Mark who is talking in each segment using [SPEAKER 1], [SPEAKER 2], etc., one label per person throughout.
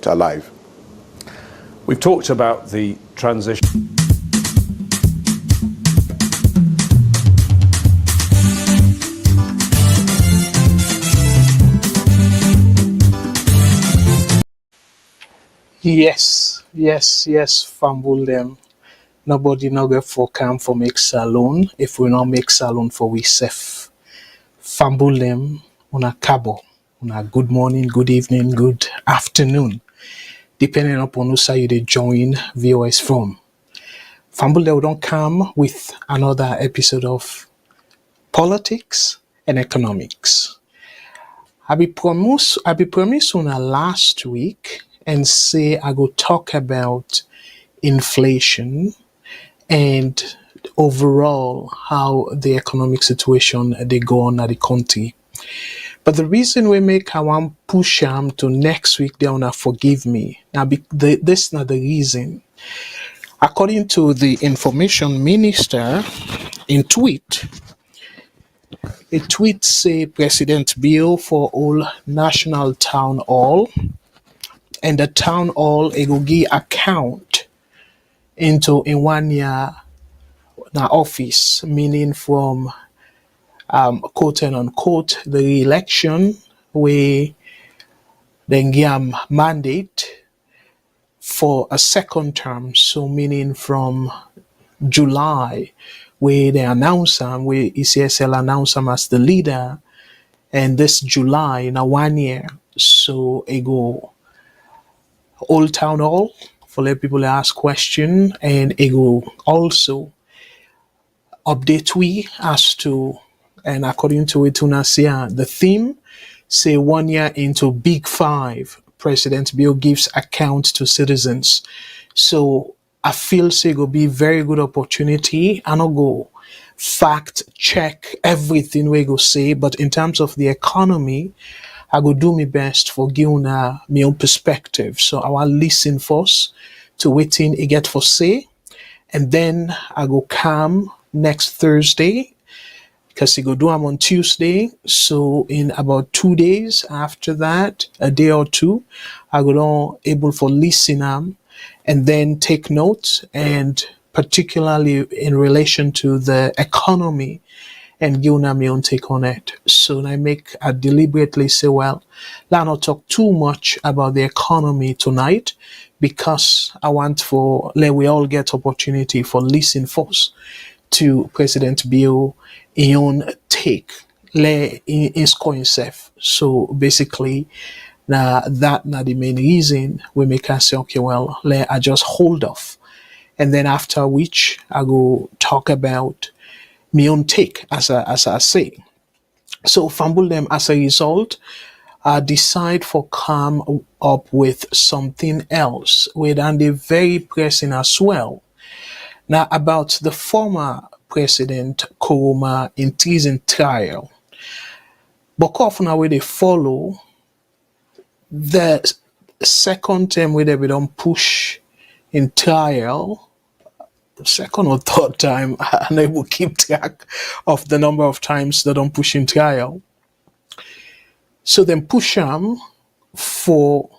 [SPEAKER 1] it alive.
[SPEAKER 2] We've talked about the transition.
[SPEAKER 3] Yes, fumble them. Nobody no go for come for make salon if we not make salon for we safe. Fumble them on a cabo. On a good morning, good evening, good afternoon. Depending upon who side you dey join VOS from. Fumble them don't come with another episode of Politics and Economics. I be promise on a last week and say I go talk about inflation and overall how the economic situation they go on at the country. But the reason we make I want push to next week, they wanna forgive me. Now this is not the reason. According to the information minister in a tweet say President bill for all national town hall, and the town hall it go give account into in 1 year na office, meaning from quote and unquote the re-election where then give mandate for a second term, so meaning from July where they announce him, where ECSL announce him as the leader, and this July in a 1 year, so it go Old Town Hall for let people ask question, and it go also update we as to, and according to it, the theme say 1 year into Big Five, President Bill gives account to citizens. So I feel say it will be very good opportunity. I not go fact check everything we go say, but in terms of the economy, I go do my best for giving my own perspective. So I will listen first to waiting it get for say, and then I go come next Thursday because I go do them on Tuesday. So in about 2 days after that, a day or two, I go on able for listen them and then take notes, and particularly in relation to the economy, and give them my own take on it. So I deliberately say, well, let's not talk too much about the economy tonight, because I want for let we all get opportunity for listen first to President Bill in own take, in score himself. So basically, now that not the main reason we make us say, okay, well, let I just hold off, and then after which I go talk about my own take as I say. So fumble them as a result. I decide for come up with something else, and they very pressing as well. Now about the former President Koroma in treason trial. But often where they follow the second term where they don't push in trial, second or third time, and I will keep track of the number of times they don't push in trial. So then push them for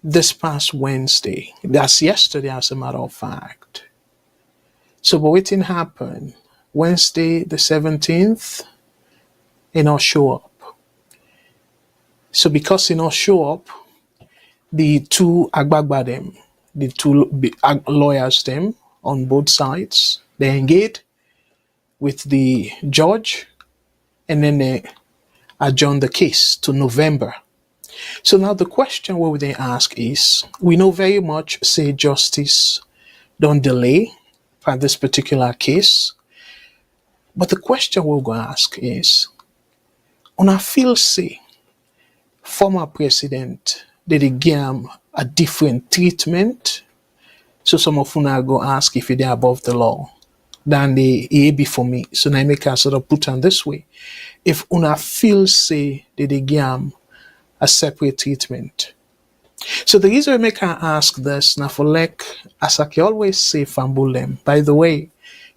[SPEAKER 3] this past Wednesday. That's yesterday, as a matter of fact. So but what happened? Wednesday the 17th, he not show up. So because he not show up, the two agbagba them, the two lawyers them on both sides, they engage with the judge, and then they adjourn the case to November. So now the question what they ask is, we know very much say justice don't delay for this particular case, but the question we're going to ask is, on a feel say former president did he give him a different treatment? So some of you go ask if they're above the law than the be for me. So now I make a sort of put on this way. If una feel say did they give him a separate treatment. So the reason I make her ask this now for like, as I always say, fumble them. By the way,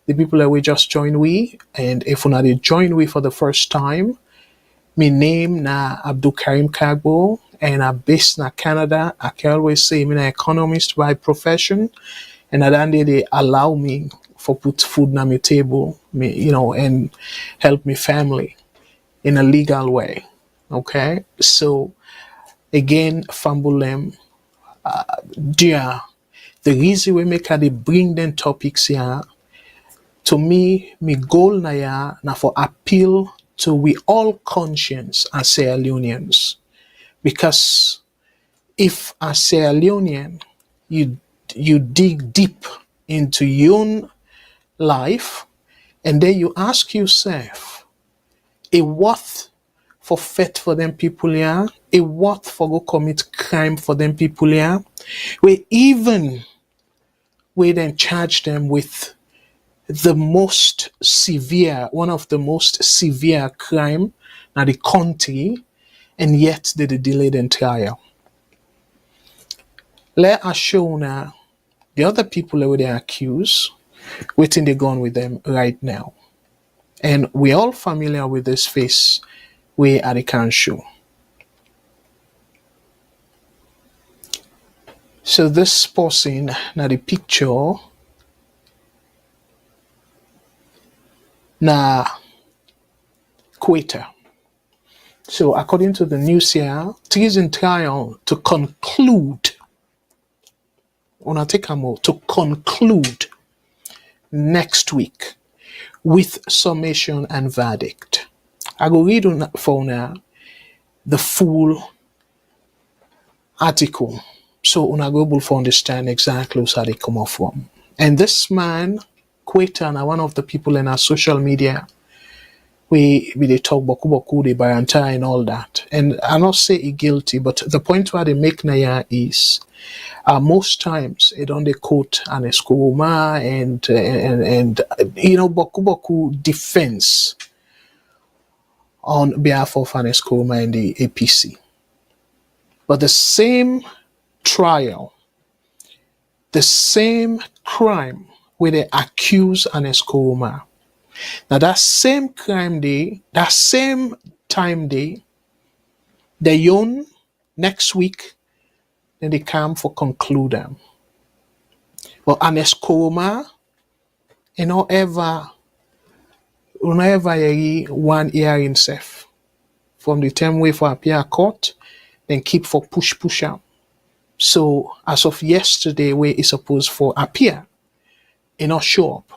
[SPEAKER 3] the people that we just join we, and if una they join we for the first time, my name na Abdul Karim Kargbo, and I'm based in Canada. I can always say I'm an economist by profession, and at the end of the day, they allow me for put food on my table, and help me family in a legal way. Okay, so again, Fambulem, dear, the reason we make they bring them topics here, to me, my goal na for appeal to we all conscience as Sierra Leoneans. Because if as Sierra Leonean, you dig deep into your own life, and then you ask yourself, a worth for fate for them people here, a worth for go commit crime for them people here, we then charge them with one of the most severe crime in the country, and yet they delay the trial. Let us show now the other people that they accuse, waiting they gone with them right now. And we're all familiar with this face we at the can show. So this person now the picture na Quater. So according to the news here, treason trial to conclude next week with summation and verdict. I go read for now the full article, so una go able to understand exactly where they come off from. And this man, Quater, now one of the people in our social media, we they talk boku the baranta and all that. And I not say he guilty, but the point where they make naya is most times it on the quote and Koroma and boku defense on behalf of Anes Koroma and the APC. But the same trial, the same crime where they accuse Anes Koroma. Now that same crime day, that same time day, they own next week, then they come for conclude them. But Anes Koroma, ever one year in safe. From the time we for appear court, then keep for push out. So as of yesterday, where is supposed for appear, not show up.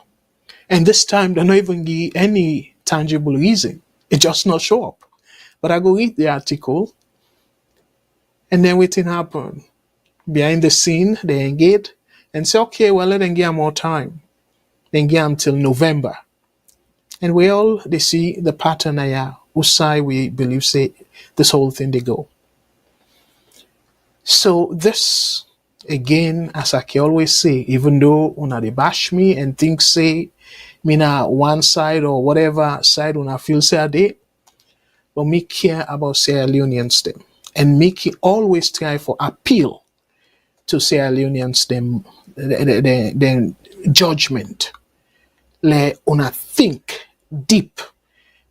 [SPEAKER 3] And this time they don't even give any tangible reason. It just not show up. But I go read the article, and then waiting happen. Behind the scene, they engage and say, okay, well, let them give more time. Then give them till November. And they see the pattern here, whose side we believe say this whole thing they go. So this, again, as I can always say, even though una they bash me and think say, me na one side or whatever side una feel say they, but me care about Sierra Leoneans them. And make it always try for appeal to Sierra Leoneans them, the judgment. Let una think deep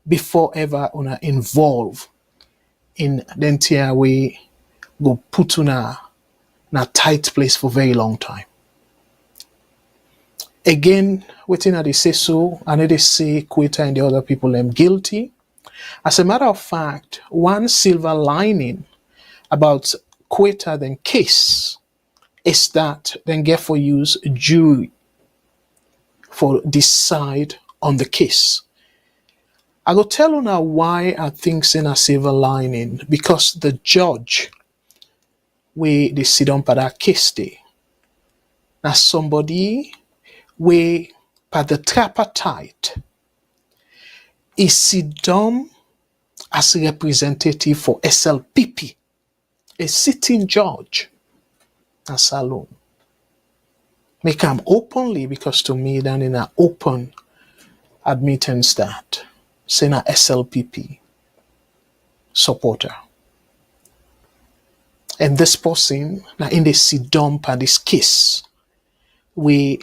[SPEAKER 3] before ever una involve in the entire way go put una in a tight place for very long time. Again, waiting at the say so, and they say Quater and the other people them guilty. As a matter of fact, one silver lining about Quater then case is that then get for use jury for decide on the case. I go tell you now why I think in a silver lining, because the judge where they sit down for that case day. Now somebody where by the tripartite is sit down as a representative for SLPP, a sitting judge. That's alone. Make them openly, because to me then in an open admittance that saying a SLPP supporter. And this person now in the sit down for this case, we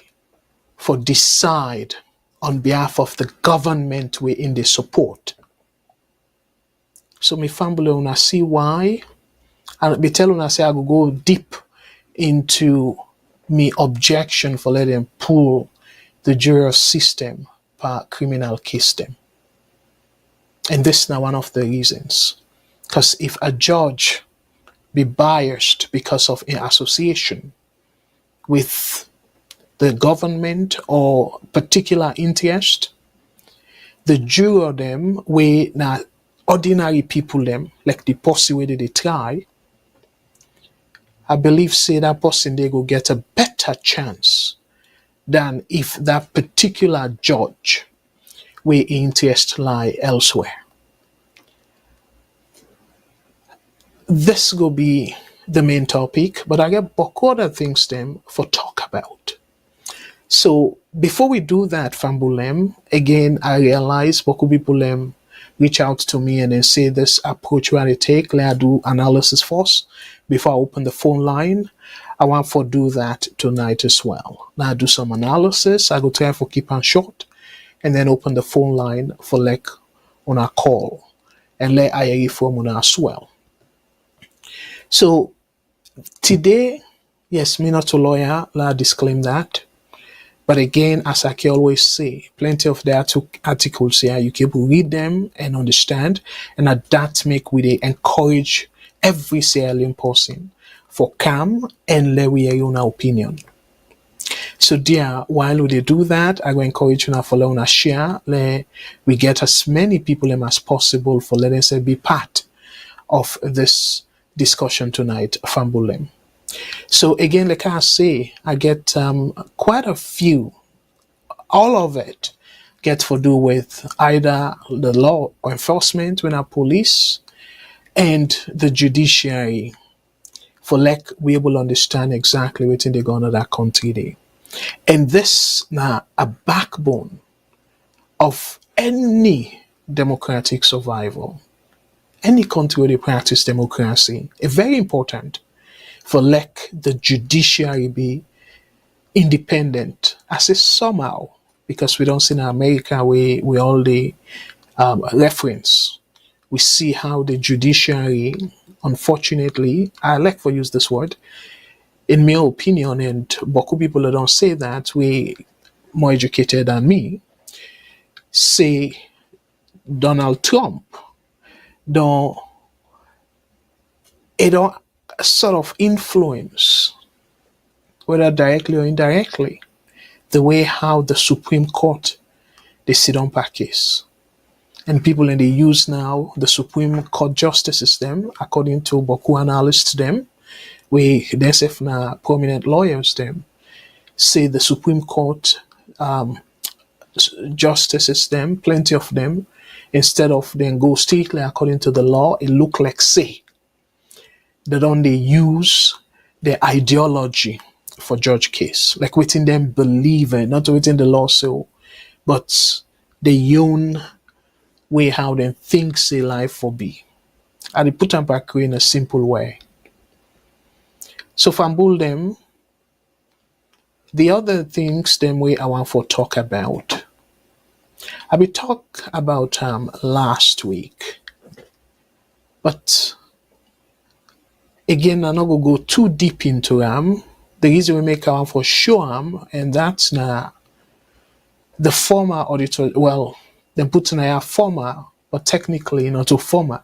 [SPEAKER 3] for decide on behalf of the government we in the support. So me family una see why And be telling us, say, I will go deep into me objection for letting them pull the juror system per criminal case them. And this is now one of the reasons. Because if a judge be biased because of an association with the government or particular interest, the juror them, we now ordinary people them, like the posse way they try, I believe say that person they go get a better chance than if that particular judge where interest lie elsewhere. This will be the main topic, but I get other things them for talk about. So before we do that, Fambulem, again, I realize Boku people reach out to me and then say this approach where I take, let I do analysis first before I open the phone line. I want to do that tonight as well. Now I do some analysis. I go try for keep on short and then open the phone line for like on a call and let I hear from on as well. So today, yes, me not a lawyer, let I disclaim that. But again, as I can always say, plenty of the articles here, you can read them and understand, and that make we they encourage every alien person for calm and let we hear your opinion. So dear, while we do that, I will encourage you to follow and share. Let we get as many people as possible for letting us be part of this discussion tonight, Fambulem. So again, like I say, I get quite a few. All of it get to do with either the law or enforcement when our police and the judiciary for like we able to understand exactly what they go on in that country there. And this now a backbone of any democratic survival. Any country where they practice democracy is very important for like the judiciary be independent as if somehow, because we don't see in America we all the reference. We see how the judiciary, unfortunately, I like to use this word, in my opinion, and Boku people that don't say that, we more educated than me, say Donald Trump don't sort of influence, whether directly or indirectly, the way how the Supreme Court they sit on per case. And people and they use now the Supreme Court justice system, according to Boku analysts them, we themselves now prominent lawyers them, say the Supreme Court justice system, plenty of them, instead of them go strictly according to the law, it look like say they don't they use the ideology for judge case, like within them believe it, not within the law so, but the own way how them think say life for be. And they put them back in a simple way. So fambul them, the other things them way I want for talk about. I will talk about last week, but again, I'm not going to go too deep into them. The reason we make our for sure, and that's now the former auditor, well, they put in a former, but technically not a former.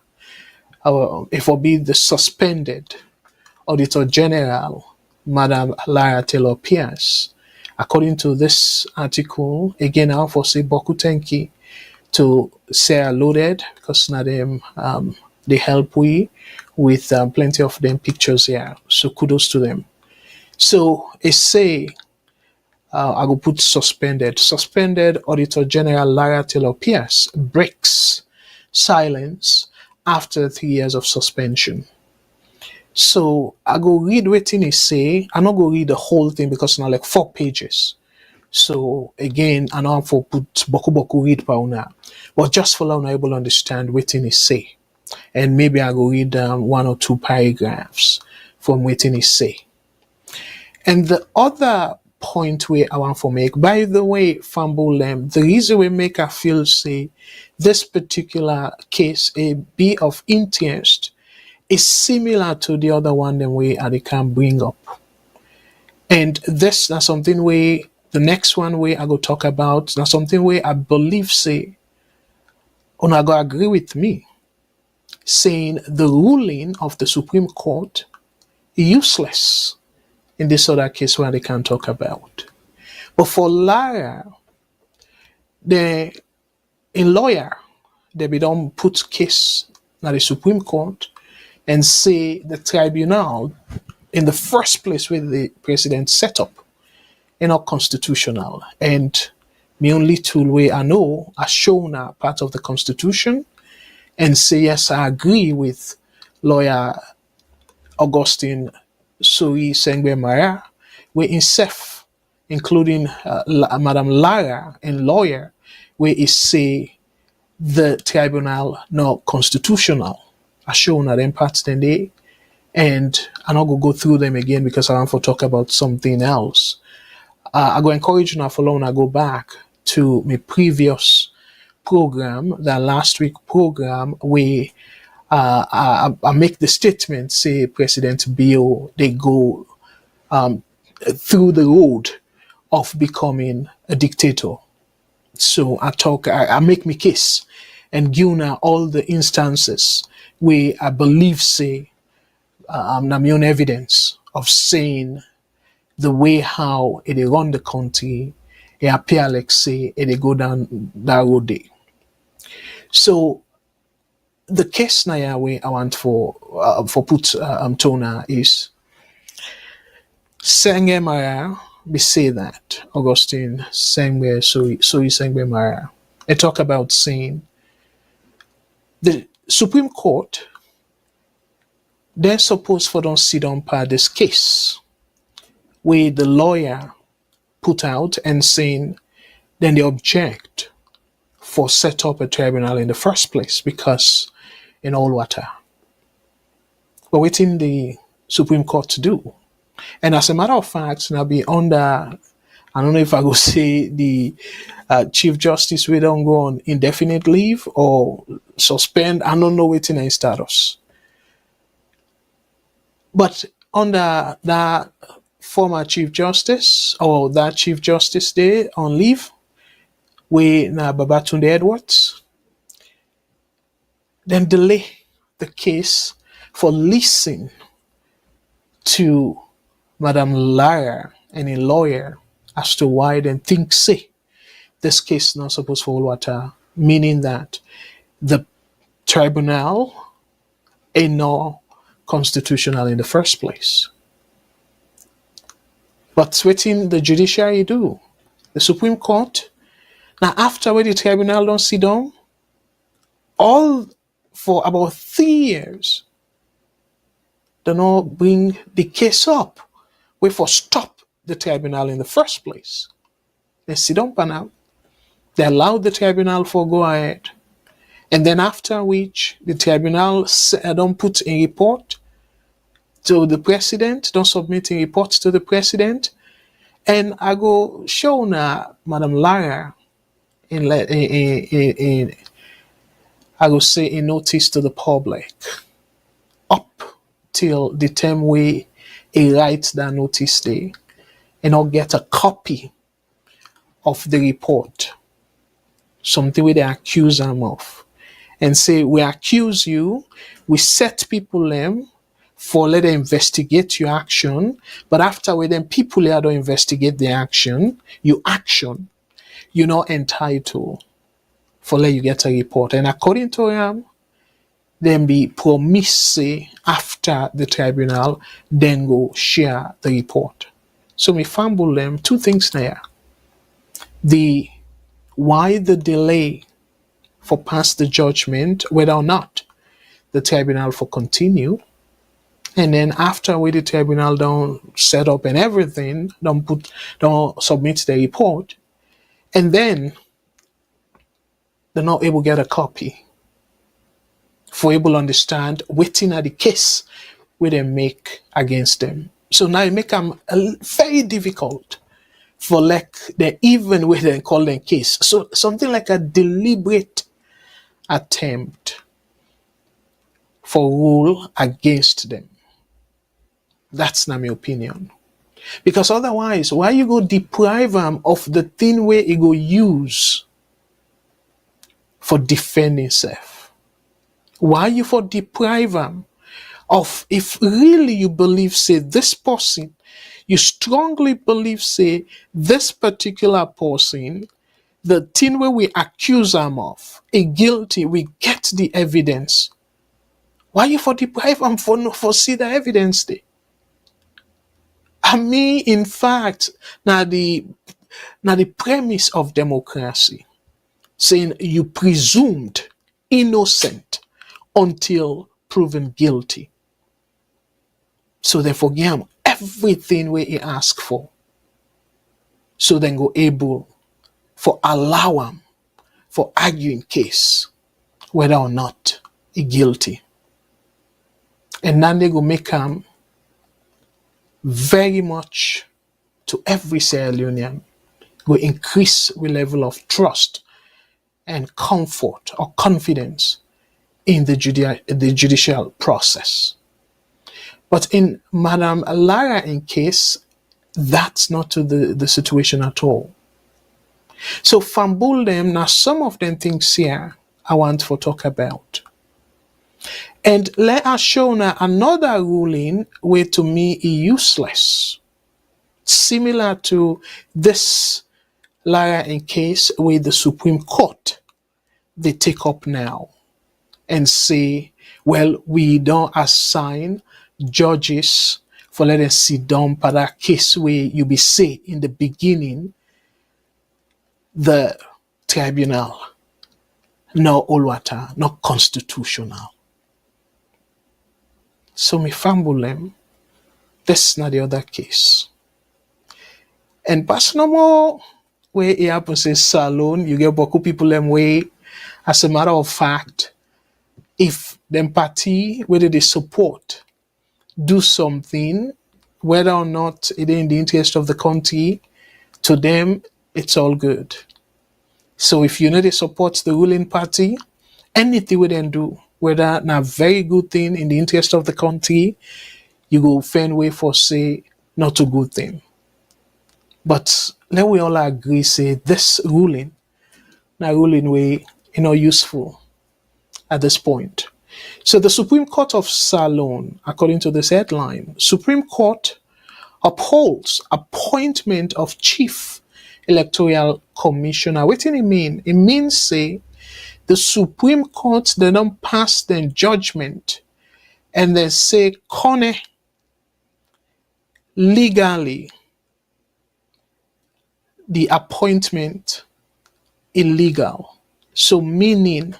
[SPEAKER 3] It will be the suspended Auditor General, Madam Lara Taylor Pierce. According to this article, again, I for say Boku Tenki to say loaded because now them they help we with plenty of them pictures here. So kudos to them. So it say I will put suspended. Suspended Auditor General Lara Taylor Pierce breaks silence after 3 years of suspension. So I go read what he say. I not go read the whole thing because it's not like 4 pages. So again, I know for put boku read pauna, but just for now, able to understand what he say, and maybe I go read 1 or 2 paragraphs from what he say. And the other point where I want to make, by the way, Fambulem, the reason we make I feel say this particular case a be of interest is similar to the other one that they can bring up. And this is something the next one I go talk about, now something I believe say, I go agree with me, saying the ruling of the Supreme Court is useless in this other case where they can talk about. But for Lara, a lawyer, they don't put case at the Supreme Court and say the tribunal in the first place where the president set up is not constitutional. And the only tool way I know are shown a part of the Constitution and say, yes, I agree with lawyer Augustine Suri Sengbe Mara, where himself, including Madam Lara and lawyer, where he say the tribunal not constitutional. I shown at them parts then they, and I'm not gonna go through them again because I want to talk about something else. I go encourage you now for long. I go back to my previous program, the last week program, where I make the statement, say President Bill, they go through the road of becoming a dictator. So I make my case and give now all the instances where I believe say my own evidence of saying the way how it run the country, it appear like say it go down that road day. So the case now way I want for put Tona is Senge Mara, we say that Augustine Sengbe Sui Sengbe Mara. They talk about saying the Supreme Court they're supposed for don't sit down par this case where the lawyer put out and saying then they object for set up a tribunal in the first place because in all water. But waiting the Supreme Court to do. And as a matter of fact, now be under, I don't know if I go say the Chief Justice we don't go on indefinite leave or suspend, I don't know waiting in status. But under that former Chief Justice or that Chief Justice there on leave, we na Babatunde Edwards, then delay the case for listening to Madam Lara and a lawyer as to why they think say this case not supposed to hold water, meaning that the tribunal is not constitutional in the first place. But waiting the judiciary do, the Supreme Court, now after where the tribunal don't sit down, all for about 3 years, they not bring the case up. We for stop the tribunal in the first place. They sit down for now. They allow the tribunal for go ahead. And then after which the tribunal don't put a report to the president, don't submit a report to the president. And I go show now Madam Lara in I go say a notice to the public up till the time we write that notice day and I'll get a copy of the report, something where they accuse them of, and say we accuse you, we set people them for let them investigate your action, but after we then people here don't investigate the action, you action, you're not entitled for let you get a report. And according to him, then be promised after the tribunal, then go share the report. So we fumble them two things there. Why the delay for pass the judgment, whether or not the tribunal for continue, and then after the tribunal don't set up and everything, don't submit the report, and then they're not able to get a copy for able to understand waiting at the case where they make against them. So now it make them very difficult for like they even where they call them case. So something like a deliberate attempt for rule against them. That's not my opinion. Because otherwise, why you go deprive them of the thing where he go use for defending himself? Why you for deprive them of, if really you believe, say, this person, you strongly believe, say, this particular person, the thing where we accuse them of, a guilty, we get the evidence. Why you for deprive them for see the evidence there? I mean, in fact, now the premise of democracy, saying you presumed innocent until proven guilty. So they forgive him everything where he asked for. So then go able for allow him for arguing case whether or not he guilty. And then they go make him very much to every Sierra Leonean, go increase the level of trust and comfort or confidence in the judicial process. But in Madam Lara in case, that's not the situation at all. So fumble them, now some of them things here I want to talk about. And let us show now another ruling where to me is useless. Similar to this Lara in case where the Supreme Court, they take up now and say, well, we don't assign judges for let them sit down for that case where you be say in the beginning, the tribunal, no all water, not constitutional. So me fumble them. That's not the other case. And pass no more where it happens in salon, you get beaucoup people them way. As a matter of fact, if them party, whether they support, do something, whether or not it is in the interest of the country, to them, it's all good. So if you know they support the ruling party, anything we then do, whether not a very good thing in the interest of the country, you go find way for say not a good thing. But let we all agree, say this ruling, now ruling way, useful at this point. So the Supreme Court of Ceylon, according to this headline, Supreme Court upholds appointment of Chief Electoral Commissioner. What do it mean? It means, say, the Supreme Court, they don't pass their judgment and they say, Kone, legally, the appointment illegal. So meaning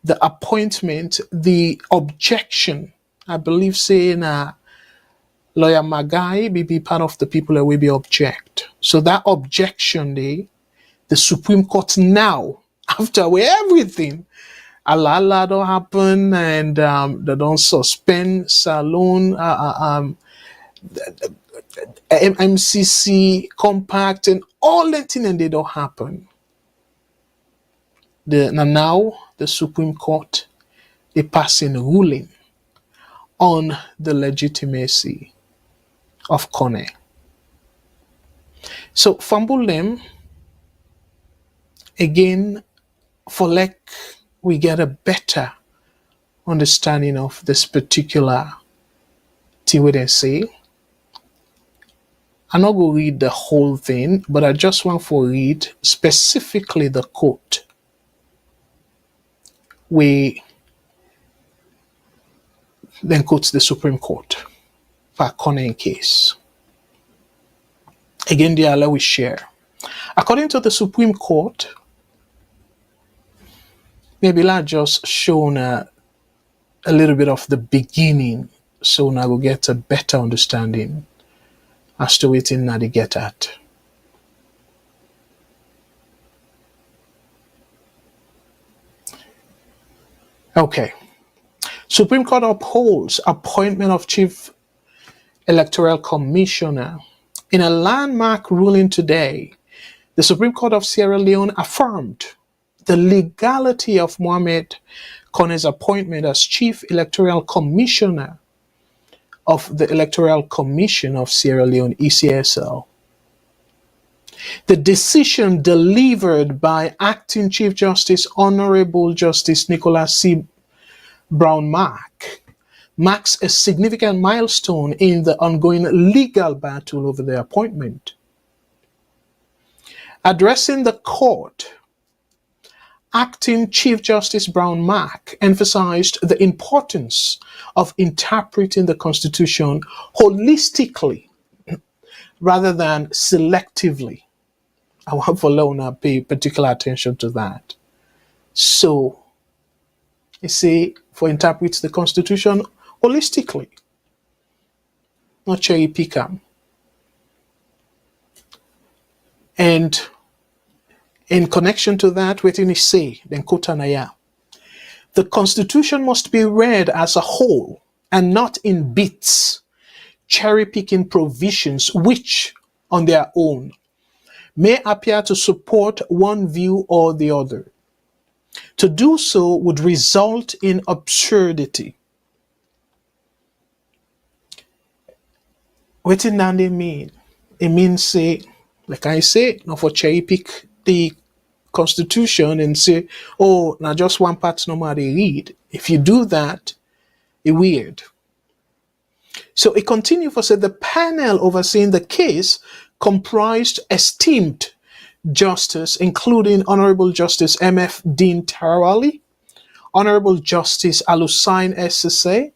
[SPEAKER 3] the appointment, the objection, I believe saying Lawyer Magai be part of the people that will be object. So that objection the Supreme Court now, after where everything, Allah don't happen and they don't suspend Salon, MCC compact and all that thing and they don't happen. Now the Supreme Court, they passing a ruling on the legitimacy of Kone. So fumble them again for like we get a better understanding of this particular thing what they say. I'm not going to read the whole thing, but I just want to read specifically the quote where then quotes the Supreme Court for Kone case. Again, the Allah we share. According to the Supreme Court, maybe I'll just show a little bit of the beginning so now we'll get a better understanding as to what in they get at. Okay. Supreme Court upholds appointment of Chief Electoral Commissioner. In a landmark ruling today, the Supreme Court of Sierra Leone affirmed the legality of Mohamed Kone's appointment as Chief Electoral Commissioner of the Electoral Commission of Sierra Leone, ECSL. The decision delivered by Acting Chief Justice Honorable Justice Nicholas C. Brown-Mark marks a significant milestone in the ongoing legal battle over the appointment. Addressing the court, Acting Chief Justice Brown-Mark emphasized the importance of interpreting the Constitution holistically rather than selectively. I want for Lona pay particular attention to that. So, you see, for interpret the Constitution holistically, not cherry pick them. And in connection to that, what did he say? Then Kotanaya. The Constitution must be read as a whole and not in bits, cherry-picking provisions which, on their own, may appear to support one view or the other. To do so would result in absurdity. What did that mean? It means, say, like I say, not for cherry pick the Constitution and say, oh, now just one part normally read. If you do that, it's weird. So it continued for said the panel overseeing the case comprised esteemed justice, including Honorable Justice M.F. Dean Tarawali, Honorable Justice Alusain SSA,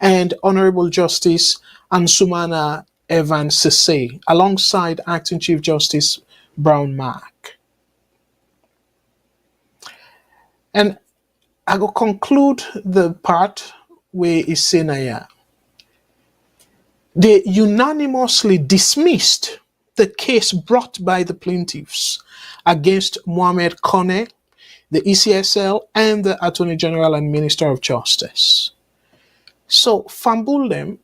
[SPEAKER 3] and Honorable Justice Ansumana Evan Sese, alongside Acting Chief Justice Brown-Mark. And I will conclude the part where it's saying they unanimously dismissed the case brought by the plaintiffs against Mohamed Kone, the ECSL, and the Attorney General and Minister of Justice. So, Fambulem,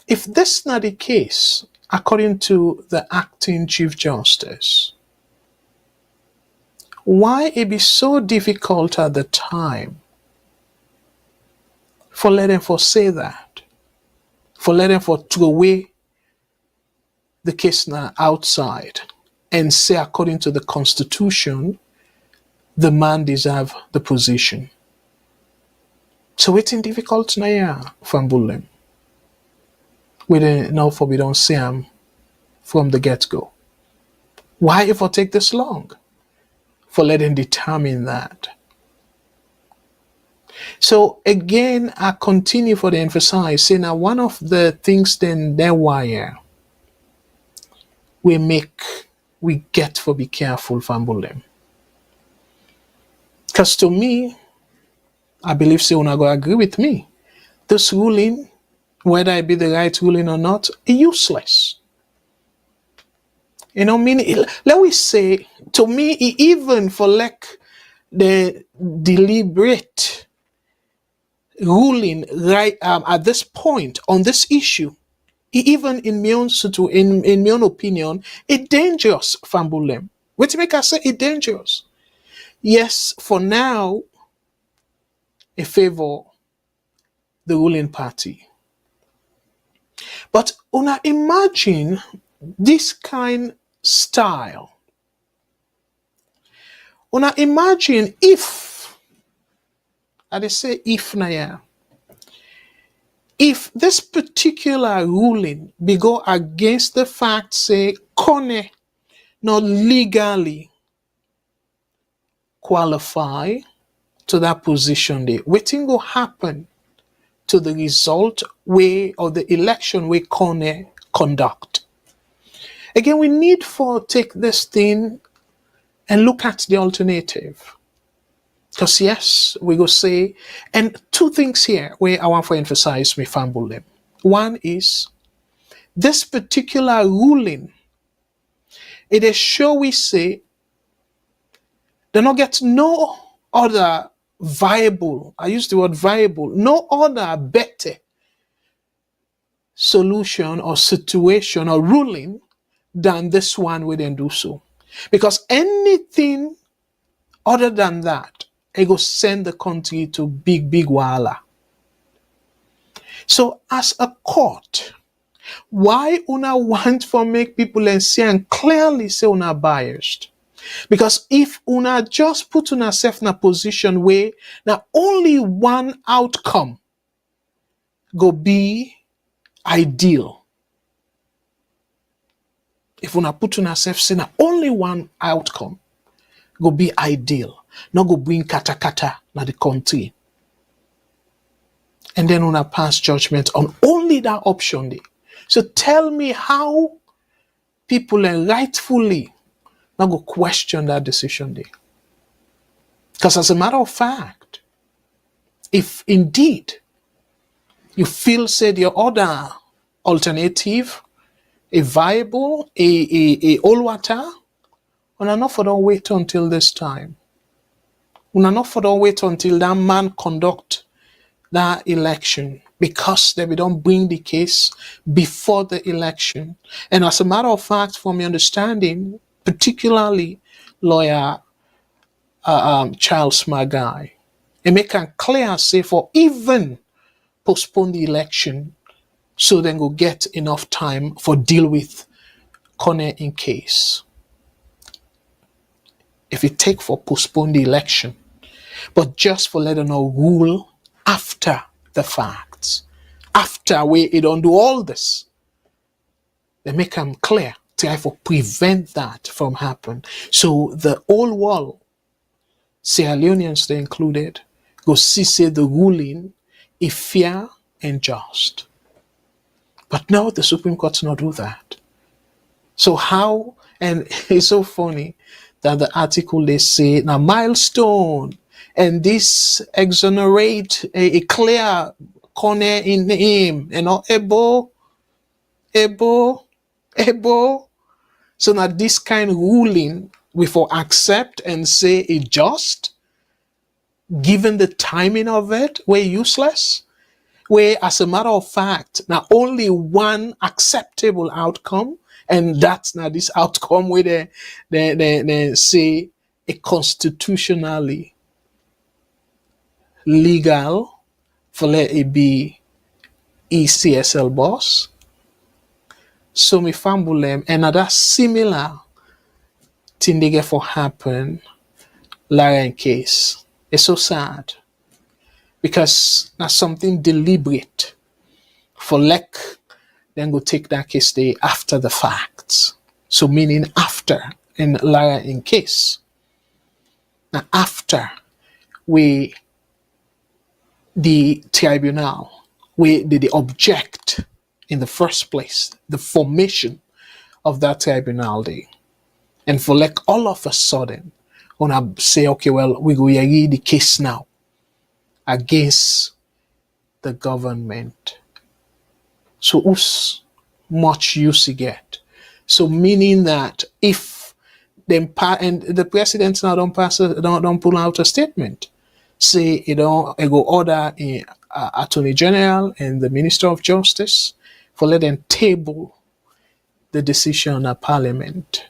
[SPEAKER 3] if this is not the case, according to the Acting Chief Justice, why it be so difficult at the time for letting for say that, for letting for throw away the case now outside and say according to the Constitution, the man deserve the position. So it's difficult now from Bulem. We don't know for we don't see him from the get-go. Why if I take this long? For letting determine that. So again, I continue for the emphasize, say now one of the things then that wire we get for be careful from them. Because to me, I believe say una go agree with me. This ruling, whether it be the right ruling or not, is useless. You know, meaning, let we say, to me, even for like the deliberate ruling right at this point on this issue, even in my own in my own opinion, it's dangerous, Fambulem. What make us say it's dangerous? Yes, for now, it favor the ruling party. But una imagine this kind style. Una imagine if, I say if naya, if this particular ruling be go against the fact, say, Kone not legally qualify to that position there, what thing will happen to the result way or the election way Kone conduct? Again, we need for take this thing and look at the alternative. Because yes, we go say, and two things here where I want to emphasize me fumble them. One is this particular ruling, it is sure we say they not get no other viable, I use the word viable, no other better solution or situation or ruling than this one we then do so. Because anything Other than that, it go send the country to big, big wahala. So as a court, why una want for make people and see and clearly say una biased? Because if una just put una self in a position where now only one outcome go be ideal. If una put una self say now only one outcome go be ideal, not go bring kata kata na the country. And then una pass judgment on only that option there. So tell me how people rightfully not go question that decision there. Because as a matter of fact, if indeed you feel say the other alternative, a viable, a all water, una not for don't wait until this time. Una not for don't wait until that man conduct that election, because they don't bring the case before the election. And as a matter of fact, from my understanding, particularly lawyer Charles Magai, it make it clear say for even postpone the election so then go get enough time for deal with corner in case. If it take for postpone the election, but just for let them know rule after the facts, after we don't do all this, they make them clear to try for prevent that from happen. So the whole world, Sierra Leoneans they included, go see say the ruling is fair and just. But now the Supreme Court not do that. So how, and it's so funny that the article they say now milestone, and this exonerate a clear corner in him, you know, able. So now this kind of ruling we for accept and say it just, given the timing of it, we're useless. Where as a matter of fact, now only one acceptable outcome, and that's now this outcome where they say a constitutionally legal for let it be ECSL boss. So me fambulem another similar thing they get for happen Lara in case. It's so sad. Because that's something deliberate for like then go take that case day after the facts. So meaning after in Lara in case. Now after we the tribunal, we did the object in the first place, the formation of that tribunal day. And for like all of a sudden, when say, okay, well, we go read the case now against the government. So who's much use you get? So meaning that if them and the president now don't pull out a statement, say it go order in Attorney General and the Minister of Justice for let them table the decision of Parliament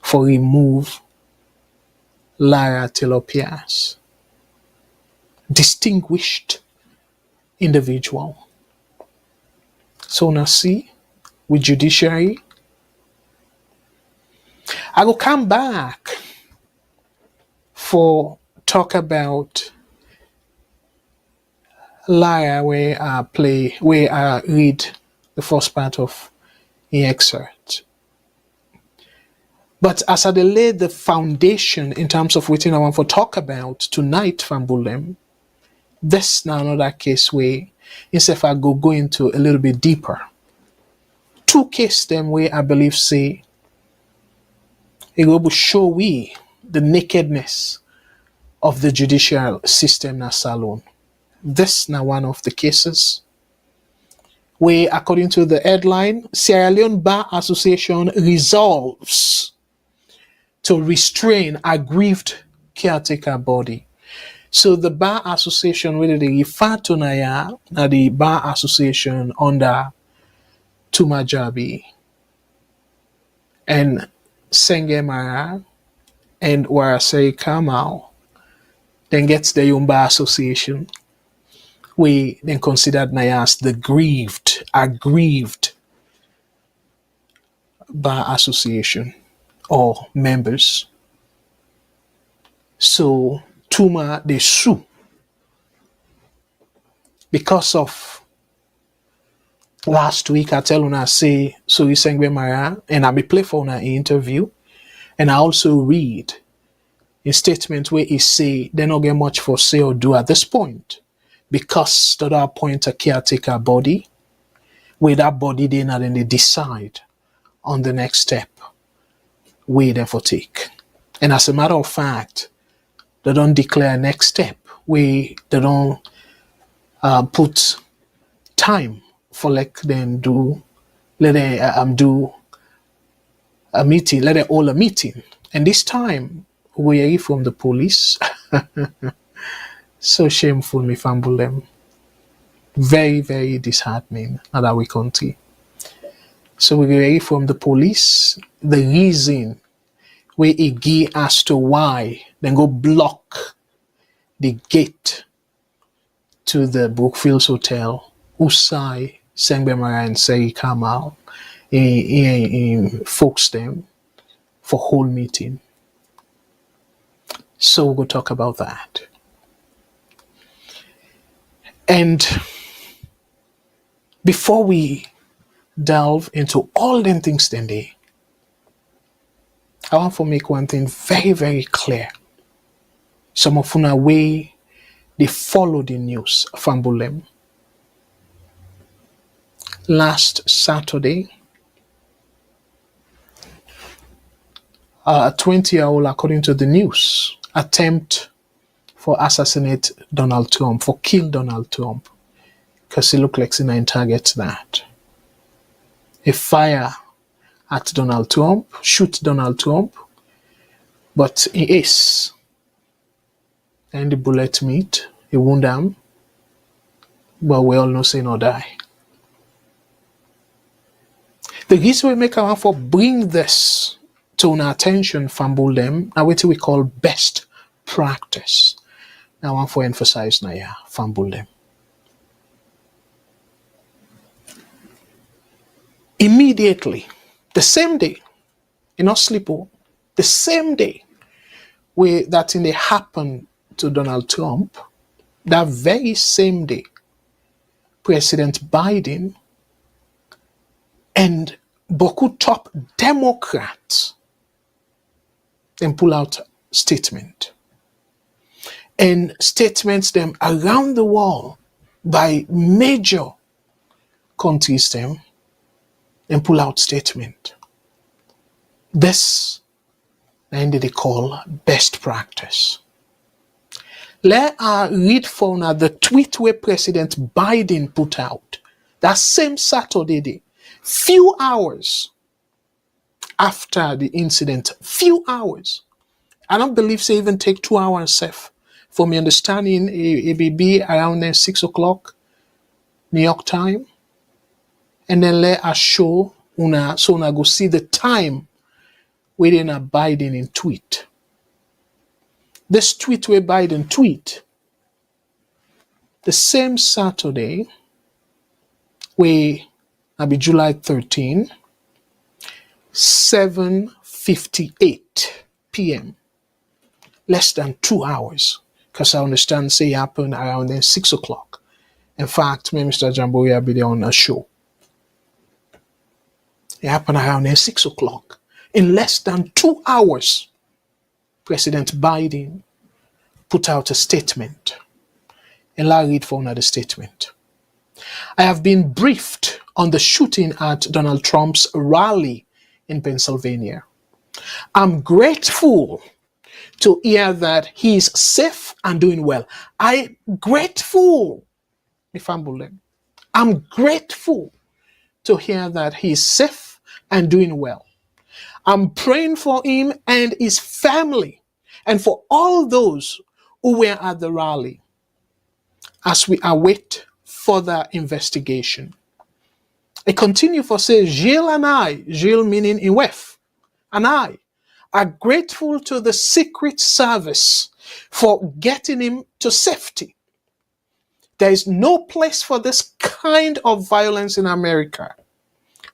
[SPEAKER 3] for remove Lara Telopias, distinguished individual. So now see, with judiciary, I will come back for talk about Lara where I read the first part of the excerpt. But as I laid the foundation in terms of what I want to talk about tonight from Bulem, this now another case where instead I go into a little bit deeper. Two cases them where I believe say it will show we the nakedness of the judicial system na salon. This now one of the cases where, according to the headline, Sierra Leone Bar Association resolves to restrain aggrieved caretaker body. So the Bar Association, whether they refer to now the Bar Association under Tumajabi and Sengemara and where I say Kamau, then gets the Yumba Association, we then considered Naya as the aggrieved bar association or members. So Tuma they sue because of last week I tell una say so you sang Mara and I be play for una interview and I also read a statement where he say they don't get much for say or do at this point because to that point a caretaker body where that body then and then they decide on the next step we therefore take. And as a matter of fact, they don't declare next step. They don't put time for like them let them do a meeting, let them hold a meeting. And this time we hear from the police. So shameful, me fumble them. Very, very disheartening at our country. So we hear from the police the reason where it give as to why then go block the gate to the Brookfields Hotel, Usai, Sengbemara and Seri Kamal, folks them for whole meeting. So we'll talk about that. And before we delve into all them things then they, I want to make one thing very, very clear. Some of una way they follow the news from Bulem. Last Saturday, a 20-year-old, according to the news, attempt for assassinate Donald Trump, for kill Donald Trump, because he looked like he target that. A fire at Donald Trump, shoot Donald Trump, but he is. And the bullet meet, he wound him, but we all know say no die. The reason we make our for bring this to our attention from them, now what we call best practice. Now I want to emphasize now yeah, from them. Immediately, the same day, in not sleep, the same day where that thing happened to Donald Trump, that very same day, President Biden and beaucoup top Democrats then pull out statement. And statements them around the world by major countries them and pull out statement. This then they call best practice. Let us read for now the tweet where President Biden put out that same Saturday day, few hours after the incident, few hours. I don't believe they even take 2 hours safe. For me understanding, it be around 6 o'clock New York time. And then let us show una so una go see the time within a Biden in tweet. This tweet where Biden tweet the same Saturday where be July 13, 7:58 p.m. Less than 2 hours. Because I understand say it happened around 6 o'clock. In fact, me Mr. Jambo will be there on a show. It happened around 6 o'clock. In less than 2 hours, President Biden put out a statement. And I'll read for another statement. I have been briefed on the shooting at Donald Trump's rally in Pennsylvania. I'm grateful to hear that he is safe and doing well. I'm grateful. I'm grateful to hear that he is safe and doing well. I'm praying for him and his family and for all those who were at the rally as we await further investigation. I continue for say, Gilles and I, Gilles meaning in WEF, and I are grateful to the Secret Service for getting him to safety. There is no place for this kind of violence in America.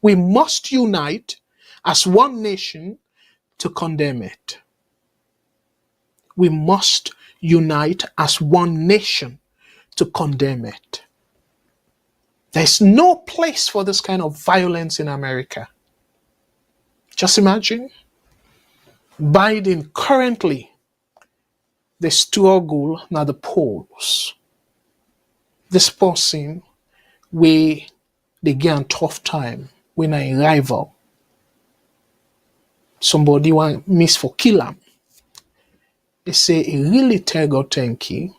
[SPEAKER 3] We must unite as one nation to condemn it. We must unite as one nation to condemn it. There's no place for this kind of violence in America. Just imagine Biden currently, the struggle now the polls. This person, they get a tough time when a rival, somebody want miss for kill him. They say he really tell God thank you.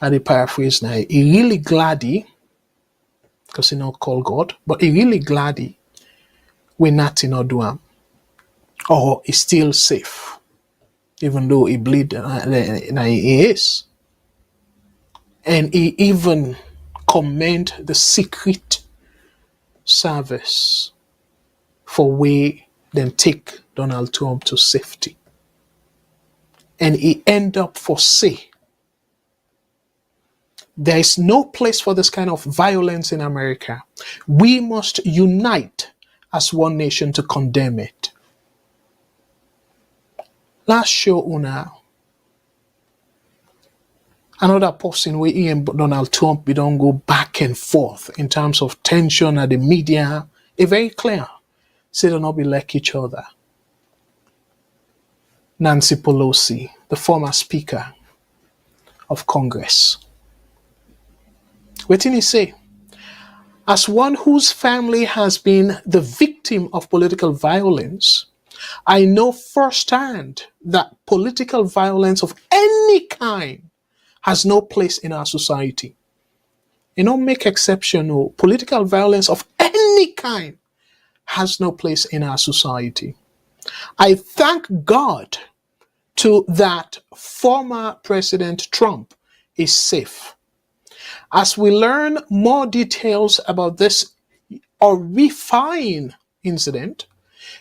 [SPEAKER 3] And they paraphrase now. He really glad he, because he not call God, but he really glad he when nothing not do him. Or he's still safe. Even though he bleed he is. And he even commend the Secret Service for way then take Donald Trump to safety. And he end up for say, there is no place for this kind of violence in America. We must unite as one nation to condemn it. Last show, Una, another person where he and Donald Trump we don't go back and forth in terms of tension at the media. It's very clear. Say they not be like each other. Nancy Pelosi, the former Speaker of Congress. What did he say? As one whose family has been the victim of political violence, I know firsthand that political violence of any kind has no place in our society. You don't make exception. No. Political violence of any kind has no place in our society. I thank God to that former President Trump is safe. As we learn more details about this horrifying incident,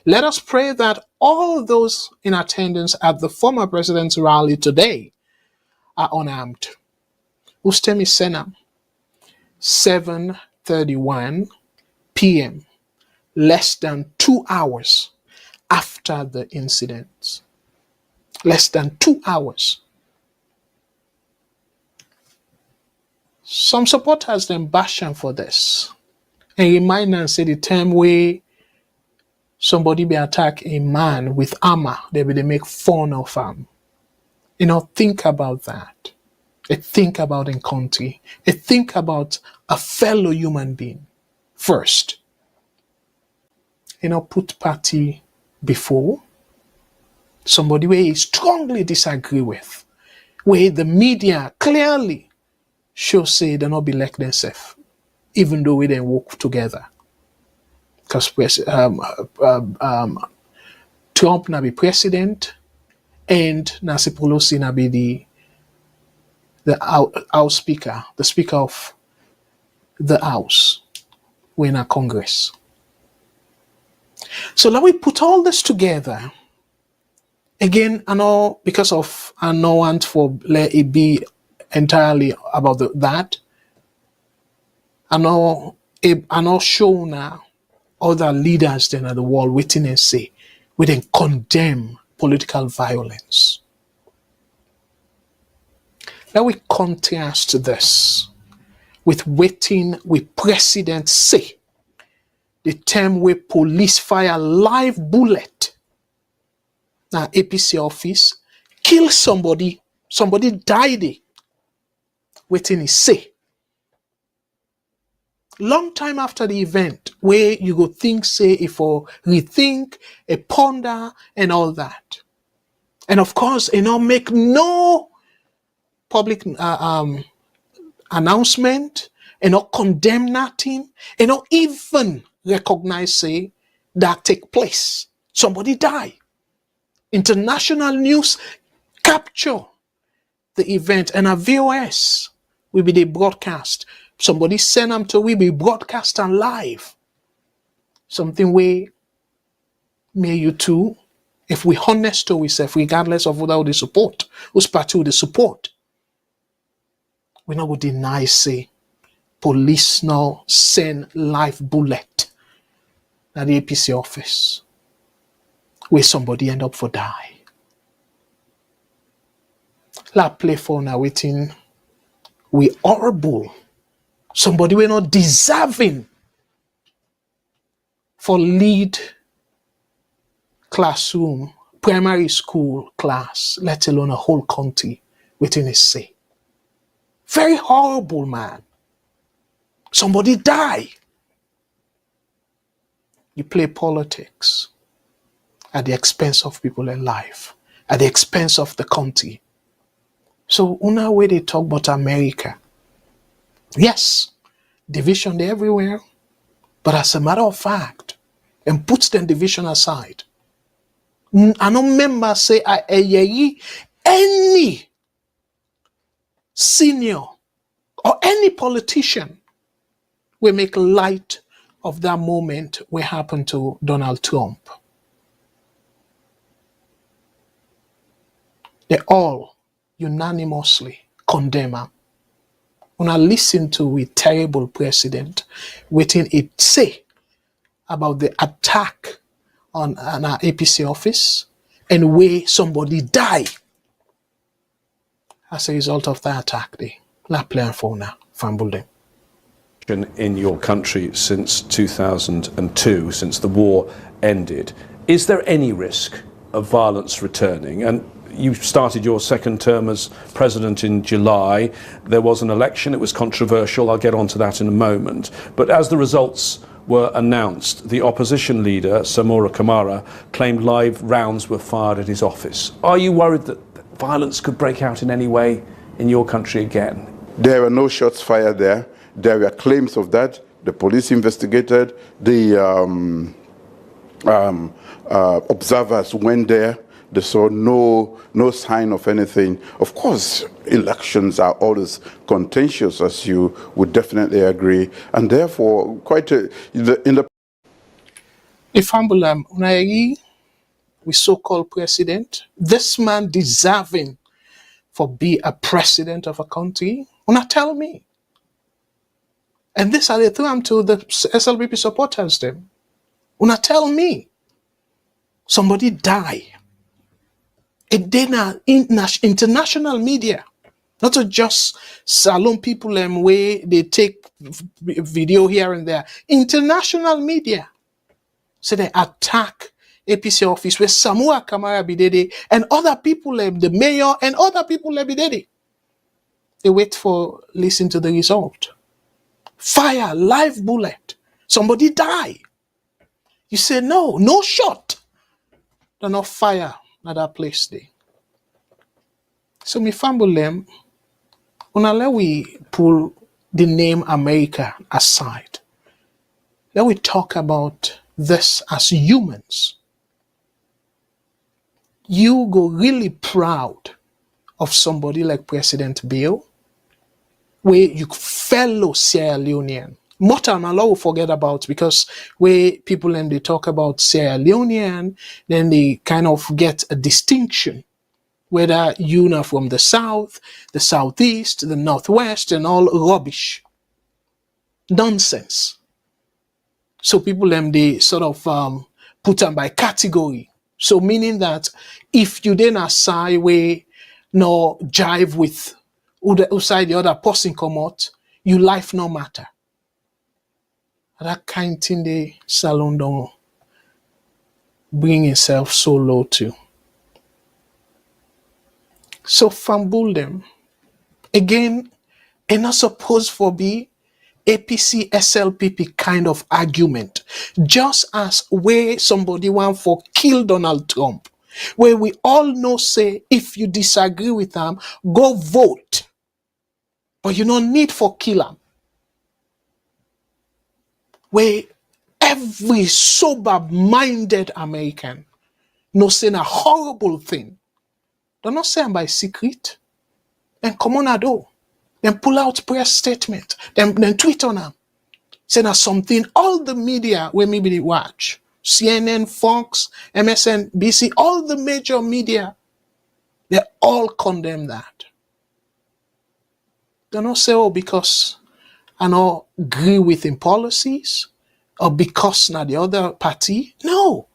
[SPEAKER 3] let us pray that all those in attendance at the former president's rally today are unarmed. Ustemi Senam, 7:31 p.m., less than 2 hours after the incident. Less than 2 hours. Some supporters then bash him for this. And remind and say the time where somebody be attack a man with armor, they will make fun of him. Think about that. Think about a country. Think about a fellow human being first. Put party before somebody where you strongly disagree with, where the media clearly show say they not be like themselves, even though we then work together. Because Trump na be president and Nancy Pelosi na be the House Speaker, the Speaker of the House, when a Congress. So now we put all this together. Again, I know because of I don't want for let it be entirely about that. I know show now other leaders then at the world waiting and say we then condemn political violence. Now we contrast this with waiting with President say the time where police fire live bullet now APC office kill somebody died. Waiting is say. Long time after the event, where you go think, say, if or rethink, a ponder, and all that. And of course, make no public announcement, not condemn nothing, not even recognize, say, that take place. Somebody die. International news capture the event, and a VOS will be the broadcast. Somebody send them to we be broadcast and live. Something way may you too If we honest to ourselves, regardless of whether we support, whose party we support, we not go deny say police now send live bullet at the APC office where somebody end up for die. La play for now waiting. We horrible. Somebody we not deserving for lead classroom, primary school class, let alone a whole country within a say. Very horrible, man. Somebody die. You play politics at the expense of people in life, at the expense of the country. So, una way they talk about America. Yes, division there everywhere, but as a matter of fact, and puts the division aside, I don't remember say any senior or any politician will make light of that moment what happened to Donald Trump. They all unanimously condemn him. When I listen to a terrible president, waiting it say about the attack on our APC office and where somebody died as a result of that attack. They la plan for now from building.
[SPEAKER 2] In your country since 2002, since the war ended, is there any risk of violence returning? And you started your second term as president in July. There was an election. It was controversial. I'll get onto that in a moment. But as the results were announced, the opposition leader, Samora Kamara, claimed live rounds were fired at his office. Are you worried that violence could break out in any way in your country again?
[SPEAKER 1] There were no shots fired there. There were claims of that. The police investigated. The observers went there. They saw no sign of anything. Of course, elections are always contentious, as you would definitely agree, and therefore quite in the.
[SPEAKER 3] If Ambulam Unai, we so-called president, this man deserving for be a president of a country, una tell me. And this are the thing to the SLPP supporters them. Una tell me. Somebody die. It did international media, not just salon people where they take video here and there. International media. So they attack APC office where Samora Kamara Bidede and other people, the mayor and other people Bidede. They wait for listen to the result. Fire, live bullet. Somebody die. You say no shot. They're not fire at that place there. So me fumble them. Let we pull the name America aside. Let we talk about this as humans. You go really proud of somebody like President Bill, where you fellow Sierra Leonean. Motam Allah will forget about, because where people and they talk about Sierra Leonean, then they kind of get a distinction, whether you are from the south, the southeast, the northwest, and all rubbish. Nonsense. So people they sort of put them by category. So meaning that if you then aside way no jive with who side the other person come out, your life no matter. That kind of thing the salon don't bring himself so low to. So fumble them. Again, and not supposed for be APC SLPP kind of argument. Just as where somebody want for kill Donald Trump, where we all know say if you disagree with him, go vote. But you don't need for kill him. Where every sober-minded American knows saying a horrible thing. They're not saying by secret. Then come on ado. Then pull out press statement. Then tweet on them. Saying that something all the media where maybe they watch CNN, Fox, MSNBC, all the major media, they all condemn that. They don't say, oh, because I don't agree with him policies, or because now the other party. No.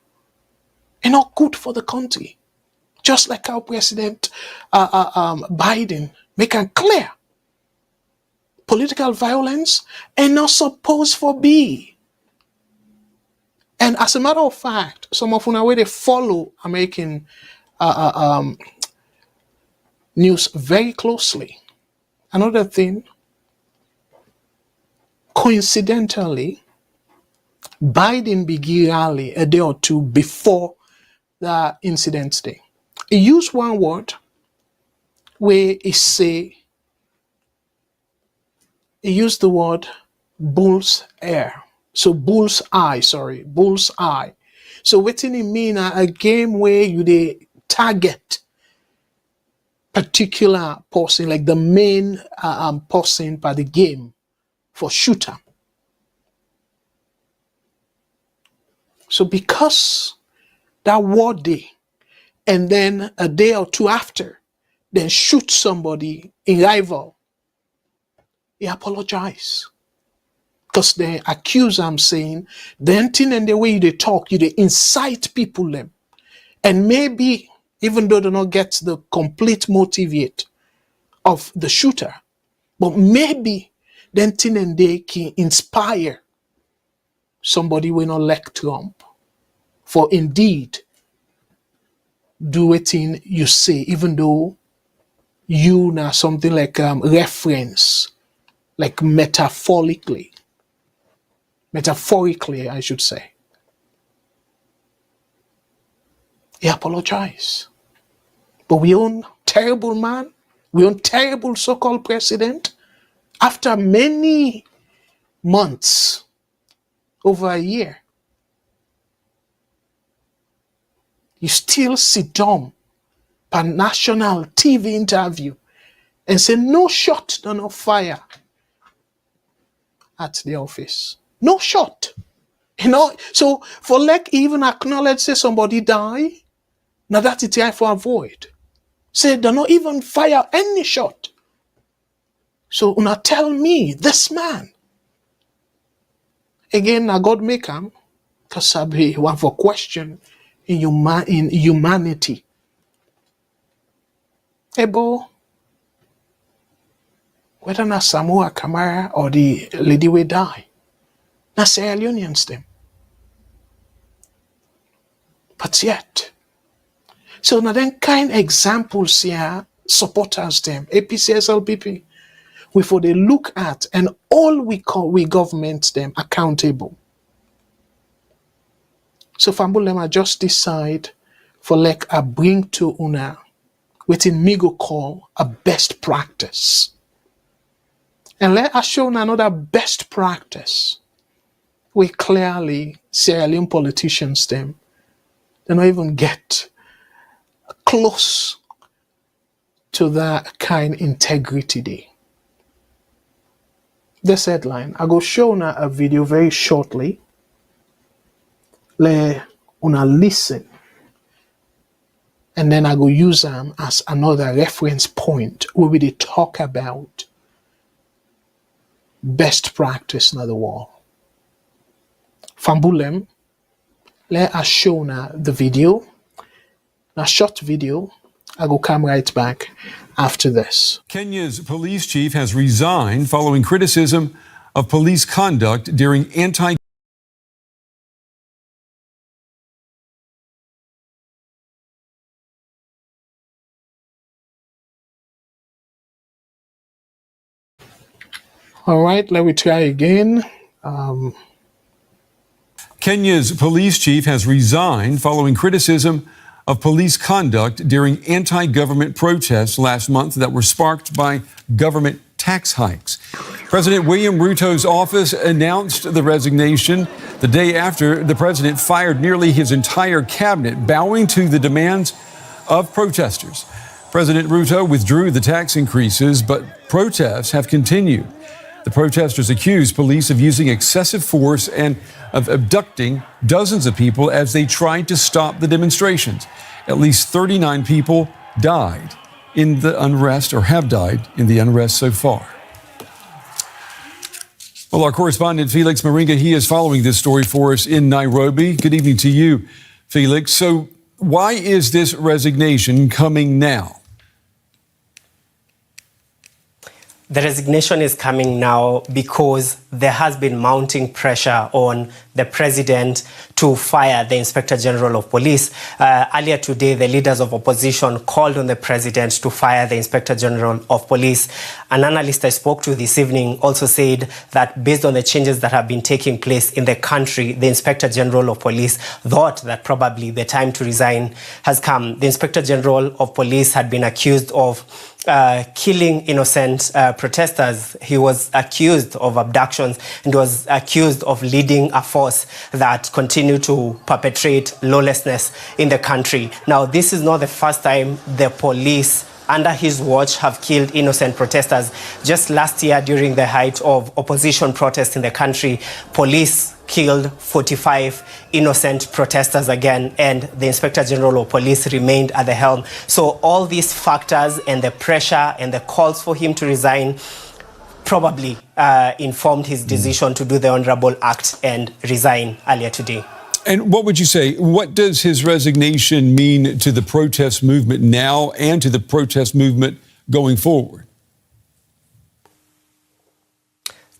[SPEAKER 3] It's not good for the country. Just like our President Biden make it clear. Political violence ain't not supposed to be. And as a matter of fact, some of you they follow American news very closely. Another thing, coincidentally, Biden began rally a day or two before the incident day. He used one word where he used the word bull's eye. So bull's eye. So what it mean a game where you they target particular person, like the main person by the game for shooter. So because that war day, and then a day or two after, then shoot somebody in rival, he apologize. Because they accuse him saying, the thing and the way they talk, they incite people them. And maybe, even though they don't get the complete motive yet of the shooter, but maybe then thing and they can inspire somebody will not elect Trump for indeed do a thing you say, even though you now something like reference, like metaphorically, I should say. He apologized. But we own terrible man, we own terrible so-called president. After many months, over a year, you still sit down per national TV interview and say no shot, no fire at the office. No shot. So for like even acknowledge say somebody die, now that it I for avoid. Say they not even fire any shot. So una tell me this man. Again, now God make him, because I be one for question in humanity. Ebo, whether na Samoa Kamara or the lady we die, na Sierra Leoneans them. But yet, so now then kind examples here, supporters them, APC, SLPP, we for they look at and all we government them accountable. So Fambulema just decide for like a bring to una within me go call a best practice. And let us show another best practice. We clearly Sierra Leone politicians them, they don't even get close to that kind integrity day. This headline, I go show una a video very shortly. Let una listen. And then I go use them as another reference point where we talk about best practice in the world. Fambulem, let us show now the video. A short video. I will come right back after this.
[SPEAKER 4] Kenya's police chief has resigned following criticism of police conduct during
[SPEAKER 3] All right, let me try again.
[SPEAKER 4] Kenya's police chief has resigned following criticism of police conduct during anti-government protests last month that were sparked by government tax hikes. President William Ruto's office announced the resignation the day after the president fired nearly his entire cabinet, bowing to the demands of protesters. President Ruto withdrew the tax increases, but protests have continued. The protesters accused police of using excessive force and of abducting dozens of people as they tried to stop the demonstrations. At least 39 people died in the unrest, or have died in the unrest so far. Well, our correspondent Felix Moringa, he is following this story for us in Nairobi. Good evening to you, Felix. So why is this resignation coming now?
[SPEAKER 5] The resignation is coming now because there has been mounting pressure on the president to fire the Inspector General of Police. Earlier today, the leaders of opposition called on the president to fire the Inspector General of Police. An analyst I spoke to this evening also said that based on the changes that have been taking place in the country, the Inspector General of Police thought that probably the time to resign has come. The Inspector General of Police had been accused of killing innocent protesters. He was accused of abductions and was accused of leading a force that continued to perpetrate lawlessness in the country. Now, this is not the first time the police under his watch have killed innocent protesters. Just last year, during the height of opposition protests in the country, police killed 45 innocent protesters again, and the Inspector General of Police remained at the helm. So all these factors and the pressure and the calls for him to resign probably informed his decision to do the honorable act and resign earlier today.
[SPEAKER 4] And what would you say, what does his resignation mean to the protest movement now and to the protest movement going forward?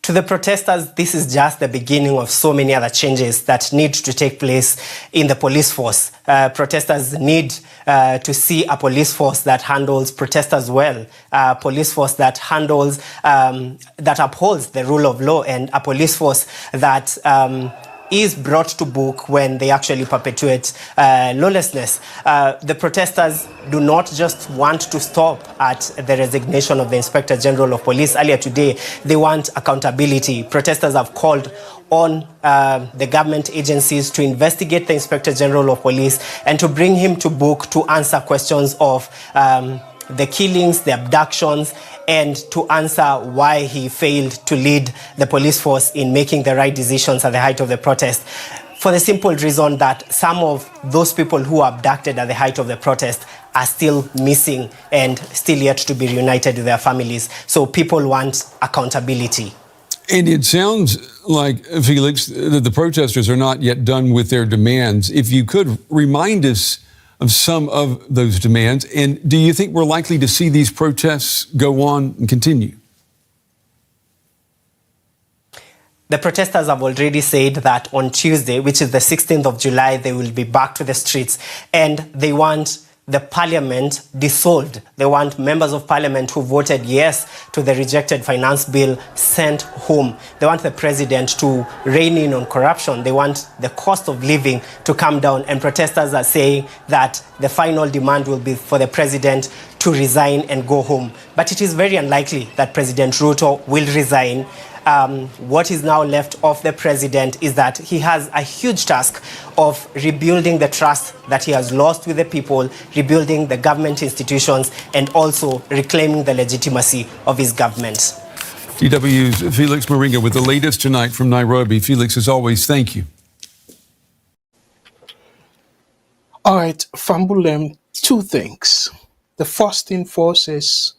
[SPEAKER 5] To the protesters, this is just the beginning of so many other changes that need to take place in the police force. Protesters need to see a police force that handles protesters well, a police force that handles, that upholds the rule of law, and a police force that is brought to book when they actually perpetuate lawlessness. The protesters do not just want to stop at the resignation of the Inspector General of Police earlier today. They want accountability. Protesters have called on the government agencies to investigate the Inspector General of Police and to bring him to book to answer questions of the killings, the abductions, and to answer why he failed to lead the police force in making the right decisions at the height of the protest. For the simple reason that some of those people who were abducted at the height of the protest are still missing and still yet to be reunited with their families. So people want accountability.
[SPEAKER 4] And it sounds like, Felix, that the protesters are not yet done with their demands. If you could remind us of some of those demands, and do you think we're likely to see these protests go on and continue?
[SPEAKER 5] The protesters have already said that on Tuesday, which is the 16th of July, they will be back to the streets, and they want the parliament dissolved. They want members of parliament who voted yes to the rejected finance bill sent home. They want the president to rein in on corruption. They want the cost of living to come down. And protesters are saying that the final demand will be for the president to resign and go home. But it is very unlikely that President Ruto will resign. What is now left of the president is that he has a huge task of rebuilding the trust that he has lost with the people, rebuilding the government institutions, and also reclaiming the legitimacy of his government.
[SPEAKER 4] DW's Felix Moringa with the latest tonight from Nairobi. Felix, as always, thank you.
[SPEAKER 3] All right, Fambulem, two things. The first thing first is,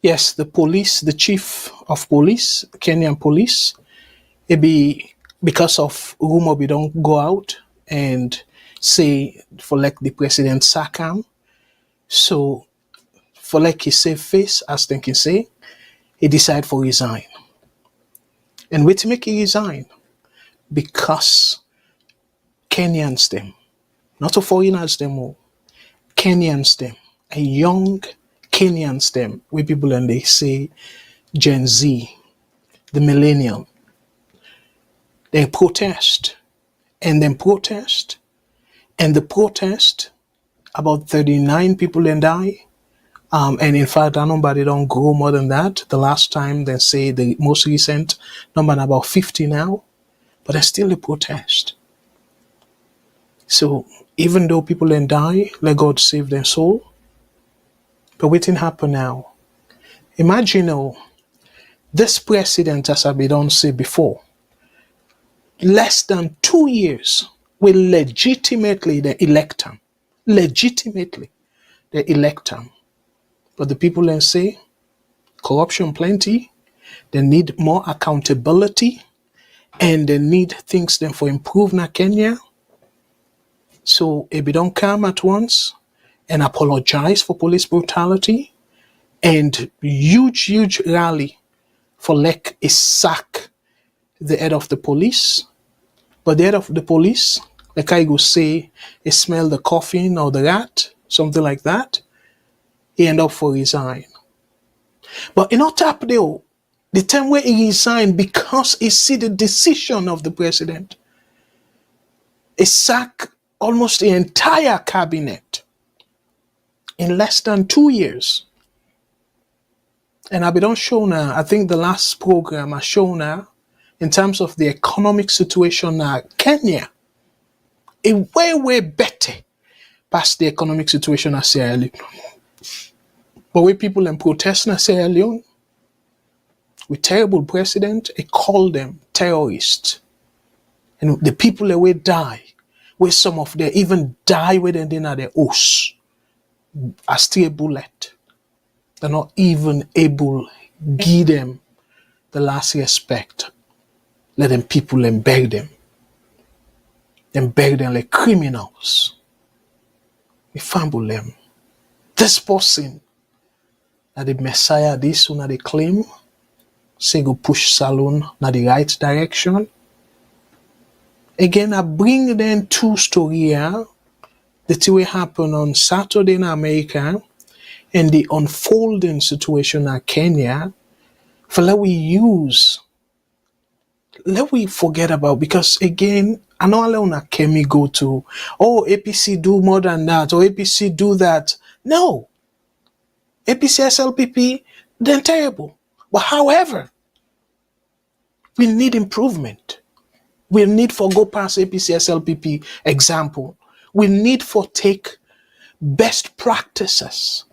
[SPEAKER 3] yes, the police, the chief of police, Kenyan police, it be because of rumor we don't go out and say for like the president sack him. So for like his safe face, as they can say, he decide for resign. And wait to make he resign because Kenyans them, not the foreigners them all, Kenyans them, a young Kenyans them, where people and they say Gen Z, the millennium, they protest and then protest, and the protest, about 39 people and die. And in fact, that number they don't grow more than that. The last time they say the most recent number about 50 now, but there's still a protest. So even though people then die, let God save their soul. But what happen now? Imagine This president, as I don't say before, less than 2 years will legitimately they elect him. Legitimately they elect him. But the people then say, corruption plenty, they need more accountability, and they need things then for improvement Kenya. So if they don't come at once and apologize for police brutality, and huge rally for like a sack the head of the police. But the head of the police, like I go say, he smell the coffin or the rat, something like that. He end up for resign. But in not tap there, the time where he resigned because he see the decision of the president. He sack almost the entire cabinet in less than 2 years. And I don't show now, I think the last program I show now, in terms of the economic situation now, Kenya, is way better past the economic situation of Sierra Leone. But when people in protest in Sierra Leone, with terrible president, he called them terrorists. And the people that will die, where some of them even die with them in their house, are still a bullet. They're not even able to give them the last respect. Let them people and beg them. Then beg them like criminals. We fumble them. This person, that the Messiah, this one, they claim, say go push Salon na the right direction. Again, I bring them two stories here. The thing will happen on Saturday in America, and the unfolding situation in Kenya, for let we forget about, because again, I know Alona Kemi go to, oh, APC do more than that, or APC do that. No. APC SLPP, they're terrible. But however, we need improvement. We need for go past APC SLPP example. We need for take best practices.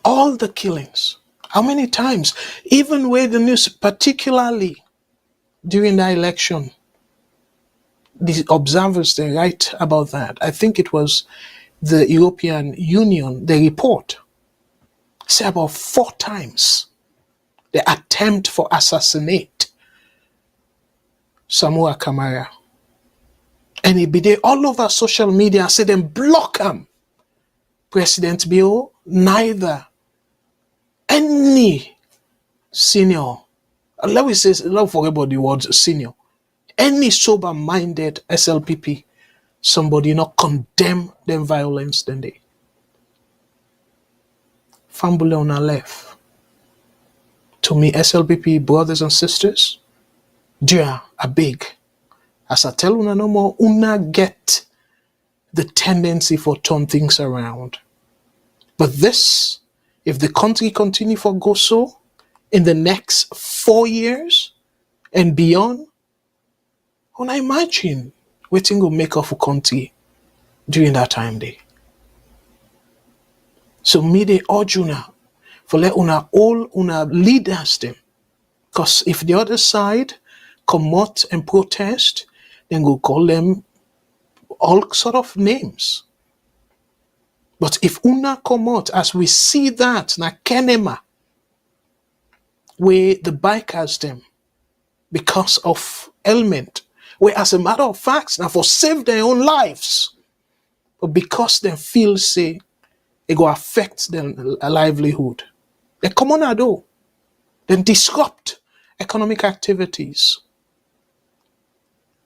[SPEAKER 3] All the killings. How many times? Even where the news, particularly during the election, the observers, they write about that. I think it was the European Union, they report, say about 4 times the attempt for assassinate Samoa Kamara. And it be there all over social media, say them block him. President Bill, neither any senior, let me say, don't forget about the word senior, any sober-minded SLPP, somebody not condemn them violence than they. Family on our left. To me, SLPP brothers and sisters, they are big. As I tell una no more, una get the tendency for turn things around. But this, if the country continue for go so, in the next 4 years and beyond, when I imagine waiting will make up a country during that time day. So me they urge una for let una all una leaders them. Because if the other side come out and protest, then go call them all sort of names. But if una come out, as we see that na Kenema, where the bikers them because of ailment, where as a matter of fact, now for save their own lives, but because they feel say it go affect their livelihood, they come on a door, then disrupt economic activities.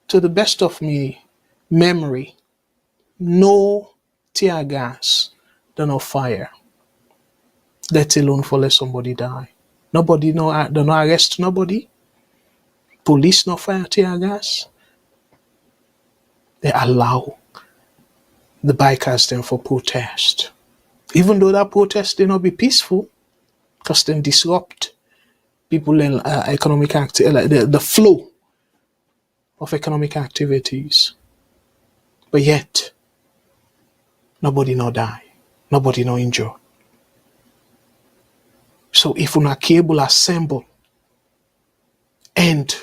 [SPEAKER 3] To the best of me memory, no tear gas, no fire, let alone for let somebody die. Nobody no arrest nobody. Police no fire tear gas. They allow the bikers then for protest. Even though that protest may not be peaceful, because then disrupt people in economic activity, the flow of economic activities. But yet, nobody no die. Nobody no injure. So if una cable assemble and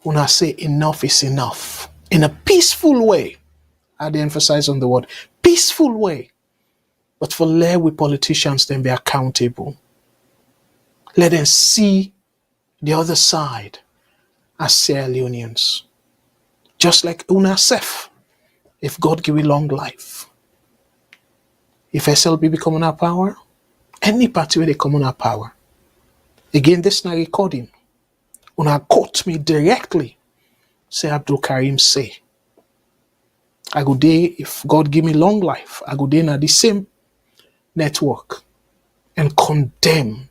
[SPEAKER 3] una say enough is enough in a peaceful way, I'd emphasize on the word peaceful way, but for let we politicians then be accountable. Let them see the other side as Sierra Leoneans. Just like una self, if God give you long life. If SLB become in our power, any party where they come in our power. Again, this na recording. Una quote me directly. Say Abdul Karim say. I go there, if God give me long life, I go there na the same network and condemn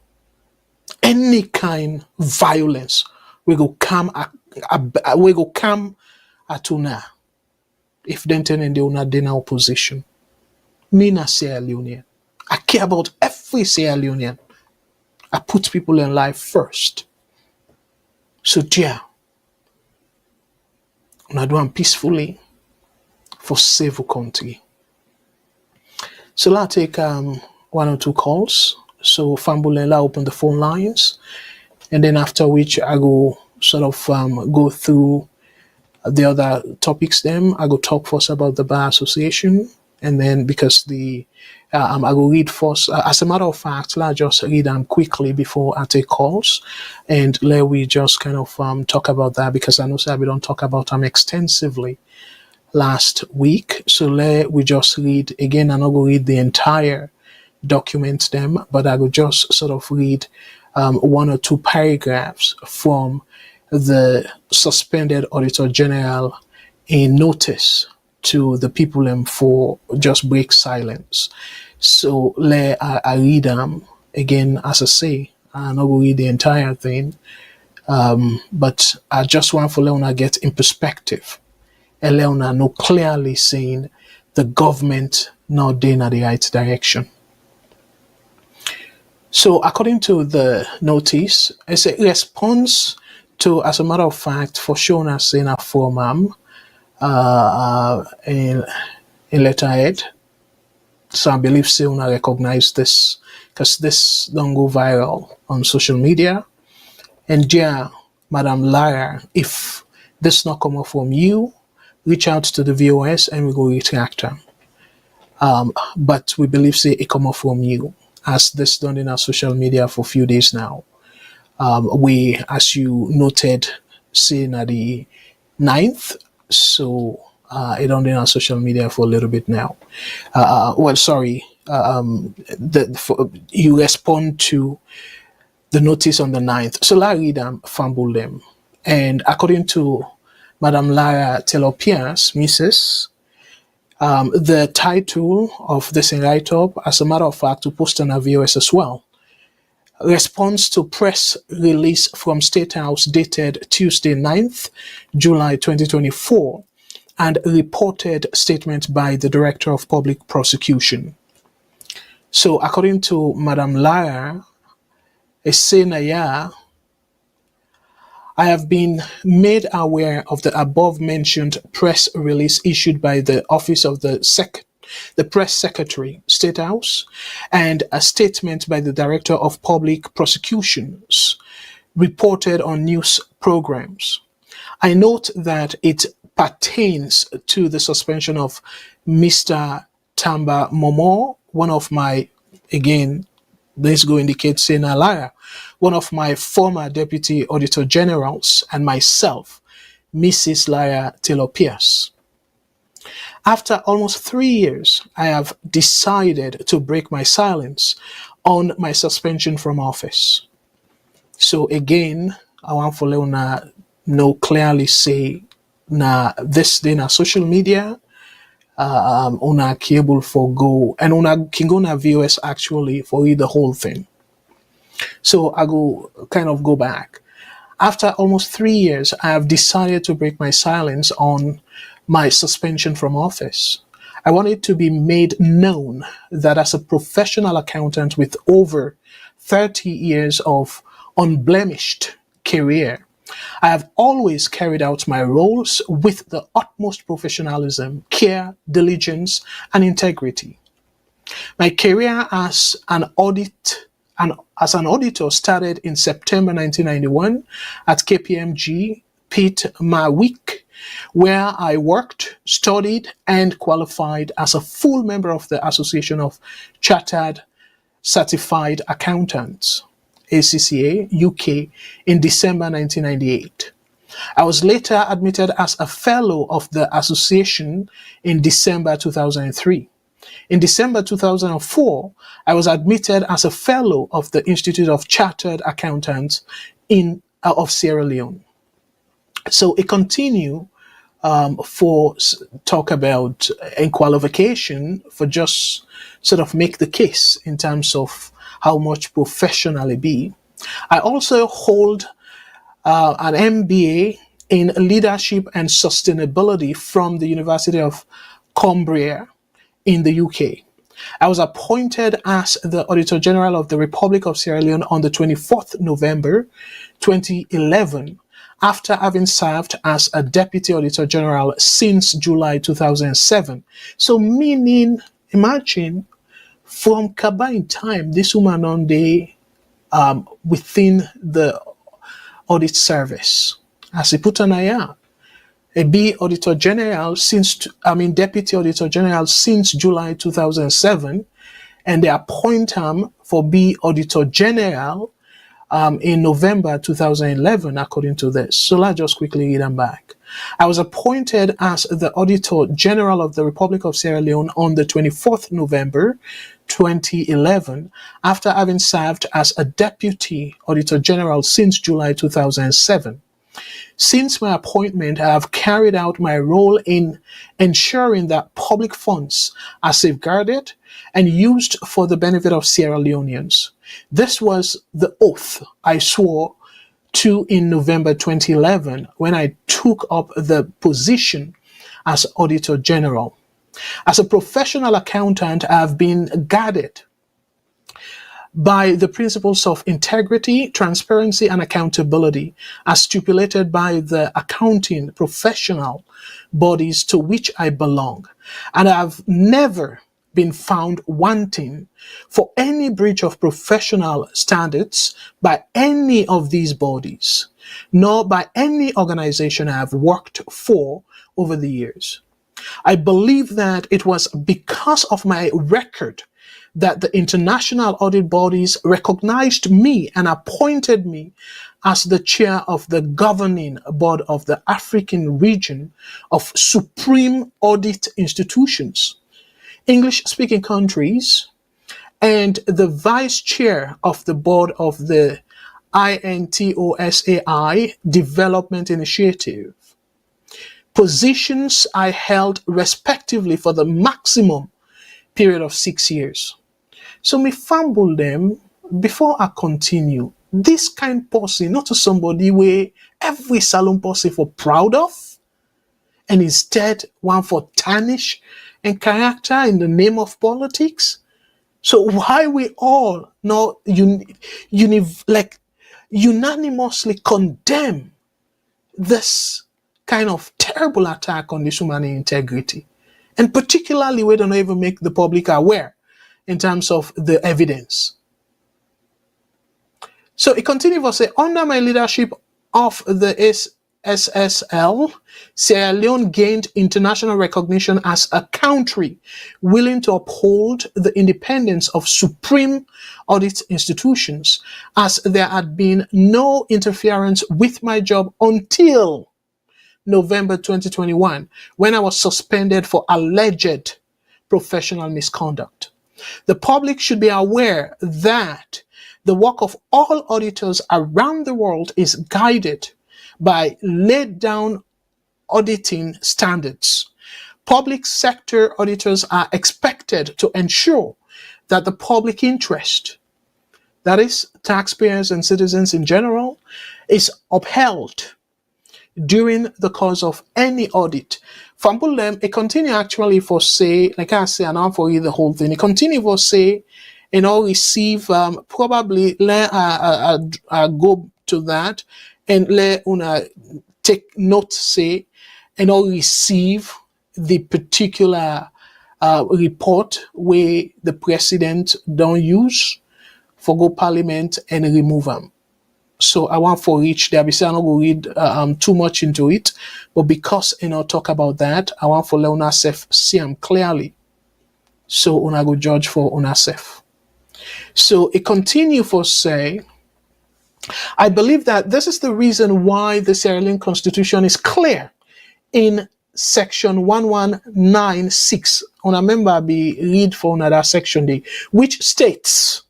[SPEAKER 3] any kind violence we go come at una if then turn in the una then opposition. Me na Sierra Leonean. I care about every Sierra Leonean. I put people in life first. So dear, una do am peacefully for save our country. So let's take one or two calls. So Fambulela open the phone lines, and then after which I go sort of go through the other topics. Then I go talk first about the Bar Association, and then because I go read first. As a matter of fact, let's just read them quickly before I take calls, and let we just kind of talk about that because I know we don't talk about them extensively last week. So let we just read again. I'm not going to read the entire document them, but I will just sort of read one or two paragraphs from the suspended Auditor General in notice to the people for just break silence. So let I read them again. As I say, I'm not going to read the entire thing, but I just want for Leona get in perspective. And Leona know clearly saying the government not doing in the right direction. So according to the notice, it's a response to, as a matter of fact, for showing us in a form in letterhead. So I believe Seuna recognize this because this don't go viral on social media. And dear Madam Lara, if this not come up from you, reach out to the VOS and we go retract them. But we believe say it come up from you, as this done in our social media for a few days now. We, as you noted, saying at the 9th, so it done in our social media for a little bit now. You respond to the notice on the 9th. So I read them, fumble them. And according to Madam Lara Taylor-Pierce, Mrs., the title of this write-up, as a matter of fact, to post on our VOS as well, response to press release from State House dated Tuesday 9th, July 2024, and reported statement by the Director of Public Prosecution. So according to Madam Lara, Esenaya, I have been made aware of the above-mentioned press release issued by the Office of the Press Secretary, State House, and a statement by the Director of Public Prosecutions reported on news programs. I note that it pertains to the suspension of Mr. Tamba Momo, one of my, again, this go indicate saying a liar, one of my former Deputy Auditor Generals, and myself, Mrs. Lara Taylor-Pierce. After almost 3 years, I have decided to break my silence on my suspension from office. So again, I want for Leona know clearly say na this day na social media, una cable for go, and una can go na VOS actually for read the whole thing. So I go kind of go back. After almost 3 years, I have decided to break my silence on my suspension from office. I want it to be made known that as a professional accountant with over 30 years of unblemished career, I have always carried out my roles with the utmost professionalism, care, diligence, and integrity. My career as an audit as an auditor started in September 1991 at KPMG Pitt Marwick, where I worked, studied, and qualified as a full member of the Association of Chartered Certified Accountants, ACCA, UK, in December 1998. I was later admitted as a fellow of the association in December 2003. In December 2004, I was admitted as a fellow of the Institute of Chartered Accountants of Sierra Leone. So it continue for talk about a qualification for just sort of make the case in terms of how much professionally be. I also hold an MBA in leadership and sustainability from the University of Cumbria in the UK. I was appointed as the Auditor General of the Republic of Sierra Leone on the 24th November 2011, after having served as a Deputy Auditor General since July 2007. So meaning, imagine, from Kaba in time, this woman on the within the audit service. As he put on a B Auditor General Deputy Auditor General since July 2007, and they appoint him for B Auditor General in November 2011, according to this. So let's just quickly read them back. I was appointed as the Auditor General of the Republic of Sierra Leone on the 24th November 2011, after having served as a Deputy Auditor General since July 2007. Since my appointment, I have carried out my role in ensuring that public funds are safeguarded and used for the benefit of Sierra Leoneans. This was the oath I swore to in November 2011 when I took up the position as Auditor General. As a professional accountant, I have been guided by the principles of integrity, transparency, and accountability as stipulated by the accounting professional bodies to which I belong. And I have never been found wanting for any breach of professional standards by any of these bodies, nor by any organization I have worked for over the years. I believe that it was because of my record that the international audit bodies recognized me and appointed me as the chair of the governing board of the African region of supreme audit institutions, English-speaking countries, and the vice chair of the board of the INTOSAI Development Initiative. Positions I held respectively for the maximum period of 6 years. So me fumble them before I continue. This kind person, not to somebody where every salon person for proud of, and instead one for tarnish and character in the name of politics. So why we all not unanimously condemn this kind of terrible attack on this human integrity, and particularly we don't even make the public aware in terms of the evidence. So it continues to say, under my leadership of the SSL, Sierra Leone gained international recognition as a country willing to uphold the independence of supreme audit institutions, as there had been no interference with my job until November 2021, when I was suspended for alleged professional misconduct. The public should be aware that the work of all auditors around the world is guided by laid down auditing standards. Public sector auditors are expected to ensure that the public interest, that is, taxpayers and citizens in general, is upheld during the course of any audit. Fumble them, it continue actually for say, like I say, and I'll for you the whole thing. It continue for say, and I'll receive, probably, let I go to that, and let una take note, say, and I'll receive the particular report where the president don't use for go parliament and remove them. So I want for each there. I'm not going to read too much into it, but because talk about that, I want for Leona Sef see them clearly. So una go judge for una Sef. So it continue for say, I believe that this is the reason why the Sierra Leone Constitution is clear in section 1196. Una member be read for another section day, which states,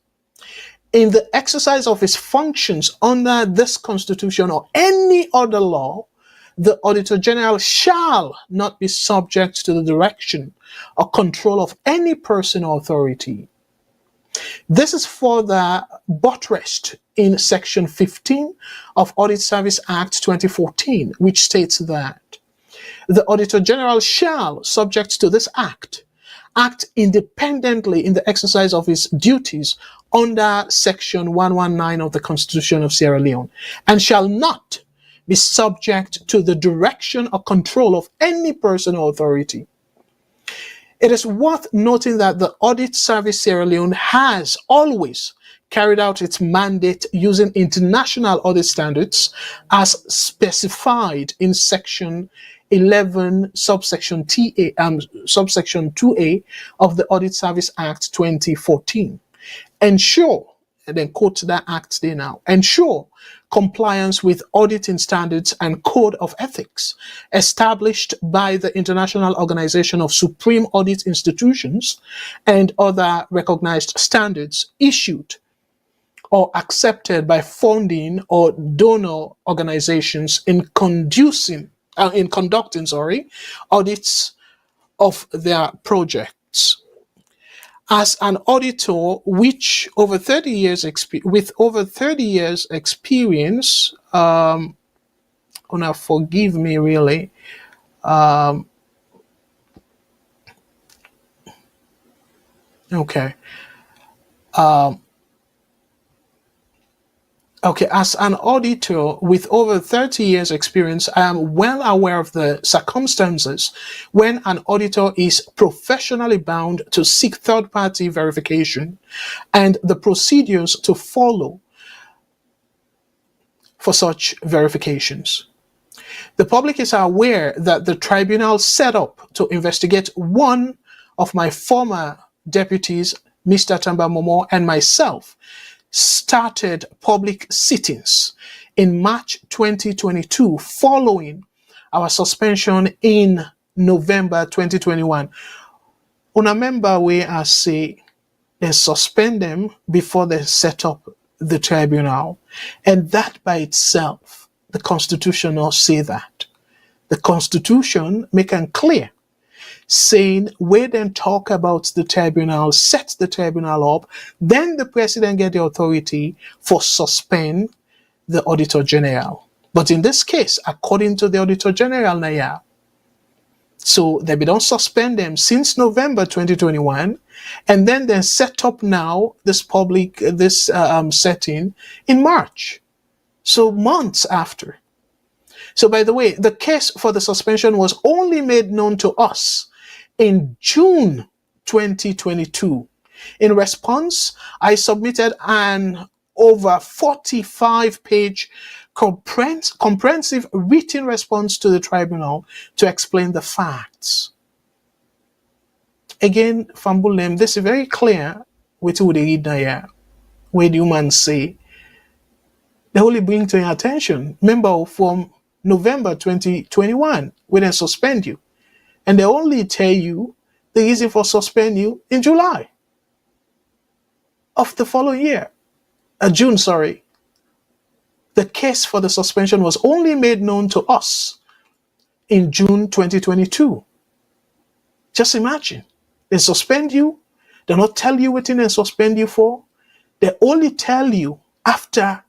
[SPEAKER 3] in the exercise of his functions under this constitution or any other law, the Auditor General shall not be subject to the direction or control of any person or authority. This is further buttressed in section 15 of Audit Service Act 2014, which states that the Auditor General shall, subject to this act independently in the exercise of his duties under section 119 of the Constitution of Sierra Leone, and shall not be subject to the direction or control of any person or authority. It is worth noting that the Audit Service Sierra Leone has always carried out its mandate using international audit standards as specified in section 11 subsection 2A of the Audit Service Act 2014. Ensure, and then quote that act there now, ensure compliance with auditing standards and code of ethics established by the International Organization of Supreme Audit Institutions and other recognized standards issued or accepted by funding or donor organizations in conducting audits of their projects. As an auditor with over 30 years experience, forgive me really, as an auditor with over 30 years experience, I am well aware of the circumstances when an auditor is professionally bound to seek third-party verification and the procedures to follow for such verifications. The public is aware that the tribunal set up to investigate one of my former deputies, Mr. Tamba Momo, and myself, started public sittings in March 2022 following our suspension in November 2021. Una member where I say they suspend them before they set up the tribunal, and that by itself, the Constitution not say that. The Constitution make it clear, saying we then talk about the tribunal, set the tribunal up, then the president get the authority for suspend the Auditor General. But in this case, according to the Auditor General now, so they don't suspend them since November 2021, and then they set up now this setting in March, so months after. So by the way, the case for the suspension was only made known to us in June 2022. In response, I submitted an over 45-page comprehensive written response to the tribunal to explain the facts. Again, Fambulem, this is very clear with who they read now, where the humans say, they only bring to your attention, remember from November 2021, when they suspend you. And they only tell you the reason for suspend you in July of the following year. June, sorry. The case for the suspension was only made known to us in June 2022. Just imagine. They suspend you. They not tell you what they suspend you for. They only tell you after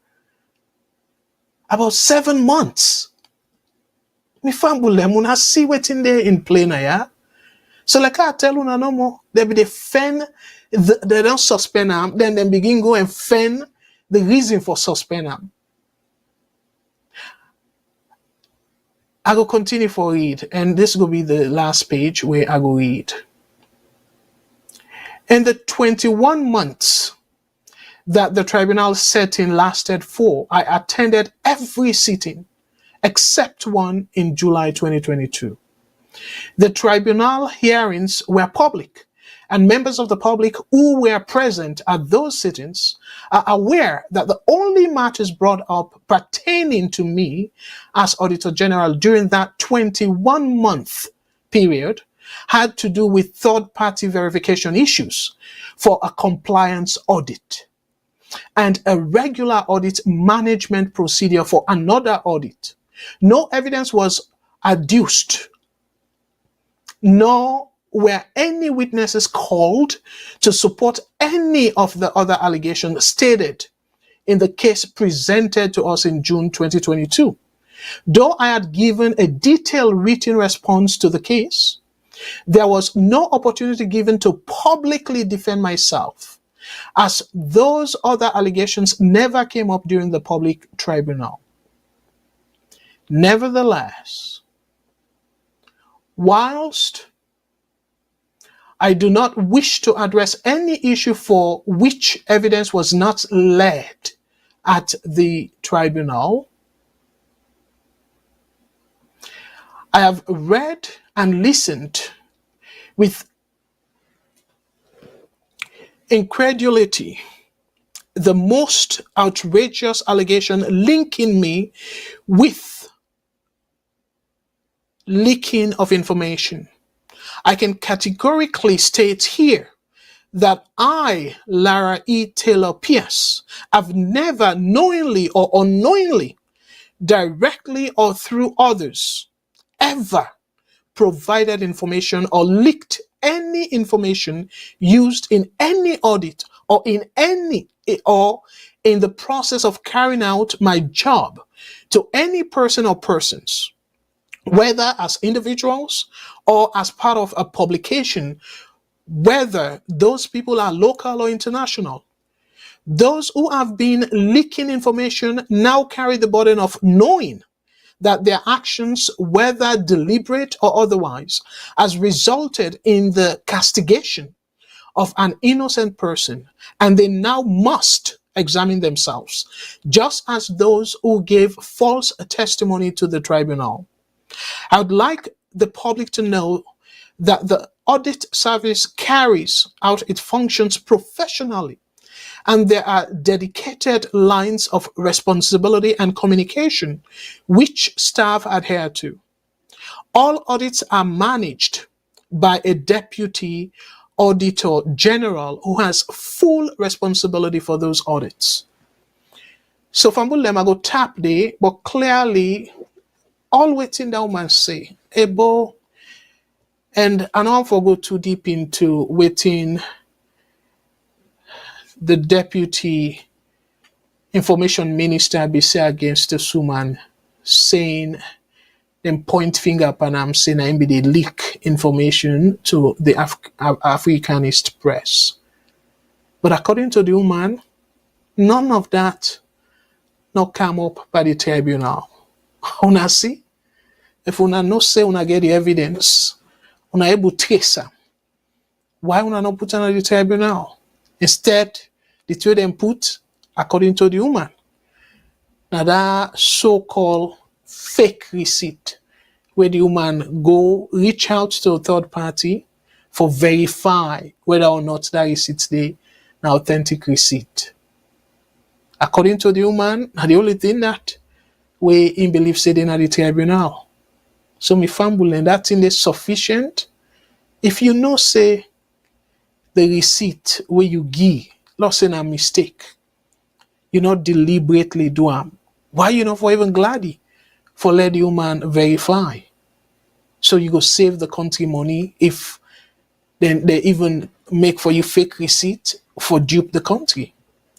[SPEAKER 3] about 7 months. Me fambule muna see wetin there in play na ya. So like I tell una no more, they be defend, they don't suspend them, then they begin go and fend the reason for suspend them. I will continue for read, and this will be the last page where I will read. In the 21 months that the tribunal sitting lasted for, I attended every sitting except one in July 2022. The tribunal hearings were public, and members of the public who were present at those sittings are aware that the only matters brought up pertaining to me as Auditor General during that 21-month period had to do with third-party verification issues for a compliance audit and a regular audit management procedure for another audit. No evidence was adduced, nor were any witnesses called to support any of the other allegations stated in the case presented to us in June 2022. Though I had given a detailed written response to the case, there was no opportunity given to publicly defend myself, as those other allegations never came up during the public tribunal. Nevertheless, whilst I do not wish to address any issue for which evidence was not led at the tribunal, I have read and listened with incredulity the most outrageous allegation linking me with leaking of information. I can categorically state here that I, Lara E. Taylor Pierce, have never knowingly or unknowingly, directly or through others, ever provided information or leaked any information used in any audit or in the process of carrying out my job to any person or persons, whether as individuals or as part of a publication, whether those people are local or international. Those who have been leaking information now carry the burden of knowing that their actions, whether deliberate or otherwise, has resulted in the castigation of an innocent person, and they now must examine themselves, just as those who gave false testimony to the tribunal. I would like the public to know that the audit service carries out its functions professionally, and there are dedicated lines of responsibility and communication which staff adhere to. All audits are managed by a deputy auditor general who has full responsibility for those audits. So Fambulem, I go tap there, but clearly all waiting down man say, Ebo, and I don't go too deep into waiting the deputy information minister be say against the Suman, saying them point finger up and I'm saying I be they leak information to the Africanist press. But according to the woman, none of that not come up by the tribunal. Una see? If una no say una get the evidence, una able trace am, why una not put on the tribunal? Instead, the two them put, according to the woman, now that so-called fake receipt, where the woman go reach out to a third party for verify whether or not that receipt is an authentic receipt. According to the woman, the only thing that we in believe said in the tribunal. So me fumble and that thing is sufficient. If you know say the receipt where you give, lost in a mistake, you not deliberately do them. Why you not for even glady for let the woman verify? So you go save the country money if then they even make for you fake receipt for dupe the country.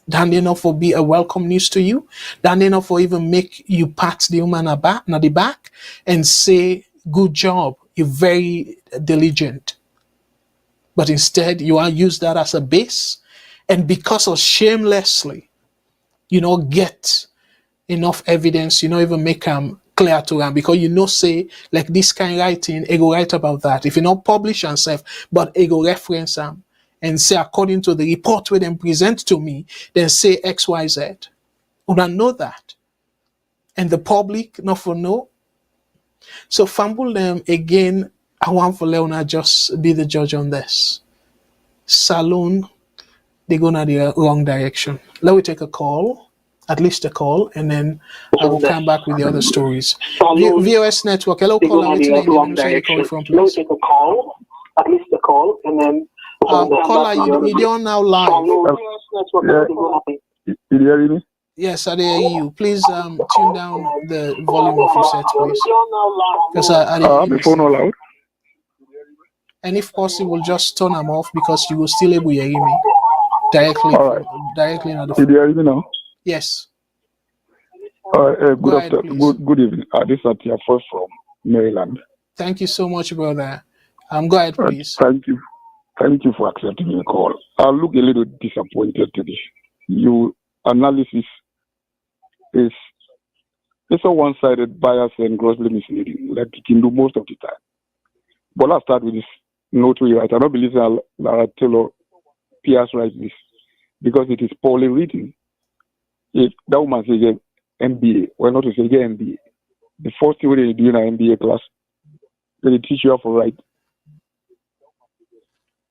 [SPEAKER 3] Than enough for be a welcome news to you, than enough for even make you pat the woman on the back and say, good job, you're very diligent. But instead, you are use that as a base, and because of shamelessly, you know, get enough evidence, you know, even make them clear to them, because you know, say, like this kind of writing, it go write about that. If you not publish and stuff, but it go reference them, and say, according to the report where they present to me, then say XYZ. Una know that. And the public not for know. So fumble them again. I want for Leona just be the judge on this. Saloon, they go in the wrong direction. Let me take a call, at least a call, and then I will come back with the other stories. VOS Network, hello, caller. What's the name? Say you call from, please.
[SPEAKER 6] Let me take a call, at least a call, and then
[SPEAKER 3] caller, you don't now live.
[SPEAKER 6] You hear me?
[SPEAKER 3] Yes, I hear you. Please tune down the volume of your set, please. Because I
[SPEAKER 6] have the phone all out.
[SPEAKER 3] And if possible, just turn them off because you will still able to hear me directly.
[SPEAKER 6] All right.
[SPEAKER 3] Directly on the
[SPEAKER 6] You
[SPEAKER 3] phone.
[SPEAKER 6] hear me now?
[SPEAKER 3] Yes.
[SPEAKER 6] All right.
[SPEAKER 3] Go ahead, please.
[SPEAKER 6] Good evening. This is Atia first from Maryland.
[SPEAKER 3] Thank you so much, brother. Go ahead, please.
[SPEAKER 6] Thank you. Thank you for accepting the call. I look a little disappointed today. Your analysis is a one-sided, bias, and grossly misleading, like you can do most of the time. But let's start with this note we write. I don't believe that Lara Taylor Pierce writes this because it is poorly written. If that woman says MBA, why not to say MBA? The first thing when you do in an MBA class, they teach you how to write.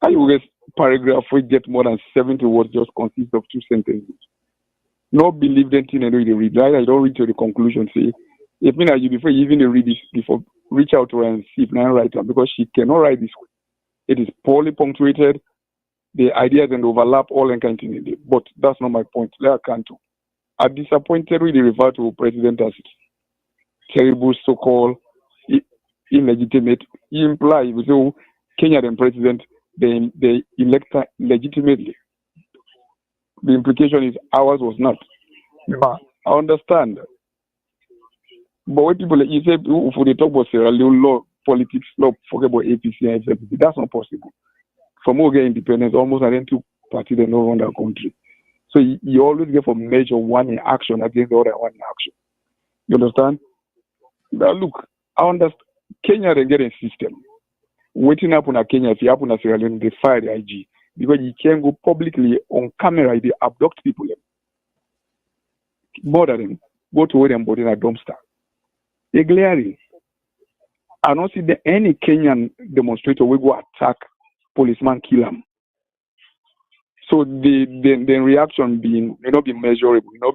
[SPEAKER 6] I will get paragraph we get more than 70 words just consist of 2 sentences. No believe them thing and do the read. I don't read to the conclusion. Say, if me you before you even read this before, reach out to her and see if I write her because she cannot write this way. It is poorly punctuated. The ideas and overlap all and continue. But that's not my point. Let her can't. I'm disappointed with the refer to President as terrible, so-called illegitimate. He implies with Kenya and President they elect legitimately. The implication is ours was not. But I understand. But when people you say if they talk about Sierra Leone law, politics, law, forget about APC and FFP, that's not possible. For more get independence, almost identical party they don't run that country. So you always get from measure one in action against the other one in action. You understand? Now look, I understand Kenya they get a system. Waiting up on a Kenya, if you happen to Sierra Leone, they fire the IG. Because you can go publicly on camera, they abduct people. Murder them, go to where them body in a dumpster. They're glaring. I don't see any Kenyan demonstrator will go attack policeman, kill them. So the reaction being may not be measurable, not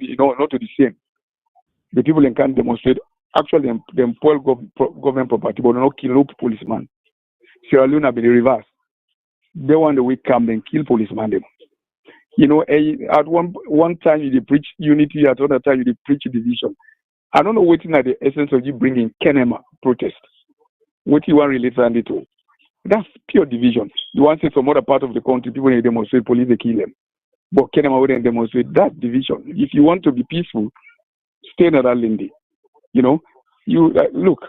[SPEAKER 6] to the same. The people that can demonstrate actually them spoil government property, but not kill no policeman. Sierra Leone have been the reverse. They want the weak come and kill policeman them. At one time you preach unity, at other time you preach division. I don't know what at the essence of you bringing Kenema protest. What you want really to do? That's pure division. You want to say some other part of the country, people when they demonstrate, police they kill them. But Kenema wouldn't demonstrate. That's division. If you want to be peaceful, stay in that Lindy. You look.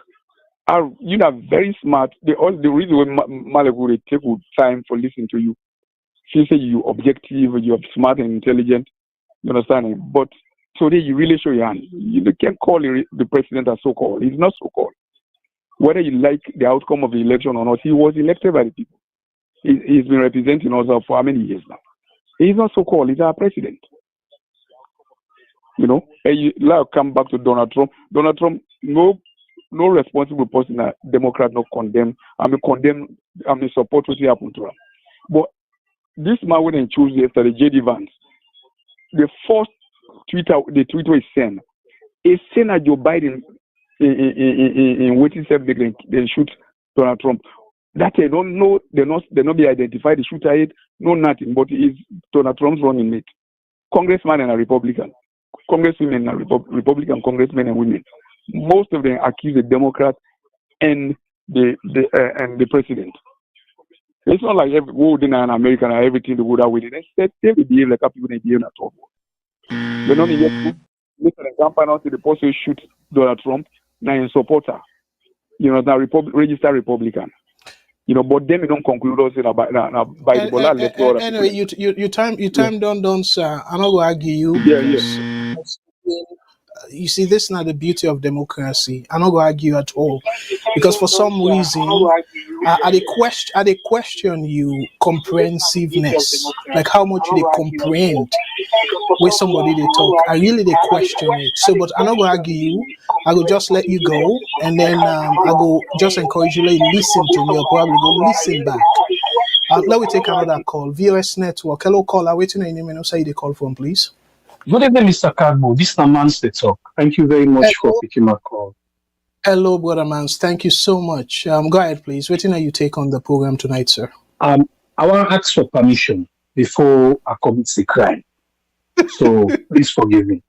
[SPEAKER 6] You are very smart. The reason why Malebu they take time for listening to you. She say you objective, you are smart and intelligent. You understand? But today you really show your hand. You can't call the president a so-called. He's not so-called. Whether you like the outcome of the election or not, he was elected by the people. He's been representing us for how many years now? He's not so-called. He's our president. And now come back to Donald Trump. Donald Trump, no responsible person, a Democrat, not condemn. I'm a support what happened to him. But this man went and chose yesterday, J.D. Vance. The first tweet he sent, is Senator Joe Biden in waiting said they shoot Donald Trump. That they don't know, they not be identified, the shooter yet, no nothing, but it's Donald Trump's running mate. Congressman and a Republican. Congresswomen and Republican congressmen and women. Most of them accuse the Democrat and the president. It's not like every in America and everything they would have with it. They behave like people they behave at all. They don't even listen to the campaign until the person shoot Donald Trump. Now in supporter, the registered Republican. But them don't conclude us by the electoral.
[SPEAKER 3] Anyway, you time done, sir. I'm not gonna argue you.
[SPEAKER 6] Yeah.
[SPEAKER 3] You see, this is not the beauty of democracy. I'm not going to argue at all. Because for some reason, Are they question you comprehensiveness, like how much they comprehend with somebody they talk? I really they question it. So, but I'm not gonna argue you. I will just let you go, and then I go just encourage you to listen to me, or probably go listen back. Let me take another call. VOS Network. Hello, caller. Waiting on your name and also say the call from, please.
[SPEAKER 7] Good evening, Mr. Kargbo. This is Namans the talk. Thank you very much for picking my call.
[SPEAKER 3] Hello, Brother Mans. Thank you so much. Go ahead, please. What are you take on the program tonight, sir?
[SPEAKER 7] I want to ask for permission before I commit the crime. So please forgive me.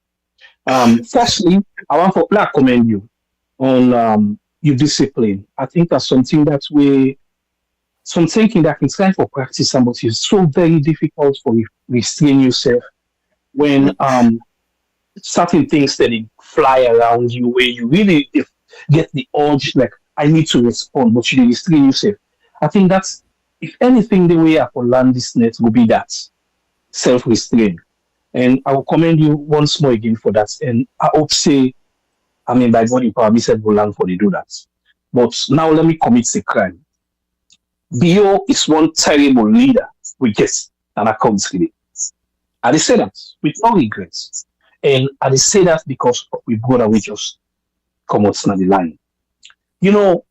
[SPEAKER 7] Firstly, I want to commend you on your discipline. I think that's something that some thinking that can try for practice, but it's so very difficult for you to restrain yourself when certain things that fly around you, where you really get the urge, like, I need to respond, but you restrain yourself. I think that's, if anything, the way I could learn this net will be that self-restraint. And I will commend you once more again for that. And I hope by God in power, said will learn for they do that. But now let me commit the crime. BO is one terrible leader we get an account today. I they say that with no regrets. And I they say that because we brother we just come out on the line. You know,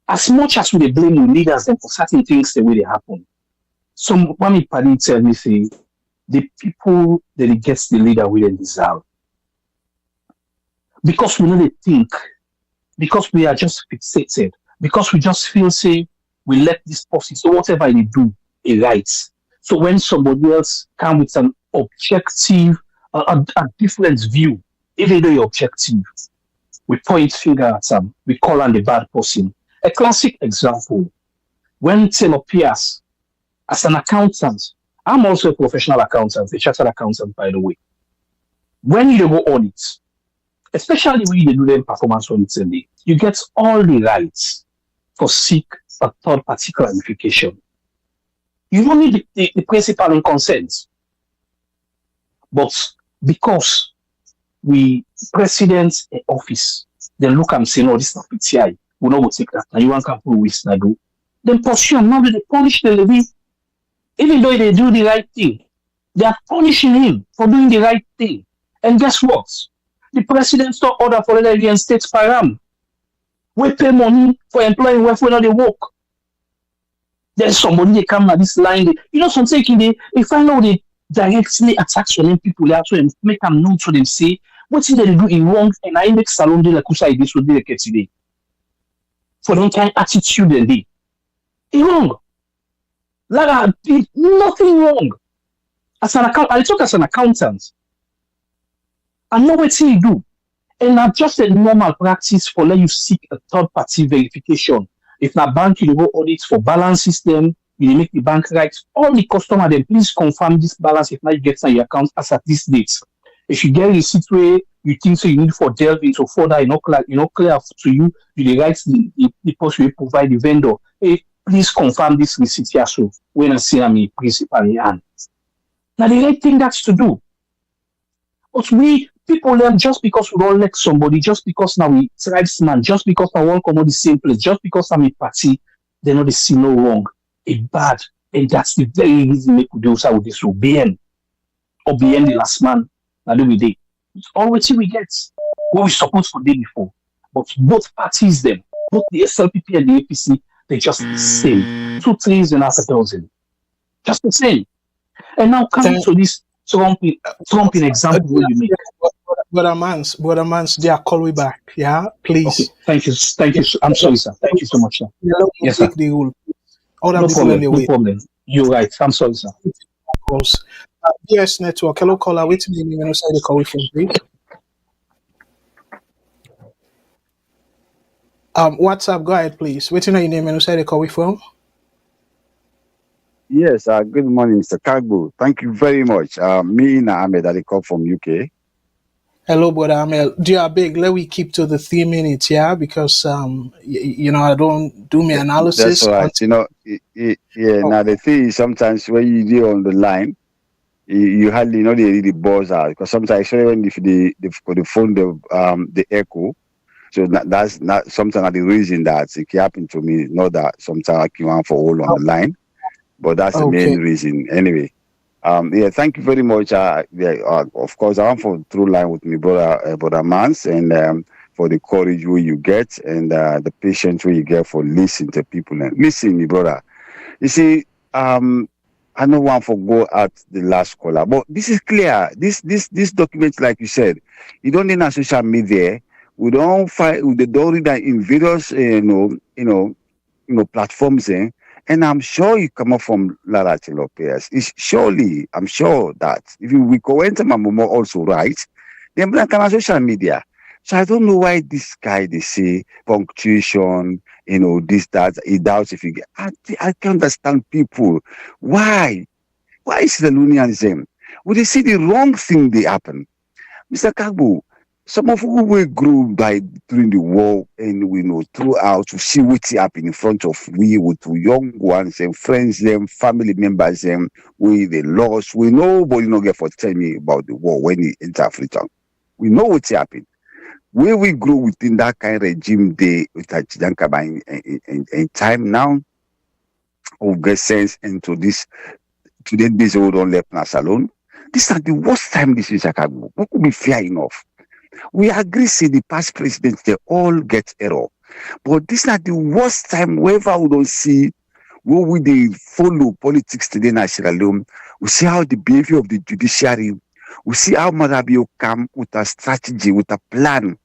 [SPEAKER 7] as much as we blame the leaders then for certain things the way they happen, some one me party tell me say the people that it gets the leader we then deserve. Because we know they think, because we are just fixated, because we just feel say we let this person, so whatever they do, it right. So when somebody else comes with an objective, a different view, even though you're objective, we point finger at them, we call on the bad person. A classic example, when Taylor Pierce, as an accountant, I'm also a professional accountant, a chartered accountant, by the way. When you go audit, especially when you do them performance audits, you get all the rights for seek a third-party clarification. You don't need the principal in consent. But because we president office, then look and say, no, this is not PTI. We know we'll take that. And you want to prove with Nadu. Then pursue them. Now they punish the levy. Even though they do the right thing, they are punishing him for doing the right thing. And guess what? The president still order for the and state param. We pay money for employing welfare when they work. There's somebody they come at this line. Something if I know they directly attack some people, they actually make them known to them, say, what did they do in wrong? And I make salon de la kusa this would be the case today. For them kind of attitude and they. It's wrong. Like nothing wrong. As an account, I talk as an accountant. I know what you do. And not just a normal practice for let you seek a third-party verification. If na bank you go audit for balance system, you make the bank right. All the customer then please confirm this balance if not you get on your account as at this date. If you get a receipt where you think so you need for delve into further, clear to you, you write the post will provide the vendor. Hey, please confirm this receipt here. So when I see I'm a principal in hand. Now the right thing that's to do. But people learn just because we don't like somebody, just because now we tribesman, just because I won't come on the same place, just because I'm a party, they know they see no wrong. It's bad. And that's the very reason we could do so with this OBN. OBN the last man. Now do we day. It's always we get what we supposed to do before. But both parties them, both the SLPP and the APC, they're just the same. 2 3 and half a dozen. Just the same. And now coming to this Trumping example where you make.
[SPEAKER 3] Brother Mans, they are calling back. Yeah, please.
[SPEAKER 7] Okay. Thank you. I'm sorry, sir. Thank you so much, sir.
[SPEAKER 3] Yes, sir. The rule.
[SPEAKER 7] No problem. You're right. I'm sorry, sir.
[SPEAKER 3] Of course. VOS Network. Hello, caller. Wait a minute. I'm sorry to call from, please. WhatsApp. Go ahead, please. Wait a minute. Your name and say call from.
[SPEAKER 8] Yes, good morning, Mr. Kargbo. Thank you very much. Me, Ahmed, I call from UK.
[SPEAKER 3] Hello, Brother Ahmed. Dear Big, let me keep to the 3 minutes, yeah, because I don't do my analysis.
[SPEAKER 8] That's right. Now the thing is sometimes when you do on the line, you hardly know they really buzz out because sometimes when the phone the echo, So that's not something of the reason that it happened to me. Not that sometimes I came out for all on the line, but that's the main reason. Anyway, yeah, thank you very much. Of course, I want for through line with me, brother Mans, and for the courage where you get and the patience where you get for listening to people. And listen, me brother. You see, I don't want to go at the last caller, but this is clear. This document, like you said, you don't need a social media. We don't find they don't read that in various platforms, and I'm sure you come up from Lara Lopez. Surely, I'm sure that if we go into Mamumo also right, then we can have social media. So I don't know why this guy they say punctuation, this, that, he doubts if you get. I can understand people. Why? Why is the leniency? When they see the wrong thing they happen. Mr. Kargbo, some of who we grew by during the war and we know throughout to see what happened in front of we with young ones and friends, them, family members, them, we they lost. We nobody no get for tell me about the war when he enter Africa. We know what happened. Where we grew within that kind of regime, they with Chidankaba in time now, we get sense into this. Today, this old on left us alone. This is the worst time this is Kargbo. What could be fair enough? We agree, say the past presidents, they all get error. But this is not the worst time wherever we don't see where we they follow politics today in Sierra Leone. We see how the behavior of the judiciary, we see how Madabio come with a strategy, with a plan.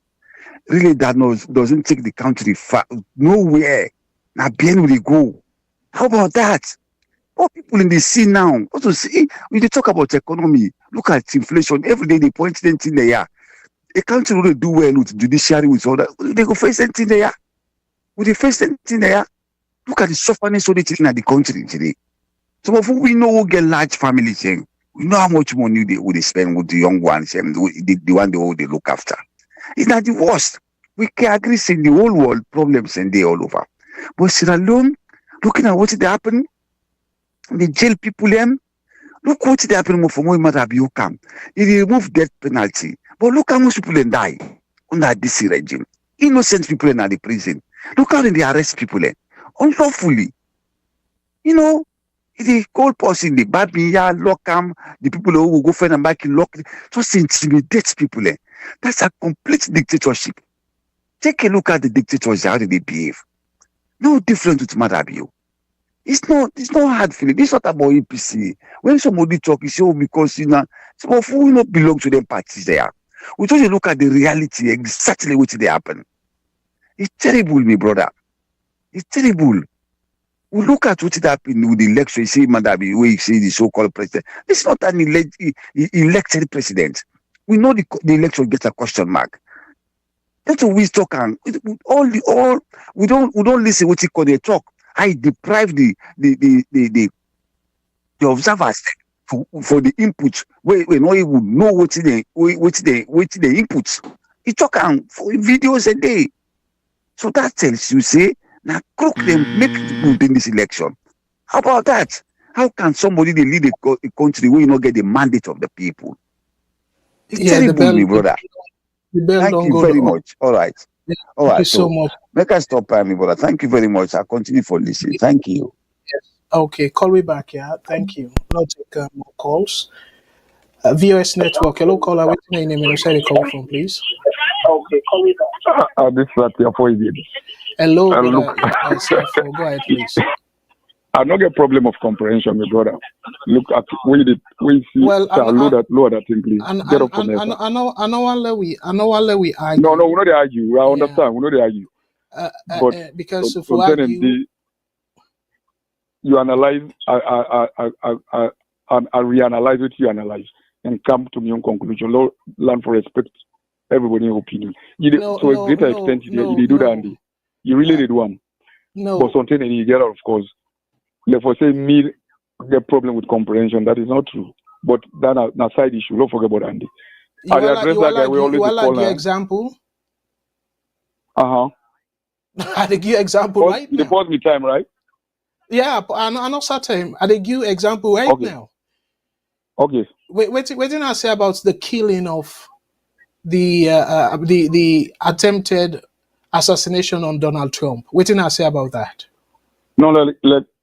[SPEAKER 8] Really, that doesn't take the country far, nowhere. Now, bien will go. How about that? All people in the sea now, also see, when they talk about economy, look at inflation. Every day they point anything there. A country will do well with judiciary, with all that. They go face anything there. Will they face anything there? Look at the suffering so they taking at the country today. Some of who we know will get large families. We know how much money they spend with the young ones and the one they look after. It's not the worst. We can agree in the whole world problems and they all over. But Sierra Leone, looking at what they happen, they jail people them. Look what they happen for more Madabio camp. They remove death penalty. But look how much people die under this regime. Innocent people in the prison. Look how they arrest people unlawfully. They call person, the bad me, lock them, the people who will go find them back in lock, just intimidate people. That's a complete dictatorship. Take a look at the dictators, how they behave. No different with Madabio. It's not hard feeling. This is not about APC. When somebody talk, you say, because some of who not belong to them parties there. We just look at the reality, exactly what they happen. It's terrible, my brother. It's terrible. We look at what happened with the election. You see, Madabi, where you see the so-called president. It's not an elected president. We know the election gets a question mark. That's what we talk on. We don't listen what they talk. I deprive the observers for the input where no one would know what the inputs. You talk on for videos a day. So that tells you, say, now crook them, make it good in this election. How about that? How can somebody lead a country where you not get the mandate of the people? It's terrible, my brother. Thank you very much. All right.
[SPEAKER 3] Yeah,
[SPEAKER 8] all right.
[SPEAKER 3] Thank you so much.
[SPEAKER 8] Make us stop, my brother. Thank you very much. I'll continue for listening. Thank you.
[SPEAKER 3] Yes. Okay, call me back, yeah. Thank you. I'll take more calls. VOS Network. Hello, caller. What's your name and where you call from, please?
[SPEAKER 6] Okay, call me back. This is Latia.
[SPEAKER 3] Hello, brother. Go ahead, please.
[SPEAKER 6] I don't get problem of comprehension, my brother. Look at we see.
[SPEAKER 3] Well,
[SPEAKER 6] load that thing, please. Get up from there.
[SPEAKER 3] I know we argue.
[SPEAKER 6] No, we know they argue. I understand. We know they argue.
[SPEAKER 3] But because if we argue,
[SPEAKER 6] you analyze. I reanalyze what you analyze and come to my own conclusion. Learn for respect everybody's opinion. To a greater extent, you do that, Andy. You really did one.
[SPEAKER 3] No.
[SPEAKER 6] But something you get out, of course. Therefore, say me the problem with comprehension. That is not true. But that's a side issue. Don't forget about Andy.
[SPEAKER 3] You like example?
[SPEAKER 6] I
[SPEAKER 3] give you example right now.
[SPEAKER 6] You pause me time, right?
[SPEAKER 3] Yeah, I know certain. I give you example right now.
[SPEAKER 6] Okay.
[SPEAKER 3] What did I say about the killing of the attempted assassination on Donald Trump. What did I say about that?
[SPEAKER 6] No,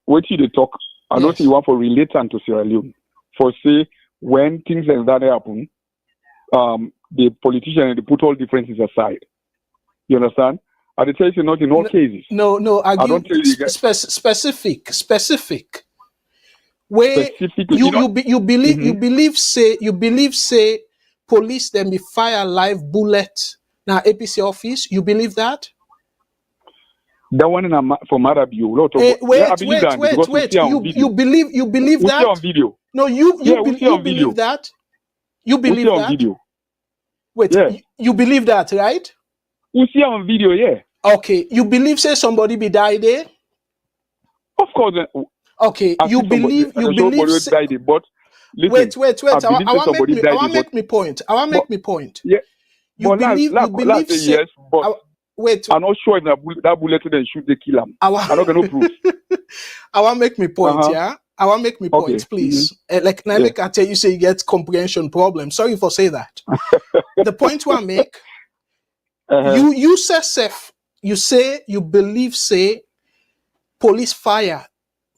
[SPEAKER 6] wait till they talk. I don't see you want for relating to Sierra Leone. For say when things like that happen, the politicians they put all differences aside. You understand? I tell you not in all cases.
[SPEAKER 3] No. I don't tell you specific. Where you believe say police then be fire live bullet now APC office. You believe that?
[SPEAKER 6] That one in from Arabic.
[SPEAKER 3] Wait. You believe that?
[SPEAKER 6] We see on video.
[SPEAKER 3] No, you believe that? You believe that? On video. Wait, you believe that, right?
[SPEAKER 6] We see on video, yeah.
[SPEAKER 3] Okay, you believe say somebody be died there?
[SPEAKER 6] Of course.
[SPEAKER 3] Okay, you believe say,
[SPEAKER 6] died, but
[SPEAKER 3] listen, wait. I want make me point.
[SPEAKER 6] Yeah.
[SPEAKER 3] You believe say,
[SPEAKER 6] yes, but
[SPEAKER 3] wait.
[SPEAKER 6] I'm not sure if that bullet then shoot the kill him. I'm not gonna prove.
[SPEAKER 3] I want make me point, yeah. I want make me point, please. Like now, I tell you, say you get comprehension problem. Sorry for say that. The point I make, you say safe. You say you believe say police fire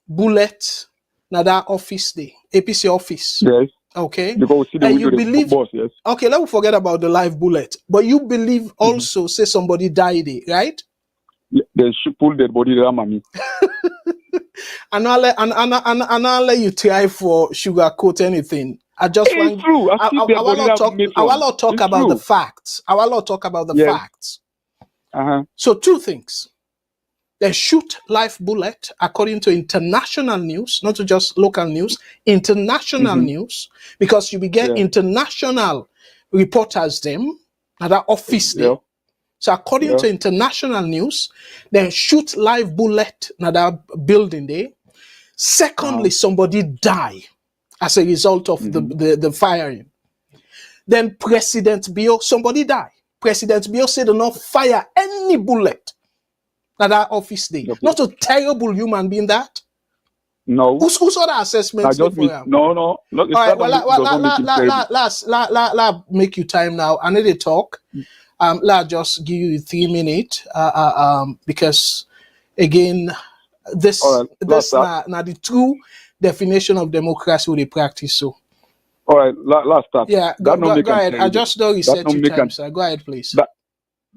[SPEAKER 3] bullet na that office day APC office.
[SPEAKER 6] Yes.
[SPEAKER 3] Okay.
[SPEAKER 6] Because we see
[SPEAKER 3] and you believe
[SPEAKER 6] boss, yes.
[SPEAKER 3] Okay, let me forget about the live bullet. But you believe also say somebody died there, right?
[SPEAKER 6] They should pull their body down, mommy.
[SPEAKER 3] And I'll let you try for sugarcoat anything. I just want
[SPEAKER 6] true. I
[SPEAKER 3] will talk about the facts. I will talk about the facts. So two things. They shoot live bullet according to international news, not just local news, international news, because you will get international reporters them at that office there. So according to international news, they shoot live bullet at that building there. Secondly, somebody die as a result of the firing. Then President Bio, somebody die. President Bio said not fire any bullet at that office day. Okay. Not a terrible human being that.
[SPEAKER 6] No.
[SPEAKER 3] Who saw the assessment for him?
[SPEAKER 6] No. Not, all
[SPEAKER 3] right, let's make you time now. I need to talk. Let's just give you 3 minutes. Because again, this now the true definition of democracy we practice. So.
[SPEAKER 6] All right, last start.
[SPEAKER 3] Yeah, go ahead. I just don't reset you time, sir. Go ahead, please.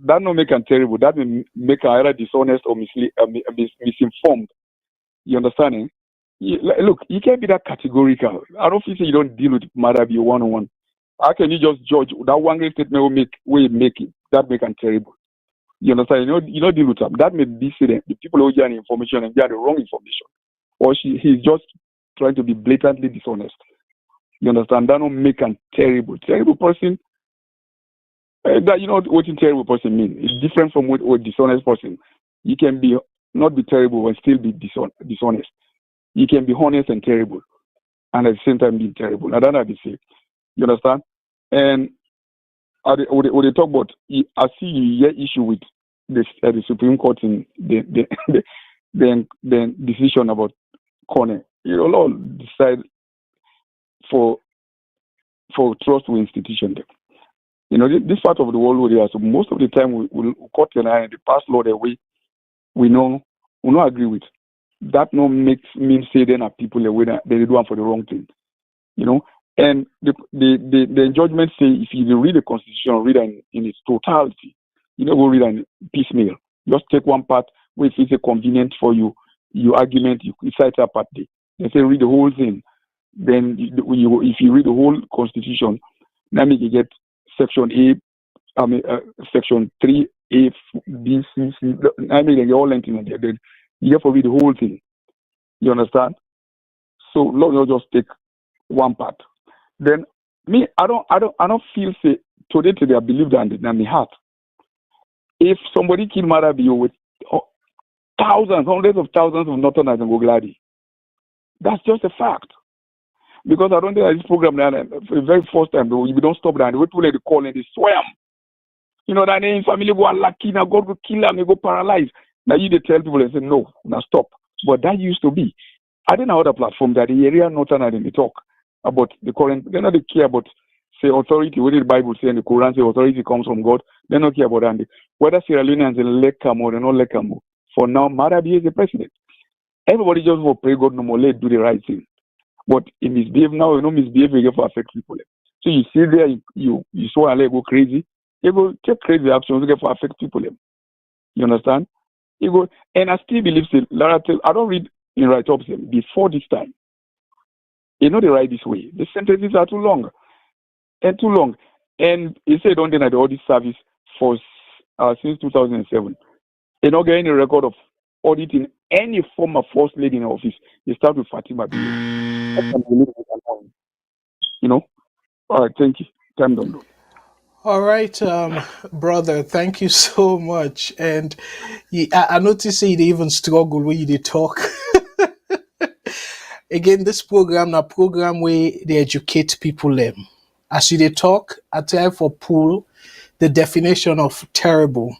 [SPEAKER 6] That no make them terrible. That will make them either dishonest or misinformed. You understand? Look, you can't be that categorical. I don't feel you don't deal with matter be one-on-one. How can you just judge that one great statement will make it? That make them terrible. You understand? You know deal with them. That may be the people who get information and get the wrong information, or he's just trying to be blatantly dishonest. You understand? That don't make a terrible person. That you know what a terrible person means. It's different from what a dishonest person. You can not be terrible and still be dishonest. You can be honest and terrible, and at the same time be terrible. Now that's the same. You understand? And when they talk about, I see you get issue with the Supreme Court in the decision about Kone. You know, law decide for trust with institution there. You know, this part of the world where they are, so most of the time we court and the past law that we know we not agree with. That no mean say then are people that they do one for the wrong thing. You know? And the judgment say if you read the constitution, read it in its totality, you never read it in piecemeal. Just take one part where it's convenient for you, your argument, you cite that part there. They say read the whole thing. Then if you read the whole constitution, then you get section section 3A, B, C, C. They all length in there. Then you have to read the whole thing. You understand? So not just take one part. Then me, I don't feel say today I believe that in my heart. If somebody kill Marabio with thousands, hundreds of thousands of Northerners and go gladdy, that's just a fact. Because I don't think that this program, for the very first time, though, we don't stop that. We people let the call and they swam. You know, that in family go unlucky, now God will kill them, they go paralyzed. Now you they tell people and say, no, now stop. But that used to be. I didn't know other platform that the area Northern they talk about the current, they don't care about say authority, what did the Bible say in the Quran say authority comes from God, they don't care about that. Whether Sierra Leoneans in Lekam or they not Lekam, for now, Marabi is the president. Everybody just will pray God no more, let do the right thing. But if misbehave now, you know, misbehave again for affect people. So you see there, you saw Allah go crazy, you go take crazy actions again for affect people. You understand? You go, and I still believe, I don't read in write-ups before this time. You know they write this way. The sentences are too long. And he said don't deny the audit service for since 2007. You don't get any record of auditing any former first lady in office. You start with Fatima. You know? All right, thank you. Time done.
[SPEAKER 3] All right, brother, thank you so much. And I notice you even struggle when you dey talk. Again, this program, na program where they educate people them. As you dey talk, I try for pull the definition of terrible.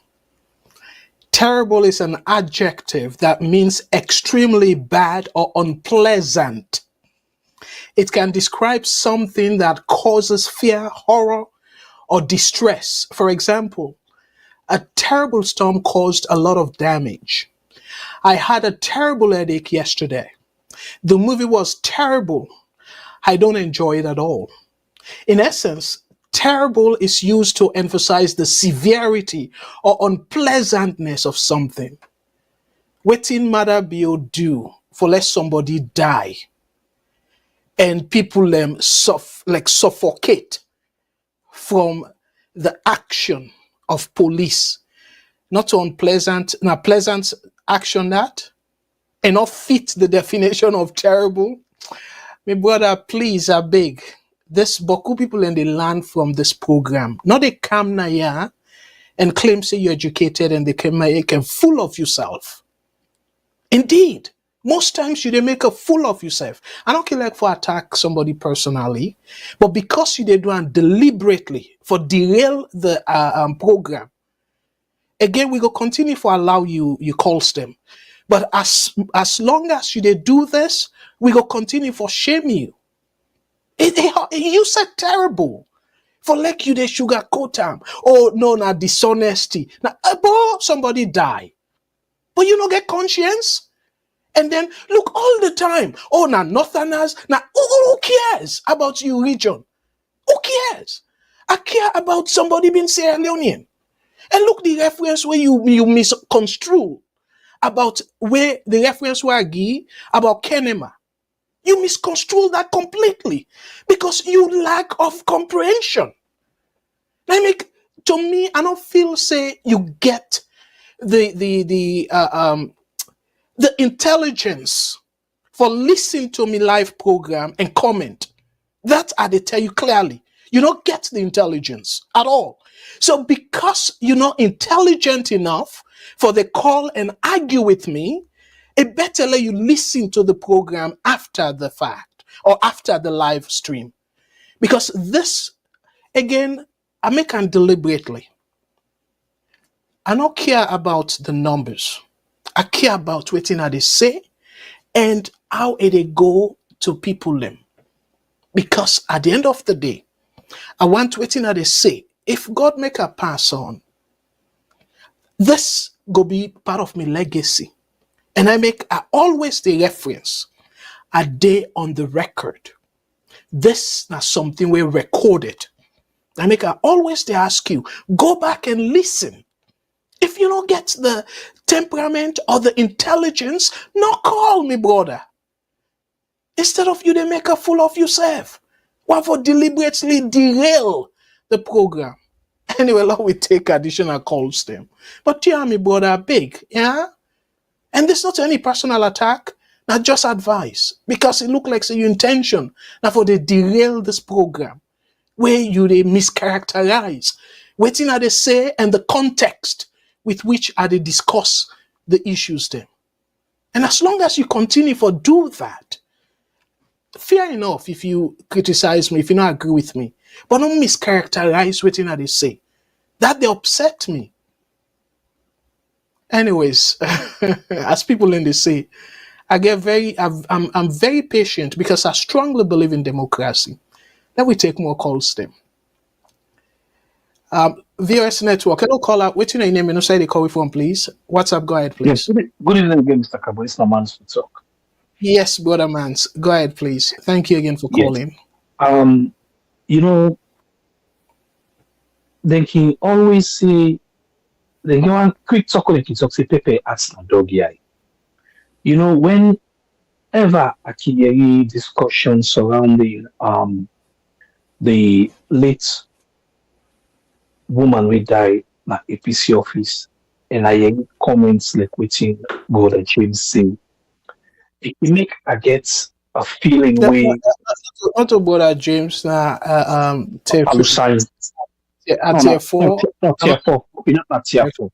[SPEAKER 3] Terrible is an adjective that means extremely bad or unpleasant. It can describe something that causes fear, horror, or distress. For example, a terrible storm caused a lot of damage. I had a terrible headache yesterday. The movie was terrible. I don't enjoy it at all. In essence, terrible is used to emphasize the severity or unpleasantness of something. Wetin matter be or do for let somebody die and people suffocate from the action of police. Not unpleasant, pleasant action that, and not fit the definition of terrible. My brother, please, I beg. This Boku people in the land from this program. Not they come na ya and claim say you're educated and they can full of yourself. Indeed. Most times you they make a fool of yourself. I don't care like for attack somebody personally, but because you they do and deliberately for derail the program. Again, we go continue for allow you calls them. But as long as you they do this, we go continue for shame you. You said terrible. For like you they sugarcoat them. Oh no, na dishonesty. Now somebody die. But you don't get conscience. And then look all the time. Oh, now Northerners. Now who cares about your region? Who cares? I care about somebody being Sierra Leonean. And look the reference where you misconstrue about where the reference where I give about Kenema. You misconstrue that completely because you lack of comprehension. To me, I don't feel say you get the intelligence for listening to me live program and comment. That I they tell you clearly. You don't get the intelligence at all. So because you're not intelligent enough for the call and argue with me, it better let you listen to the program after the fact or after the live stream. Because this, again, I make it deliberately. I don't care about the numbers. I care about what they say and how it go to people them. Because at the end of the day, I want what they say. If God make a pass on, this go be part of my legacy. And I always the reference a day on the record. This is something we recorded. I always they ask you, go back and listen. If you don't get the temperament or the intelligence, no call me, brother. Instead of you, they make a fool of yourself. Why for deliberately derail the program? Anyway, let we take additional calls them. But tell me, brother, big, yeah? And this not any personal attack, not just advice. Because it look like your intention. Now for they derail this program. Where you they mischaracterize. Waiting at they say and the context with which they discuss the issues then. And as long as you continue for do that, fair enough if you criticize me, if you don't agree with me, but don't mischaracterize what they say. That they upset me. Anyways, as people in the say, I'm very patient because I strongly believe in democracy. Let we take more calls then. VOS Network. Hello, call out. What's your name? And say the call from, please. WhatsApp, go ahead,
[SPEAKER 7] Yes,
[SPEAKER 3] please.
[SPEAKER 7] good evening again, Mr. Kargbo. It's Norman to talk.
[SPEAKER 3] Yes, brother Mans. Go ahead, please. Thank you again for
[SPEAKER 7] Yes.
[SPEAKER 3] calling.
[SPEAKER 7] You know, they can always say, they can one quick talk on the say Pepe at the doggy eye. You know, whenever I hear discussions surrounding the late woman we died at APC office, and I hear comments like waiting Brother James say, it can make I get a feeling way
[SPEAKER 3] Not to brother James now.
[SPEAKER 7] Alusai.
[SPEAKER 3] Tier 4.
[SPEAKER 7] No, tier 4. Okay, not tier 4.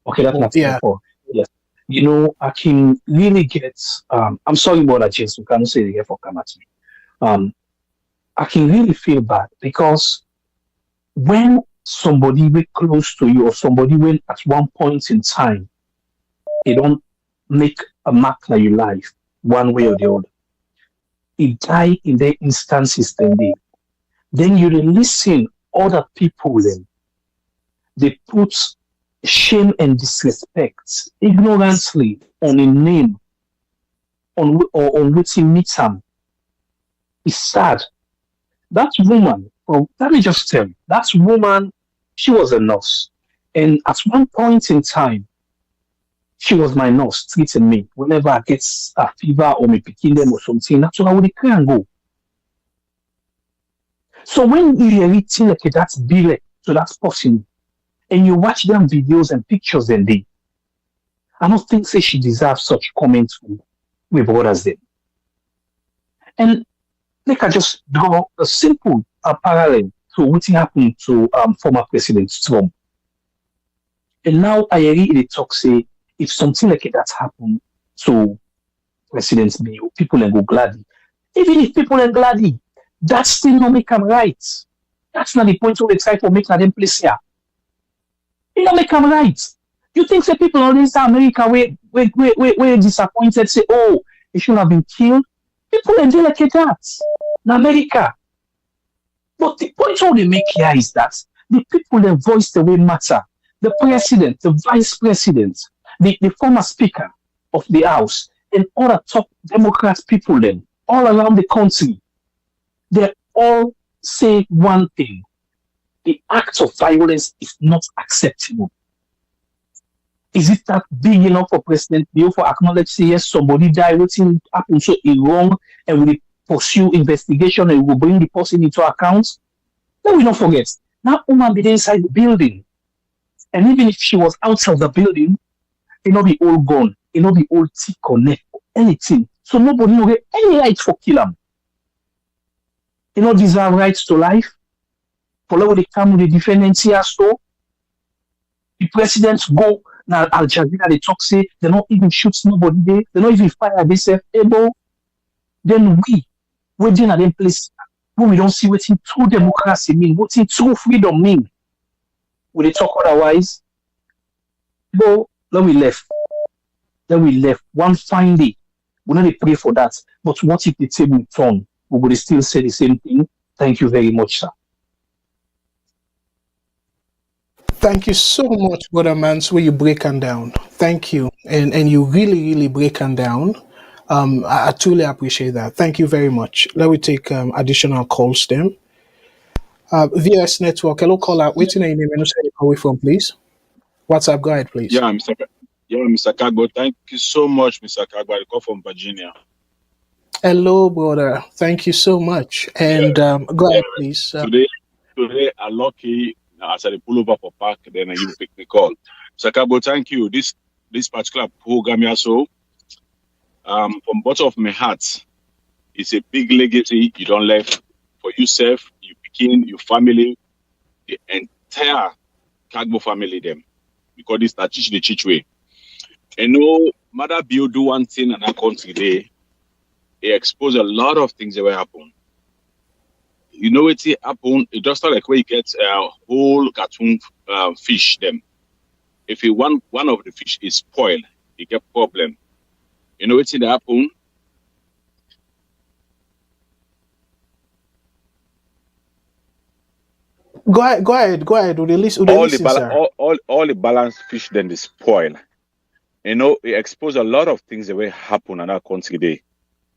[SPEAKER 7] Okay, that's not tier 4. Yes. You know, I can really get I'm sorry about that, James. You cannot say it here for Kamati. I can really feel bad because when somebody very close to you or somebody when at one point in time they don't make a mark on your life one way or the other, it die in their instances then you listen other people they put shame and disrespect ignorantly on a name on which he meets him. It's sad. That woman, well, let me just tell you, that woman, she was a nurse. And at one point in time, she was my nurse treating me. Whenever I get a fever or me picking them or something, that's what I would cry and go. So when you hear it like that's big, so that's possible, and you watch them videos and pictures and I don't think say she deserves such comments with brothers then. And like I just draw a simple parallel to what happened to former President Trump. And now I really talk say if something like that happened to President Bill, people will go gladly. Even if people are gladly, that still not make them right. That's not the point where they try to make them place here. It don't make them right. You think say people in America where disappointed say, oh, he should have been killed? People are like that in America. But the point all they make here is that the people that voice the way matter. The president, the vice president, the former speaker of the House, and other top Democrat people then, all around the country, they all say one thing. The act of violence is not acceptable. Is it that big enough for President Bill for acknowledge say yes, somebody died, what happened so wrong, and we pursue investigation and we will bring the person into account? Let me not forget, that woman be inside the building. And even if she was outside the building, it not be all gone, it not be all tick or neck or anything. So nobody will get any right for kill him. They not deserve rights to life. Follow the come with the defendants here, so the presidents go now Al Jazeera, they talk say they not even shoot nobody there, they not even fire themselves able. Then we're in a them place where we don't see what true democracy mean, what true freedom mean. Will they talk otherwise? No, then we left. One fine day. We not pray for that. But what if the table turn? We will still say the same thing. Thank you very much, sir.
[SPEAKER 3] Thank you so much, Brother Mans, where you break them down. Thank you. And you really break them down. I truly appreciate that. Thank you very much. Let me take additional calls then. VOS Network, hello caller. What's your name and say away from, please? WhatsApp, go ahead, please.
[SPEAKER 9] Yeah, Mr. Kargbo. Thank you so much, Mr. Kargbo. I call from Virginia.
[SPEAKER 3] Hello, brother. Thank you so much. And go ahead, please.
[SPEAKER 9] Today, I'm lucky as I pull over for park, then you pick the call. Mr. Kargbo, thank you. This particular program here, so from bottom of my heart, it's a big legacy you don't left for yourself, you begin, your family, the entire Kargbo family them. Because this not teach the teach way. And no matter Bill do one thing in our country today, it expose a lot of things that will happen. You know what it happen? It just like where you get a whole cartoon fish them. If one of the fish is spoiled, you get problem. You know what's happen?
[SPEAKER 3] Go ahead. Release,
[SPEAKER 9] All
[SPEAKER 3] sir.
[SPEAKER 9] all the balanced fish then they spoil. You know, it expose a lot of things that will happen in our country today.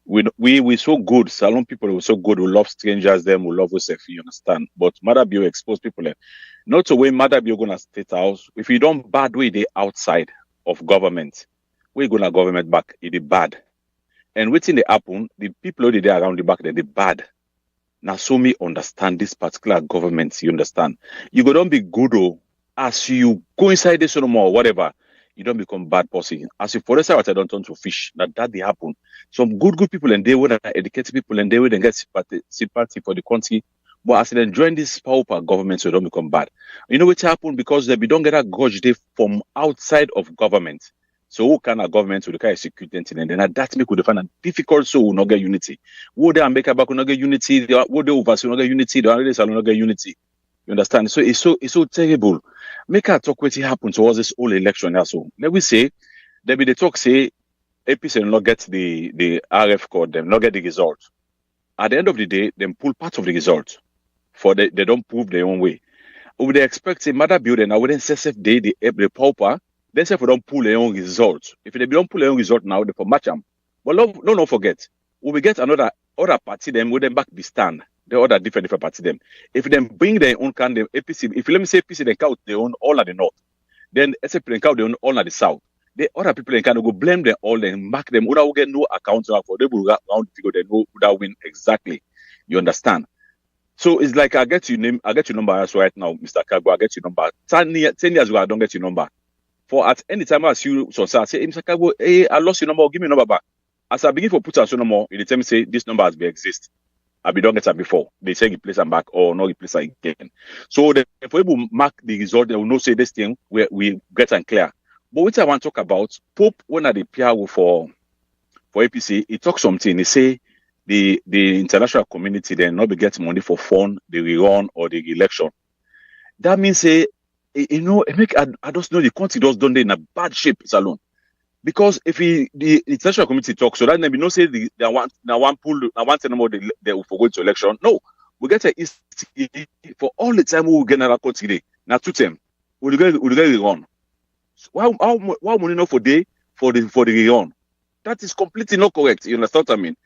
[SPEAKER 9] We so good, Salon people were so good, we love strangers, them we love us, you understand. But Mother Bio expose people. Not the way Mother Bio gonna state house. If you don't bad way they outside of government, we gonna government back, it is bad. And waiting they happen, the people who there around the back, they bad. Now so me understand this particular government, you understand. You go don't be good as you go inside this no more, whatever. You don't become bad person. As if for what I don't turn to fish. That they happen. Some good people and they would educate people and they would get sympathy for the country. But as they join this powerful government, so they don't become bad. You know what happened? Because they don't get a grudge they from outside of government. So who can a government will execute them and then that make would find it difficult so will not get unity. Would they make a back will not get unity, would they oversee will not get unity, the others will not get unity. You understand? So it's so terrible. Make a talk what happen towards this whole election also. Let me say, there be the talk say APC will not get the RF code, them not get the result. At the end of the day, them pull part of the result. They don't prove their own way. Would they expect a matter building? I wouldn't say the pauper. They say if we don't pull their own result. If they don't pull their own result now, they for match them. But no, forget. We will get other party them with them back be stand. The other different party them. If they bring their own candidate, APC, if let me say APC they count their own all at the north, then SFP they count their own all at the south. The other people they can go blame them all and mark them. Who get no account for they will round figure they know who that win exactly. You understand? So it's like I get your number as right now, Mr. Kargbo, I get your number. 10 years ago, I don't get your number. For at any time I see you, so I say, hey, Mr. Kargbo, hey, I lost your number, give me your number back. As I begin for put on number, it tell me say this number has been exist. I be don't get that before. They say replace them back or not replace them again. So if we will mark the result, they will not say this thing where we get and clear. But what I want to talk about, Pope when I the PR for APC, he talks something. He say the international community then not be get money for fund, the rerun or the election. That means say you know, I just know the country just done in a bad shape, Salon. Because if the international community talks, so that maybe no say they want pool, I want to know more they will go to election. No, we get a for all the time we will get another country. Now 2 term, we'll get it on. So why money not for the rerun? That is completely not correct. You understand what I mean?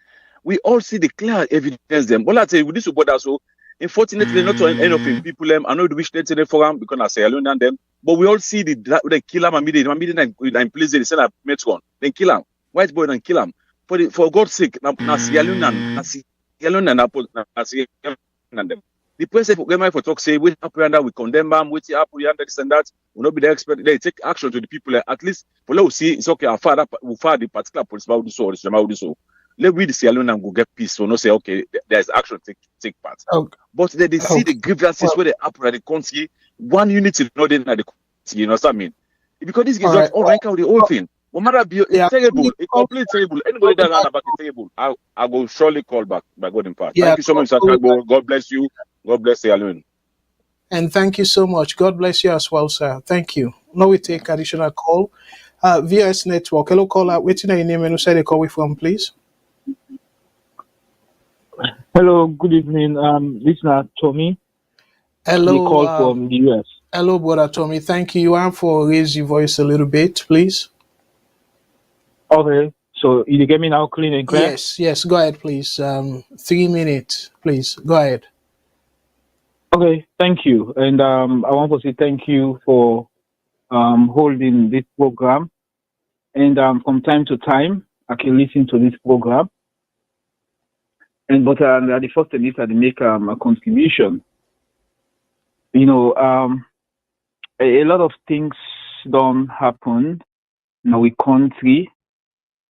[SPEAKER 9] We all see the clear evidence them. Well, I tell you, with this support also, unfortunately, not to any of the people I know the wish they today for them because I say alone and them. But we all see they kill him and in place they send a metron, then kill him. White boy and kill him. For God's sake, na them. The president for talk say we happen we condemn them, we happen this and that. Will not be the expert. They take action to the people at least for let us see it's okay. We fire the particular police about this or so. Let we the Sierra Leone and go get peace. So no say okay, there's action take part.
[SPEAKER 3] Okay.
[SPEAKER 9] But they see the grievances where they happen at the country. One unit is not in the country. You know what I mean? Because this is all rank out the whole thing. No matter it's terrible, it's completely terrible. Anybody that learn about the terrible, I will surely call back by God in part. Thank you so much, Mr. Kargbo. God bless you. God bless Sierra Leone.
[SPEAKER 3] And thank you so much. God bless you as well, sir. Thank you. Now we take additional call. VOS Network. Hello, caller. Waiting your name and who said they call we from, please.
[SPEAKER 10] Hello, good evening. Listener Tommy.
[SPEAKER 3] Hello.
[SPEAKER 10] We call from the US.
[SPEAKER 3] Hello, brother Tommy. Thank you. You want for raise your voice a little bit, please?
[SPEAKER 10] Okay. So you get me now clean and clear?
[SPEAKER 3] Yes. Go ahead, please. 3 minutes, please. Go ahead.
[SPEAKER 10] Okay, thank you. And I want to say thank you for holding this program. And from time to time, I can listen to this program. But the first thing is to make a contribution. You know, a lot of things don't happen in our country.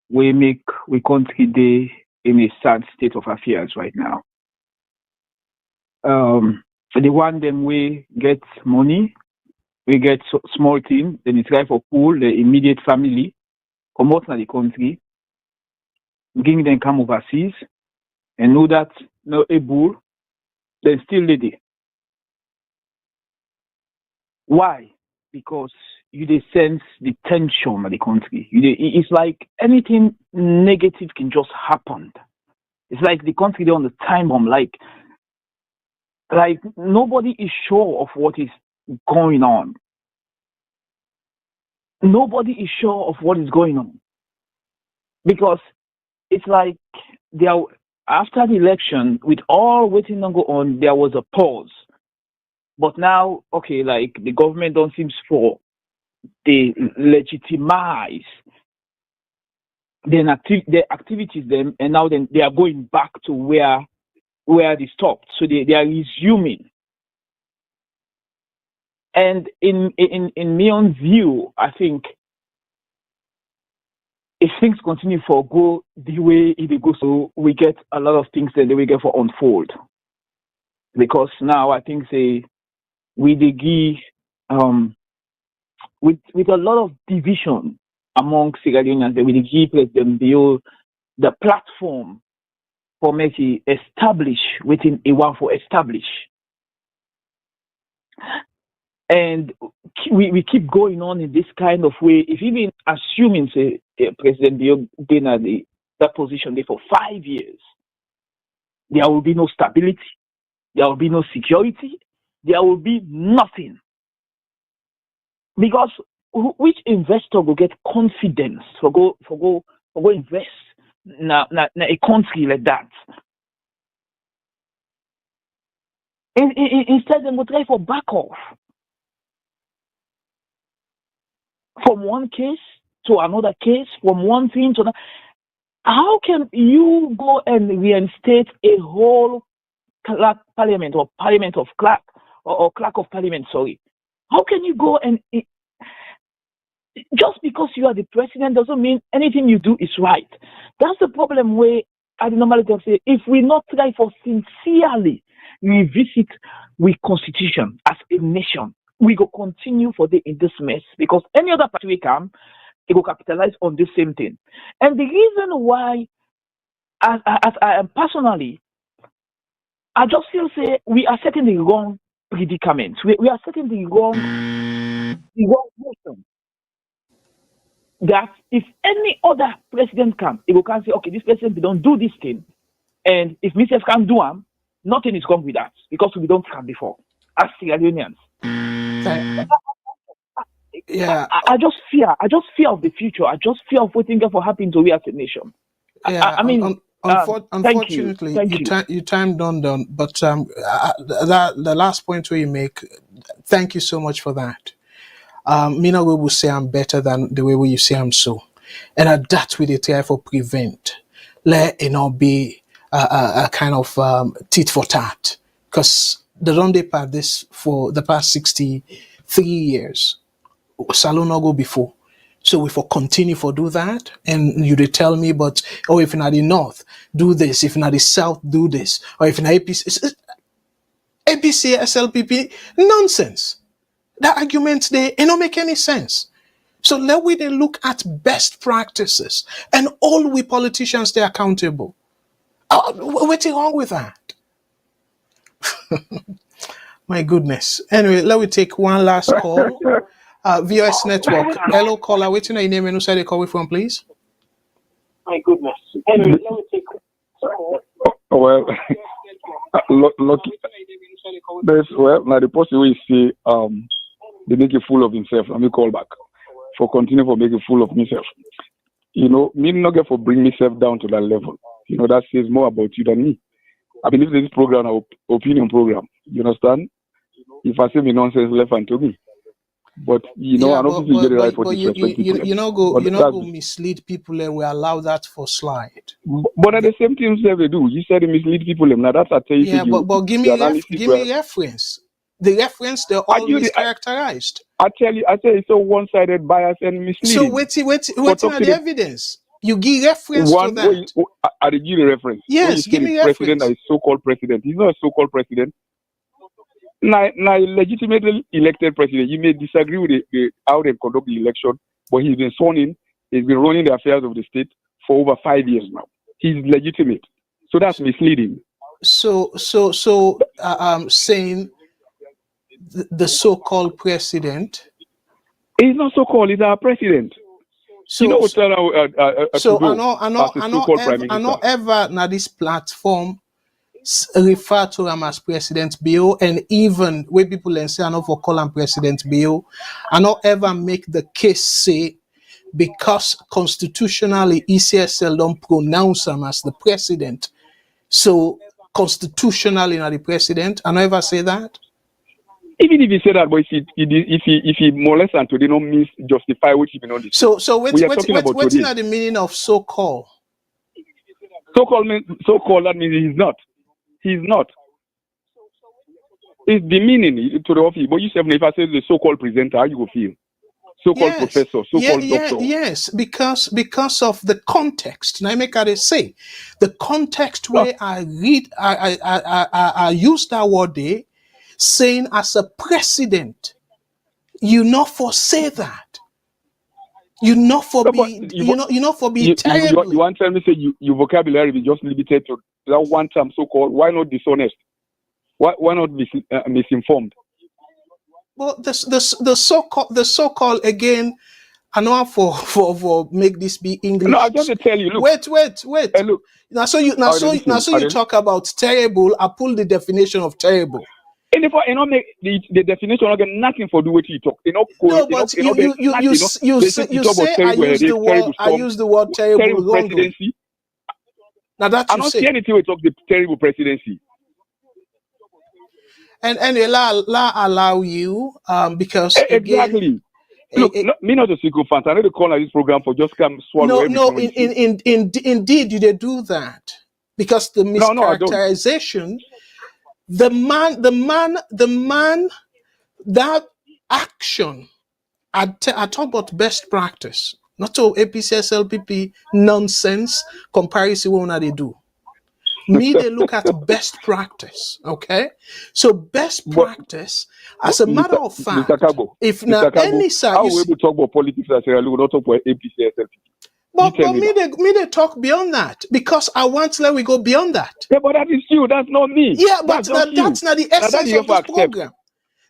[SPEAKER 10] We country day in a sad state of affairs right now. The one them we get money, we get small team, then it's right for pool, the immediate family, come out in the country, bring them come overseas, and know that no able, then still lady. Why? Because you they sense the tension of the country. It's like anything negative can just happen. It's like the country they on the time bomb, like like nobody is sure of what is going on. Nobody is sure of what is going on because it's like after the election, with all waiting to go on, there was a pause. But now, okay, like the government don't seem for they legitimize their activities, them, and now then they are going back to where they stopped. So they are resuming. And in my own view, I think if things continue for go the way it goes, so we get a lot of things that we get for unfold. Because now I think with a lot of division among Sierra Leoneans, they will give President Bio the platform for making establish within a one for establish. And we keep going on in this kind of way. If even assuming say President Bio been at that position there for 5 years, there will be no stability, there will be no security, there will be nothing. Because which investor will get confidence for go invest in a country like that? Instead, they will try for back off from one case to another case, from one thing to another. How can you go and reinstate a whole parliament or parliament of clerk or clerk of parliament? Sorry, how can you go and just because you are the president doesn't mean anything you do is right? That's the problem. Where I normally say, if we not try for sincerely revisit with constitution as a nation, we go continue for in this mess because any other party we come, it will capitalize on the same thing. And the reason why, as I am personally, I just feel say we are setting the wrong predicaments. We are setting the wrong motion. That if any other president come, he will can say, okay, this president don't do this thing, and if Mr. can do them, nothing is wrong with that because we don't come before as Sierra Leoneans.
[SPEAKER 3] Yeah,
[SPEAKER 10] I just fear of the future. I just fear of what things for happening to we as a nation.
[SPEAKER 3] yeah.
[SPEAKER 10] I mean,
[SPEAKER 3] Unfortunately,
[SPEAKER 10] thank
[SPEAKER 3] you time done. But the last point where you make, thank you so much for that. Me no will say I'm better than the way you say I'm so, and that we try for prevent. Let it not be a kind of tit for tat, because they don't part this for the past 63 years. Salon no go before. So if we continue for do that, and you tell me, but if in the north do this, if in the south do this, or if in APC, SLPP, nonsense. The arguments they don't make any sense. So let we then look at best practices, and all we politicians stay accountable. What's wrong with that? My goodness. Anyway, let me take one last call. VOS Network. Hello, caller. What's your name and who said they call from, please?
[SPEAKER 10] My goodness. Anyway, let me take.
[SPEAKER 6] Well, lucky. Now the person will say they make a fool of himself. Let me call back for continue for making a fool of himself. Me not get for bring myself down to that level. That says more about you than me. I believe this program is opinion program. You understand? If I say me nonsense left and to me. But I don't think you get it right for disrespect people.
[SPEAKER 3] You go mislead people. We allow that for slide.
[SPEAKER 6] But at the same time, they do. You said mislead people. Now that's I tell you.
[SPEAKER 3] Yeah, but give me reference. The reference they're all mischaracterized.
[SPEAKER 6] I tell you, it's a one-sided bias and misleading.
[SPEAKER 3] So wait the evidence. You give reference to that.
[SPEAKER 6] I give you reference.
[SPEAKER 3] Yes, give me reference.
[SPEAKER 6] President is so-called president. He's not a so-called president. Now, a legitimately elected president, you may disagree with how they conduct the election, but he's been sworn in. He's been running the affairs of the state for over 5 years now. He's legitimate, so that's misleading.
[SPEAKER 3] So, saying the so-called president.
[SPEAKER 6] He's not so-called. He's our president.
[SPEAKER 3] So,
[SPEAKER 6] I know ever now this platform
[SPEAKER 3] refer to him as President Bill, and even where people and say I not for call him President Bill, I not ever make the case say because constitutionally ECSL don't pronounce him as the president, so constitutionally not the president. I never say that.
[SPEAKER 6] Even if he said that, but if he molests and today don't mean justify what he been on this.
[SPEAKER 3] So what's
[SPEAKER 6] today.
[SPEAKER 3] not the meaning of so-called?
[SPEAKER 6] So-called that means he's not. He's not. It's the meaning to the office. But you say if I say the so-called presenter, how you will feel? So-called professor, so-called doctor.
[SPEAKER 3] Yes, because of the context. Now I make I say the context where I read I use that word there, saying as a president, you not for say that. You not for be terrible.
[SPEAKER 6] You want to tell me say your vocabulary be just limited to that one term so-called. Why not dishonest? Why not misinformed?
[SPEAKER 3] Well, the so-called again. I know for make this be English.
[SPEAKER 6] No, I just tell you. Look.
[SPEAKER 3] Wait.
[SPEAKER 6] Hey, look.
[SPEAKER 3] Now so you talk about terrible. I pull the definition of terrible.
[SPEAKER 6] And if you know make the definition not get nothing for do what you talk. You know,
[SPEAKER 3] no, but you say I use the word terrible wrongly. Now that
[SPEAKER 6] I don't see anything we talk the terrible presidency.
[SPEAKER 3] And la allow you because
[SPEAKER 6] exactly.
[SPEAKER 3] Again,
[SPEAKER 6] look, me not a sycophant. I know the call of this program for just come swallow everything.
[SPEAKER 3] Indeed, you did do that because the mischaracterization. The man, that action. I talk about best practice, not to APC-SLPP nonsense comparison what they do. Me, they look at best practice, okay? So best practice, as a matter of fact, if now any side,
[SPEAKER 6] how we talk about politics as we not talk about APC-SLPP.
[SPEAKER 3] But me they talk beyond that because I want to let we go beyond that.
[SPEAKER 6] Yeah, but that is you. That's not me.
[SPEAKER 3] Yeah, but that's not the essence of this program.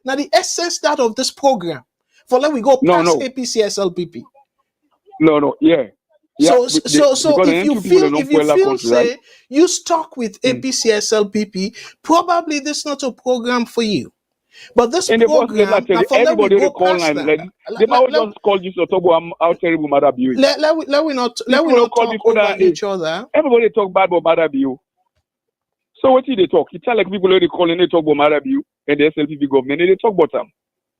[SPEAKER 3] Now the essence of this program. For let we go past APC-SLPP.
[SPEAKER 6] No, yeah.
[SPEAKER 3] So if you feel say you stuck with APC-SLPP, probably this is not a program for you. But this program,
[SPEAKER 6] everybody call they might just call you to talk about how terrible Mother Bill is.
[SPEAKER 3] Let we not talk over each other.
[SPEAKER 6] Everybody talk bad about Mother Bill. So what do they talk? It's like people already call and they talk about Mother Bill and the SLPP government and they talk about them.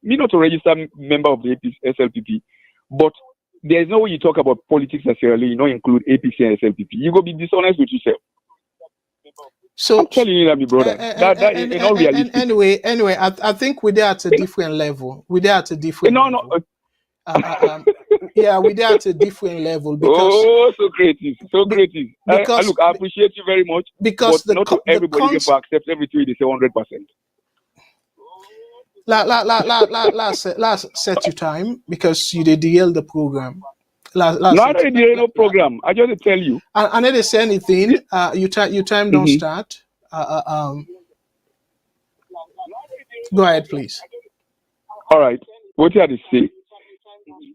[SPEAKER 6] Me not a registered member of the SLPP, but there is no way you talk about politics necessarily, you don't include APC and SLPP. You go be dishonest with yourself. So I'm telling you that, my brother. That is not realistic.
[SPEAKER 3] Anyway, I think we're there at a different level. We're there at a different level. Yeah, we're there at a different level because
[SPEAKER 6] so creative. Because look, I appreciate you very much.
[SPEAKER 3] Because
[SPEAKER 6] but not everybody can accept everything they say 100%.
[SPEAKER 3] Last set your time because you did derail the program.
[SPEAKER 6] I don't derail no program. I just tell you.
[SPEAKER 3] I never say anything. Your time don't start. Go ahead, please.
[SPEAKER 6] All right. What you have to say?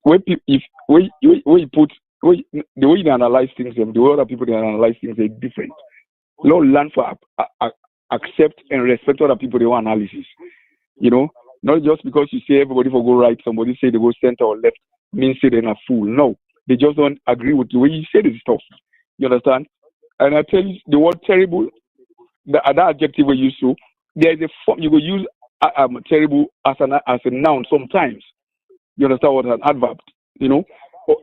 [SPEAKER 6] The way you analyze things, the way other people analyze things are different. Lord, learn for accept and respect other people they want analysis. You know, not just because you say everybody for go right, somebody say they go center or left, means say they're a fool. No, they just don't agree with the way you say this stuff. You understand? And I tell you, the word terrible, the other adjective we use to, there is a form you will use terrible as a noun sometimes. You understand what an adverb? You know,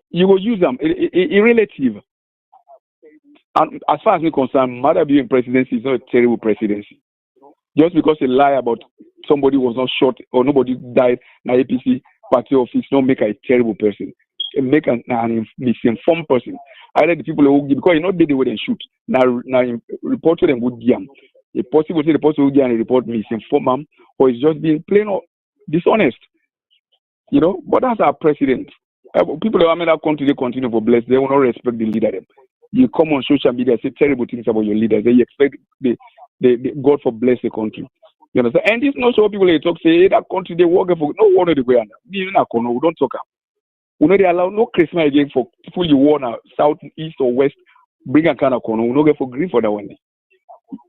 [SPEAKER 6] you will use them irrelative. And as far as I'm concerned, Mother being presidency is not a terrible presidency. Just because a lie about somebody was not shot or nobody died in the APC party office, don't make a terrible person. It make an misinformed person. Either the people who because you know they wouldn't shoot. Now report to them would jam. If possible, say the person who and report misinformed or it's just being plain or dishonest. You know, but that's our president. People who are in that country, they continue to bless. They will not respect the leader. You come on social media, say terrible things about your leaders. They expect the God for bless the country. You understand? And it's not so people they talk say, hey, that country they work for no one of the way under. Even a corner, we don't talk. We know they allow no Christmas again for people you want south, east or west, bring a kind of corner. We don't get for green for that one day.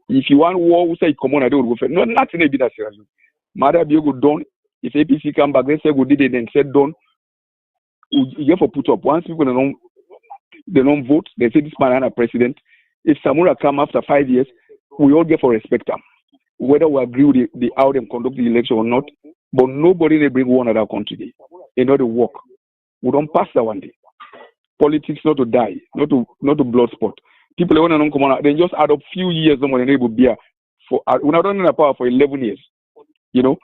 [SPEAKER 6] If you want war, we say come on, I don't go for no nothing be that serious. Mother be go done. If APC come back, they say we did it and said done. You have to put up. Once people don't vote, they say this man is president. If Samura come after 5 years, we all get for respect them. Whether we agree with the how them conduct the election or not, but nobody they bring one other country in order to work. We don't pass that one day. Politics not to die, not to blood spot. People want to come on, they just add up few years no more than they would be for when I don't in the power for 11 years. You know,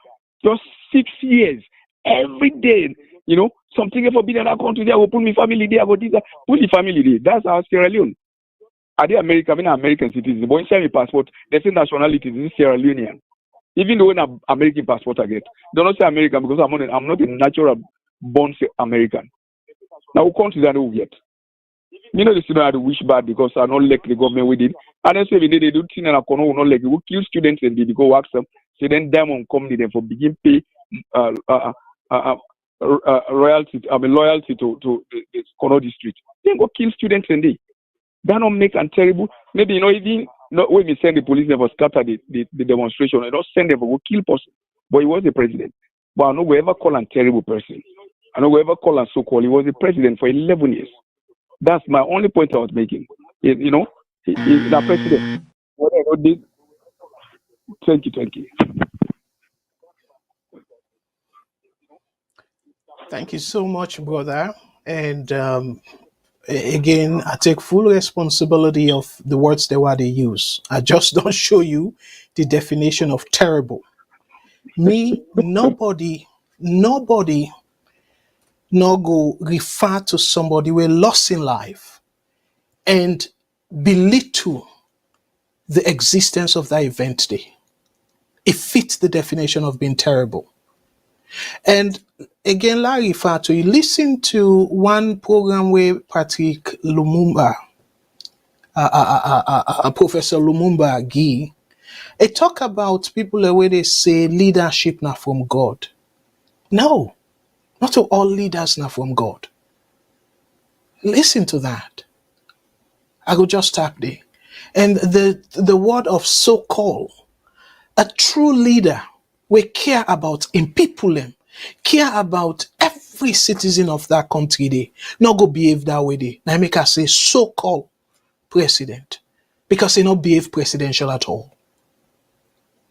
[SPEAKER 6] just 6 years every day. You know, something for being in that country, they will put my family there, put the family there. That's our Sierra Leone. Are they American? I'm an American citizen. But inside my passport, they say nationality is Sierra Leonean. Even though an American passport I get, they don't say American because I'm not a natural born American. Now we countries that we get. You know, the student had to wish bad because I not like the government with it. And then say they do things and I will not like it. We kill students and they go work them. So then diamond company then for begin pay royalty, loyalty to the Kono district. Then go kill students and they. That don't make them terrible. Maybe even not when we send the police never scatter the demonstration. I don't send them for kill person. But he was the president. But I know we ever call a terrible person. I know we ever call a so-called. He was the president for 11 years. That's my only point I was making. He's the president. Whatever did. Thank you.
[SPEAKER 3] Thank you so much, brother. And again, I take full responsibility of the words they use. I just don't show you the definition of terrible. Me, nobody no go refer to somebody we lost in life and belittle the existence of that event day. It fits the definition of being terrible. And again, I refer to you. Listen to one program where Patrick Lumumba, Professor Lumumba Guy, it talk about people the way they say leadership not from God. No, not all leaders not from God. Listen to that. I go just tap there. And the word of so-called, a true leader we care about in people them, care about every citizen of that country they not go behave that way they. Now make us say so-called president because he not behave presidential at all.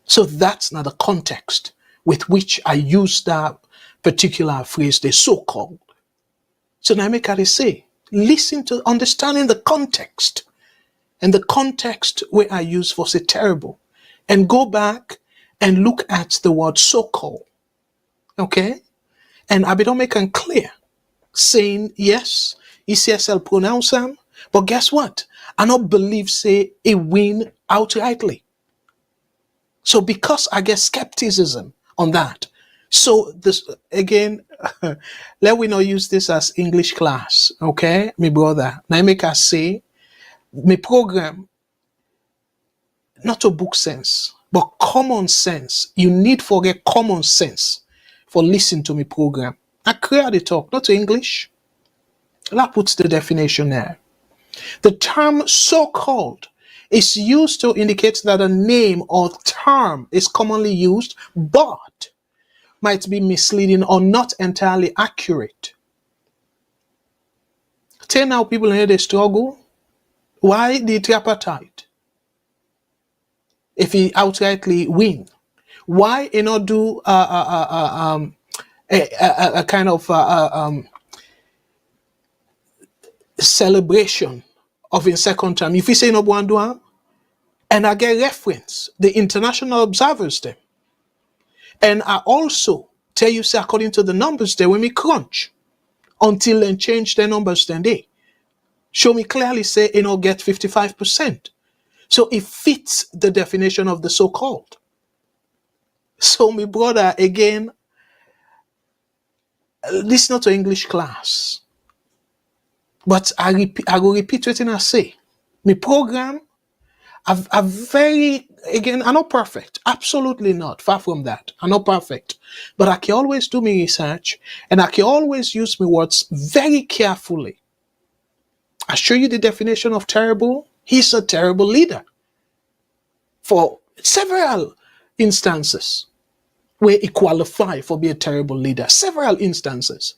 [SPEAKER 3] So that's not the context with which I use that particular phrase, the so-called. So now make us say, listen to understanding the context and the context where I use for say terrible and go back and look at the word so-called. Okay? And I don't make them clear, saying, yes, ECSL pronounce them, but guess what? I don't believe, say, it win outrightly. So because I get skepticism on that, so this, again, let we not use this as English class, okay, my brother. Now make us say, my program, not a book sense, but common sense. You need to get common sense for listening to my program. I clear the talk, not to English. That puts the definition there. The term so-called is used to indicate that a name or term is commonly used, but might be misleading or not entirely accurate. Tell now people here they struggle. Why the tripartite? If he outrightly win, why he not do a kind of celebration of his second term? If he say no one do, and I get reference the international observers them, and I also tell you say according to the numbers there when we crunch until then change their numbers then they show me clearly say you know get 55%. So it fits the definition of the so-called. So my brother, again, this is not an English class. But I will repeat what I say. My program, I'm very, again, I'm not perfect. Absolutely not. Far from that. I'm not perfect. But I can always do my research and I can always use my words very carefully. I show you the definition of terrible. He's a terrible leader. for several instances where he qualify for be a terrible leader. Several instances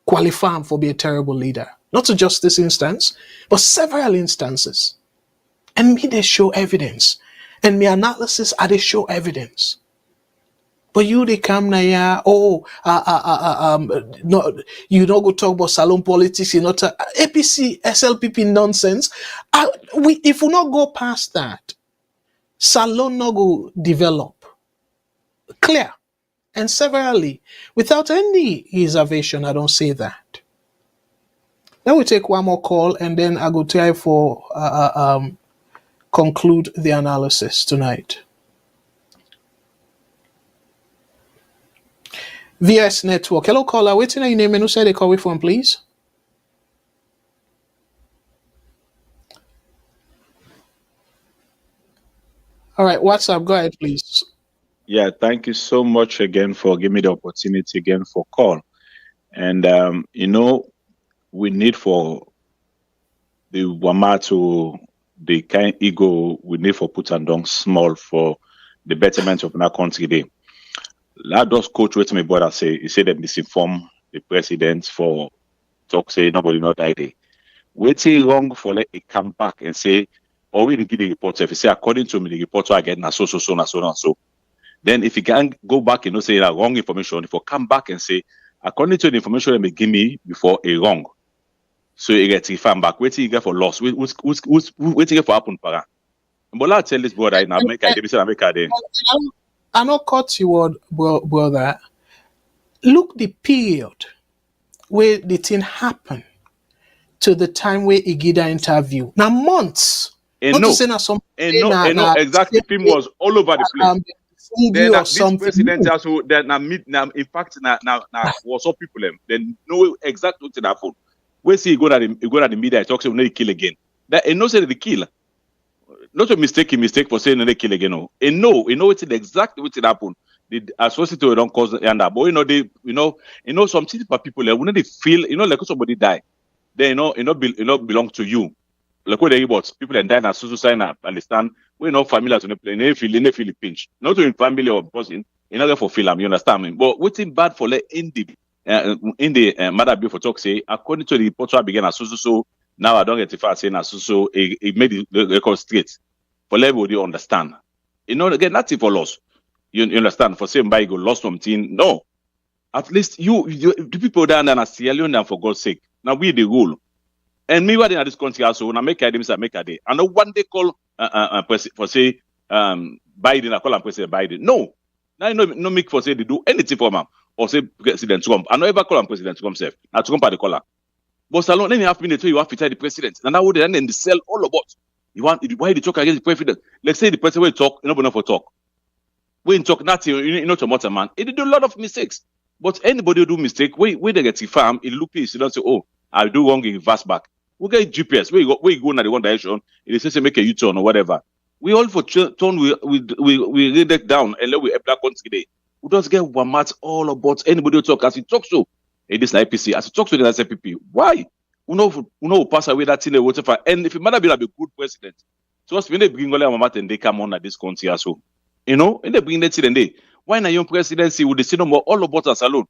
[SPEAKER 3] qualify him for be a terrible leader. Not just this instance, but several instances. And me, they show evidence. And my analysis, they show evidence. But you, they come now, no, you don't go talk about salon politics, you not APC, SLPP nonsense. If we not go past that, salon no go develop. Clear. And severally, without any reservation, I don't say that. Then we take one more call, and then I go try for conclude the analysis tonight. VOS Network. Hello, caller. Waiting on your name and who said they call from, please? All right, WhatsApp. Go ahead, please.
[SPEAKER 9] Yeah, thank you so much again for giving me the opportunity again for call. And we need for the Wama to the kind ego we need for put and down small for the betterment of our country day. Let us coach what my brother say. He said they misinform the president for talk say nobody not die. Waiting wrong for let it come back and say, or we give the report. If you say according to me, the report I get na so. Then if you can go back and say that wrong information, if you come back and say according to the information they give me before a wrong, so you get refund back. Wait till you get for loss. Wait till you get for happen para. But I tell this brother now make I then.
[SPEAKER 3] I not cut you word, brother. Look the period where the thing happened to the time where he did the interview. Now months.
[SPEAKER 9] And no, exactly. Film was all over the place. Then this president also then in fact now was all people them. Then know exactly what happened. Where see he go at the media, he talks about no kill again. That and no say the kill. Not a mistake for saying they kill again. No, and no, it's exactly what happened. The associate don't cause and that, but some people when they feel like somebody die, they belong to you. Like what they about people and die and sign up, understand? We're not familiar to the plane, they feel pinch. Not in family or person, in order for film, you understand me? But what's bad for in the matter bill for talk say according to the report I began as so. Now I don't get the fact saying as so it made the record straight for everybody understand. Again, that's it for loss. You understand? For saying by go lost something. No. At least the people down there are Sierra Leone for God's sake. Now we the rule. And me what in this country also when I make a day. I know one day call for say Biden, I call him President Biden. No. Now no make for say they do anything for him or say President Trump. I never call him President Trump self. Now Trump are the caller. But salon then you have minutes you have to tell the president. And now would then they sell all about. Why they talk against the president? Let's say the president will talk, nobody for talk. When talk nothing, to motor man. It do a lot of mistakes. But anybody who do mistake, when they get to farm, it look please, you don't say, oh, I do wrong in reverse back. We get GPS, we go in the one direction, it is say make a U-turn or whatever. We all for turn we read it down and let we apply today. We don't get one match all about anybody who talk as he talks to. It is like APC, as he talks to the SLPP. Why? We pass away that thing whatever. And if it might be a good president, so when they bring all our and they come on at this country also. And they bring that thing and they why na young presidency would they say no more all about us alone?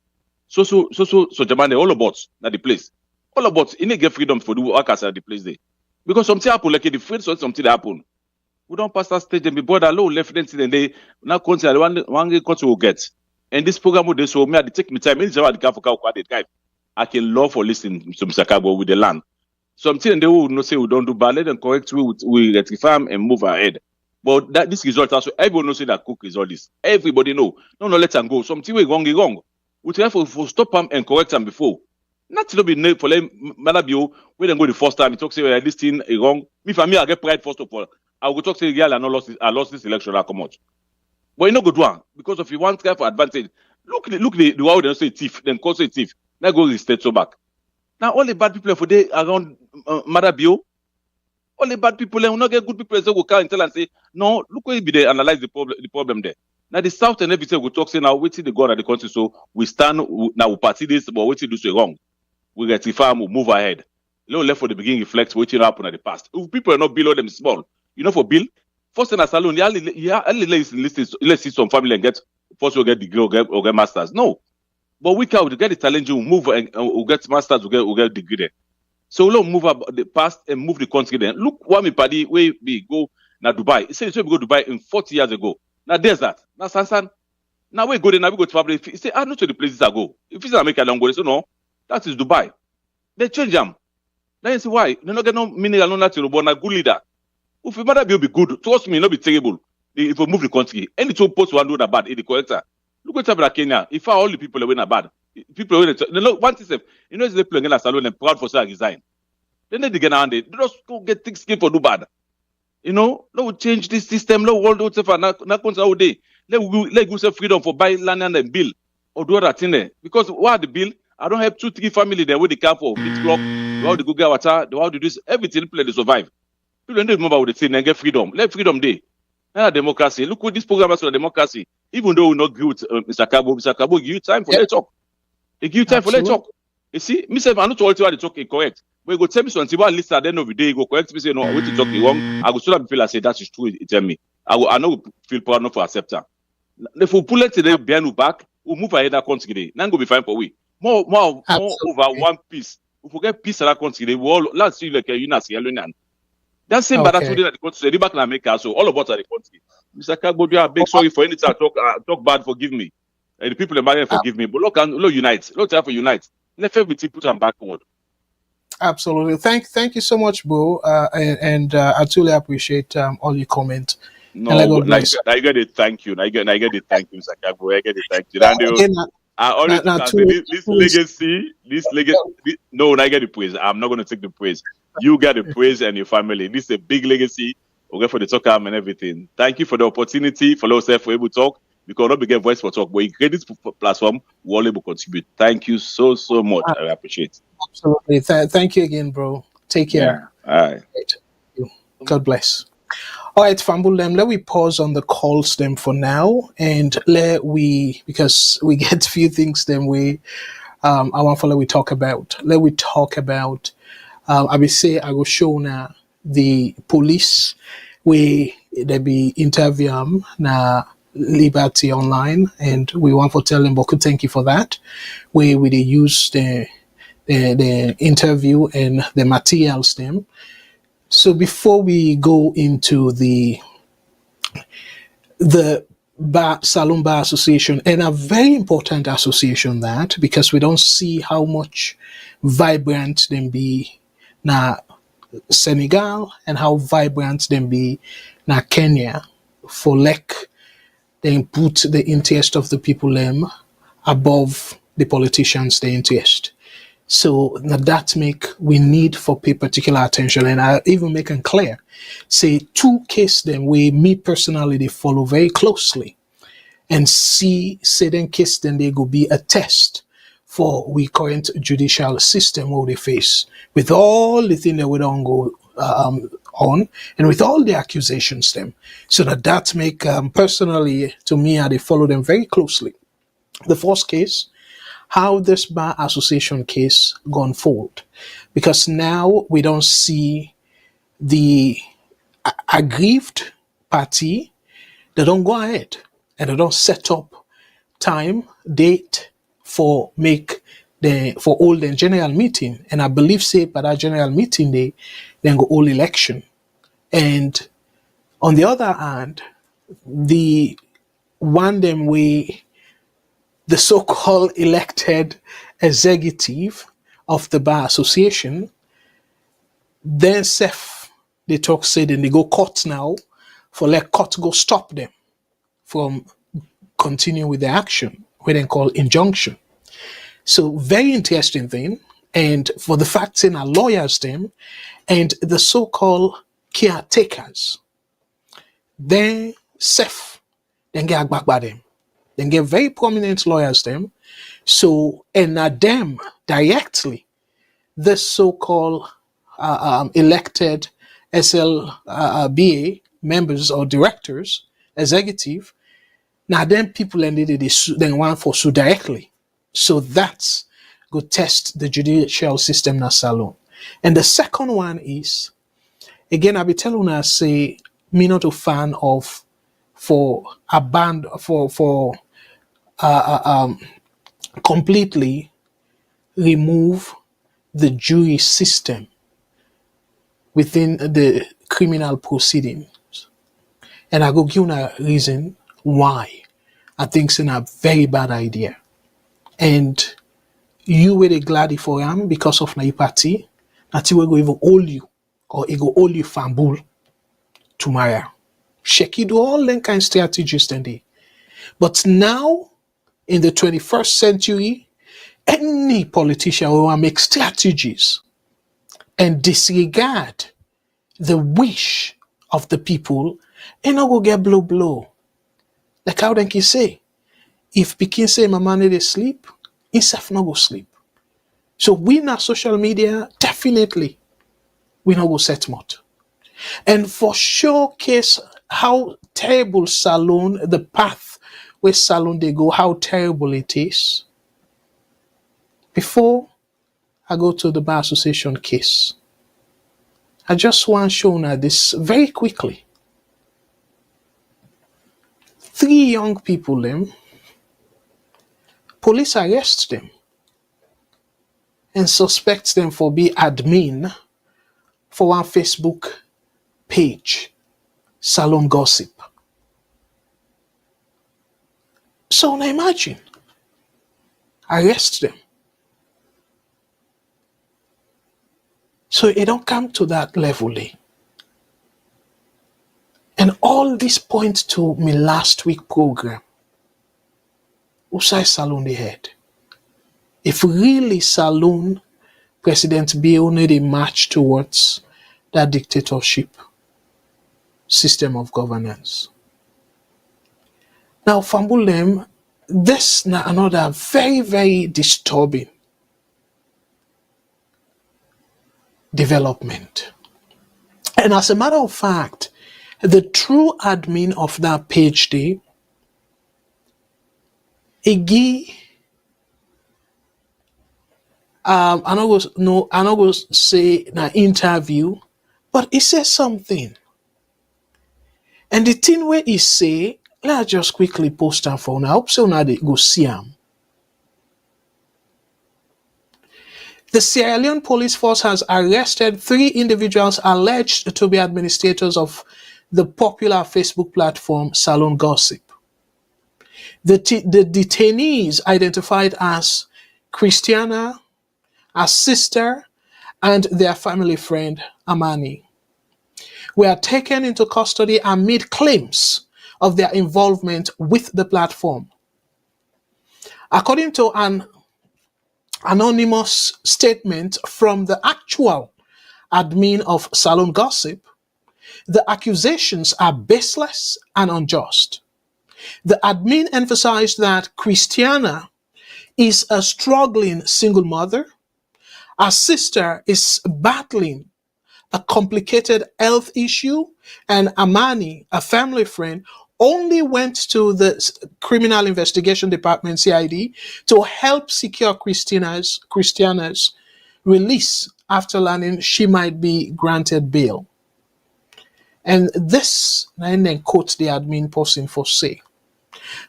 [SPEAKER 9] So Jaman, all about at the place. All about in get freedom for the workers at the place there. Because something happen like the friends or something happen. We don't pass that stage and be bothered alone left and they now consider one country will get. And this program would so me I take me time. I can love for listening to Mr. Kargbo with the land. Something they will not say we don't do bad, let them correct we rectify and move ahead. But that this result also everyone knows that cook is all this. Everybody know. No, let them go. Something we wrong. We try for stop them and correct them before. Not to be named for them Malabio, when they go the first time, he talk say this thing is wrong. Me for me, I get pride first of all. I will talk say girl I lost this election, I come out. But you know good one because if you want to for advantage, look the way they say thief, then call say thief. Now go the state so back. Now all the bad people for there around Madabio, all the bad people will not get good people. They will come and tell and say, no, look where be there analyze the problem there. Now the South and everything will talk say now wait till they go at the country so we stand now we party this but wait till do so wrong. We get reform, we move ahead. Little left for the beginning reflects what happened at the past. If people are not below them small, for bill First in a salon, let's see some family and get first we'll get degree or get masters. No. But we can get the challenge, we'll move and we'll get masters, we'll get degree there. So we'll move up the past and move the country then. Look what me party where we go now Dubai. He said we go to Dubai in 40 years ago. Now there's that. Now Sansan. Now we go there, now we go to public. He say, I know to the places I go. If it's America, I don't go. They say, no, that is Dubai. They change them. Then you say, why? They don't get no mineral, no natural, but a good leader. If you matter be good, trust me, not be terrible. If we move the country, any two posts one do that bad, in the corrector. Look what's happening in Kenya. If all the people are winning bad, people are winning. One thing, you know, is they play in a salon and proud for say resign. Then they get around it. They just go get thick skin for do bad. You know, let change this system. Let world out for not all day. Let go freedom for buy land and bill or do that thing there. Because what the bill? I don't have 2-3 family there where they come for bit clock. How to go get water? How to do this? Everything play to survive. People don't remember what they say and get freedom. Let freedom day. Not democracy. Look what this program is for democracy. Even though we not agree with Mr. Kargbo give you time for let's talk. He give you time for let's talk. You see, me say I'm not all the talk incorrect. But you go tell me something about list at the end of the day, you go correct me say no, what you talking wrong. I go so that feel I say that is true. Tell me. I know feel proud enough for accept that. If we pull it today behind we back, we move ahead that country today. Now go be fine for we. More over one piece. If we get peace in that country, we all let's see like a Sierra Leonean. That same bad attitude that the country, the back in America, so all about the country. Mr. Kargbo, you are big sorry for anything I talk bad, forgive me. And the people in Mali forgive me. But look unite. Look try for unite. Let everything put them backward.
[SPEAKER 3] Absolutely. Thank you so much, Bo. And I truly appreciate all your comments.
[SPEAKER 9] No, I get it. Thank you. I get it. Thank you, Mr. Kargbo. I get it. Thank you. I always say this legacy. No, I get the praise. I'm not going to take the praise. You get the praise and your family. This is a big legacy. Okay, for the talk and everything. Thank you for the opportunity for yourself for able to talk. Because not be get voice for talk, but you create this platform, we all able to contribute. Thank you so much. I appreciate it.
[SPEAKER 3] Absolutely. Thank you again, bro. Take care.
[SPEAKER 9] Yeah. All right.
[SPEAKER 3] Thank you. God bless. All right, Fambul, let we pause on the calls them for now, and because we get a few things then I want to we talk about. Let we talk about I will say I will show now the police where they be interview na Liberty Online, and we want to tell them Boku thank you for that. Where we they use the interview and the materials them. So before we go into the Salon Bar Association, and a very important association that, because we don't see how much vibrant them be na Senegal and how vibrant them be na Kenya, for then put the interest of the people them above the politicians' the interest. So that we need for pay particular attention, and I even make it clear. Say 2 cases them where me personally they follow very closely, and say then case then they go be a test for we current judicial system where they face with all the thing that we don't go on, and with all the accusations them. So that make personally to me I they follow them very closely. The first case, how this bar association case gone forward, because now we don't see the aggrieved party. They don't go ahead and they don't set up time, date for hold the general meeting. And I believe say by that general meeting they then go hold election. And on the other hand, the one them way the so-called elected executive of the Bar Association, then they talk, say, then they go court now, for let court go stop them from continuing with the action, we then call injunction. So very interesting thing, and for the fact in our lawyers them, and the so-called caretakers, then then get back by them. Then get very prominent lawyers them. So, and them directly, the so-called elected SLBA members or directors, executive, now them people and they want for sue directly. So that's go test the judicial system na salon. And the second one is, again, I'll be telling us, say, me not a fan of completely remove the jury system within the criminal proceedings. And I go give you a reason why I think it's a very bad idea. And you were glad for him because of my party, that he will go even hold you, or he go hold you fambul tomorrow. Shake do all them kind of strategies then they. But now, in the 21st century, any politician will make strategies and disregard the wish of the people and not go get blow. Like how they can say, if Pekin say my man they sleep, himself not go sleep. So we na social media, definitely we not go set mot. And for showcase how terrible Salon, the path where Salon they go, how terrible it is. Before I go to the Bar Association case, I just want to show now this very quickly. 3 young people, police arrest them and suspect them for being admin for one Facebook page, Salon Gossip. So now imagine, arrest them. So it don't come to that level. And all this points to me last week program. Usai Salon they had. If really Salon, President Bill need a march towards that dictatorship system of governance. Now, Fambulem, this is another very, very disturbing development. And as a matter of fact, the true admin of that page day, I'm not going to say in an interview, but he says something. And the thing where he say, let's just quickly post them for now. I hope so now they go see him. The Sierra Leone police force has arrested 3 individuals alleged to be administrators of the popular Facebook platform Salon Gossip. The detainees, identified as Christiana, a sister, and their family friend, Amani, were taken into custody amid claims of their involvement with the platform. According to an anonymous statement from the actual admin of Salon Gossip, the accusations are baseless and unjust. The admin emphasized that Christiana is a struggling single mother. Her sister is battling a complicated health issue, and Amani, a family friend, only went to the Criminal Investigation Department, CID, to help secure Christiana's release after learning she might be granted bail. And this, and then quote the admin person for say,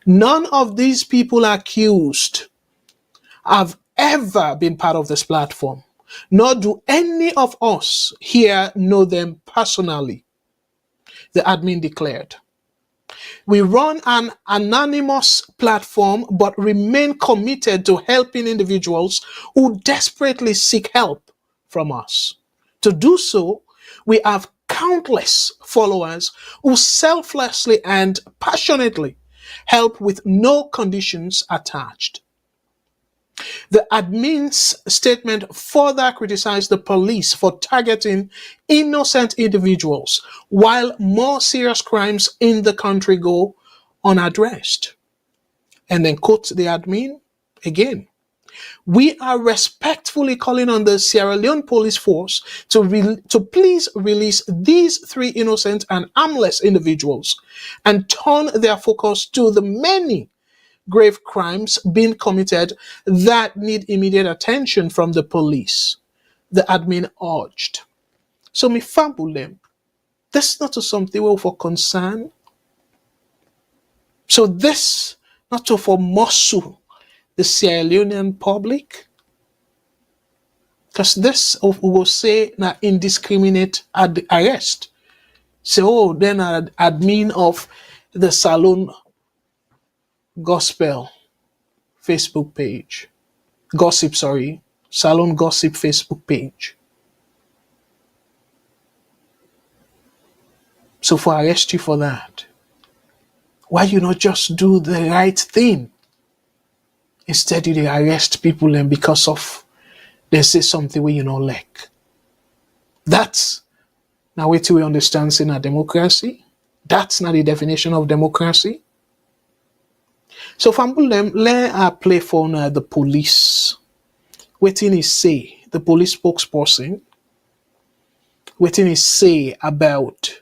[SPEAKER 3] none of these people accused have ever been part of this platform, nor do any of us here know them personally, the admin declared. We run an anonymous platform but remain committed to helping individuals who desperately seek help from us. To do so, we have countless followers who selflessly and passionately help with no conditions attached. The admin's statement further criticized the police for targeting innocent individuals while more serious crimes in the country go unaddressed. And then quote the admin again. We are respectfully calling on the Sierra Leone police force to please release these 3 innocent and harmless individuals and turn their focus to the many grave crimes being committed that need immediate attention from the police, the admin urged. So me fambulem, This not something we for concern. So this not to for muscle the Sierra Leonean public, because this will say na indiscriminate arrest. So then admin of the Salon Gospel Facebook page, Salon Gossip Facebook page. So for arrest you for that, why you not just do the right thing? Instead, you arrest people and because of they say something where you not like. That's now what we understand in a democracy. That's not the definition of democracy. So, for example, let I play for the police. Waiting is say the police spokesperson. Waiting is say about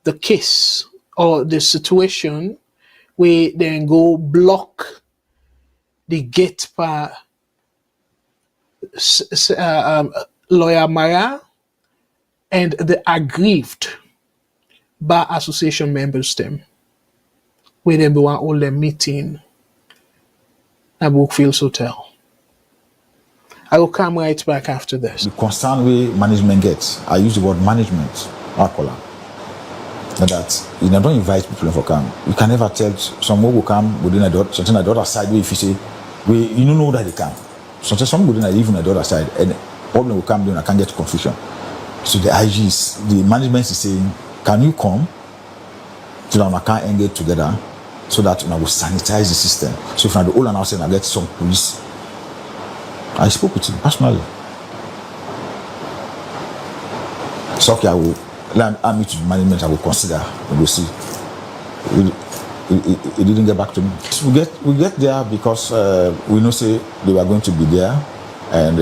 [SPEAKER 3] the case or the situation where then go block the gate for lawyer Mara and the aggrieved bar association members them where they want all the meeting at Brookfields Hotel. I will come right back after this.
[SPEAKER 11] The concern way management gets, I use the word management, Akola. That you don't invite people for come. You can never tell someone will come within something at the other side where if you say, you don't know that they come. Sometimes someone within even at the other side and problem will come down, I can't get confusion. So the IGs, the management is saying, can you come so that I can engage together so that I will sanitize the system. So if I the whole and I say I get some police. I spoke with him personally. So okay, I will let me to the management, I will consider, we will see. He didn't get back to me. We get there because we know say they were going to be there, and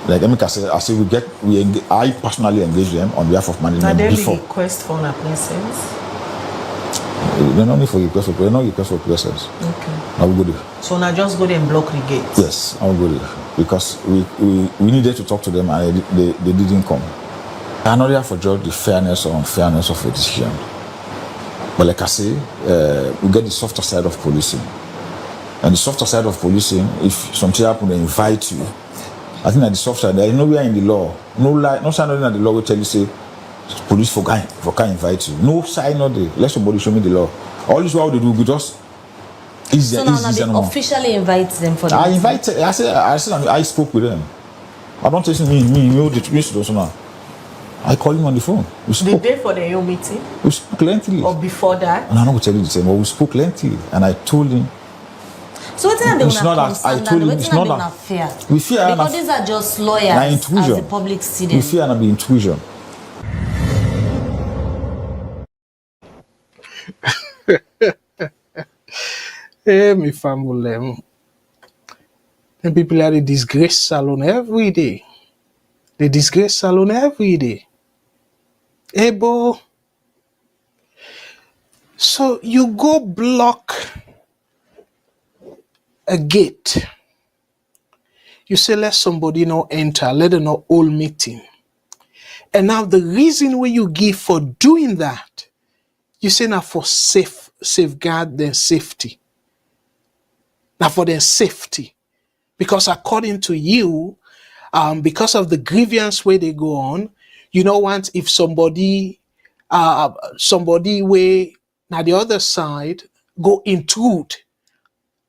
[SPEAKER 11] like Emeka said, I personally engage them on behalf of management before.
[SPEAKER 12] Now, request for an presence.
[SPEAKER 11] They don't need for request for presence. No request for presence.
[SPEAKER 12] Okay.
[SPEAKER 11] I will go there.
[SPEAKER 12] So now just go there and block the gate.
[SPEAKER 11] Yes, I will go there because we needed to talk to them and they didn't come. I'm not there for judge the fairness or unfairness of a decision. But like I say, we get the softer side of policing. And the softer side of policing, if something happens, they invite you. I think that the softer side, there is nowhere in the law. No sign in the law will tell you, say, police for can invite you. No sign not there. Let somebody show me the law. All this while they do, we just easy.
[SPEAKER 12] So now they officially invite them for that?
[SPEAKER 11] I spoke with them. I don't tell me, the truth also now. I call him on the phone.
[SPEAKER 12] The day for the your meeting?
[SPEAKER 11] We spoke lengthily.
[SPEAKER 12] Or before that?
[SPEAKER 11] And I'm not going to tell you the same, but we spoke lengthily. And I told him.
[SPEAKER 12] So what's not
[SPEAKER 11] it's not that I told him it's not that
[SPEAKER 12] fear.
[SPEAKER 11] We fear
[SPEAKER 12] because these are just lawyers as the public student.
[SPEAKER 11] We fear and be intuition.
[SPEAKER 3] Hey, me family. And people are the disgrace salon every day. They disgrace salon every day. Hey, bo. So you go block a gate. You say let somebody not enter, let them not all meeting. And now the reason why you give for doing that, you say now for safeguard their safety. Now for their safety. Because according to you, because of the grievance where they go on, you don't want if somebody way now the other side go intrude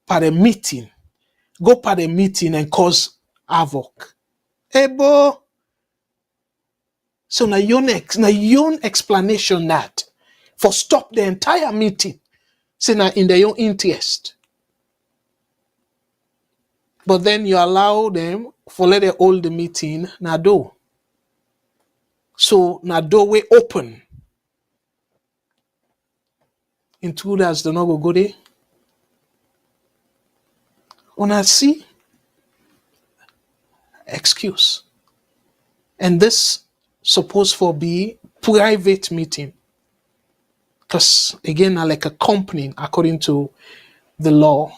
[SPEAKER 3] by the meeting, and cause havoc. Ebo. So now your explanation that for stop the entire meeting, say now in their own interest. But then you allow them for let them hold the meeting na do. So na doorway open. Intruders do not go there. Una see excuse. And this supposed for be private meeting. Because again, like a company, according to the law,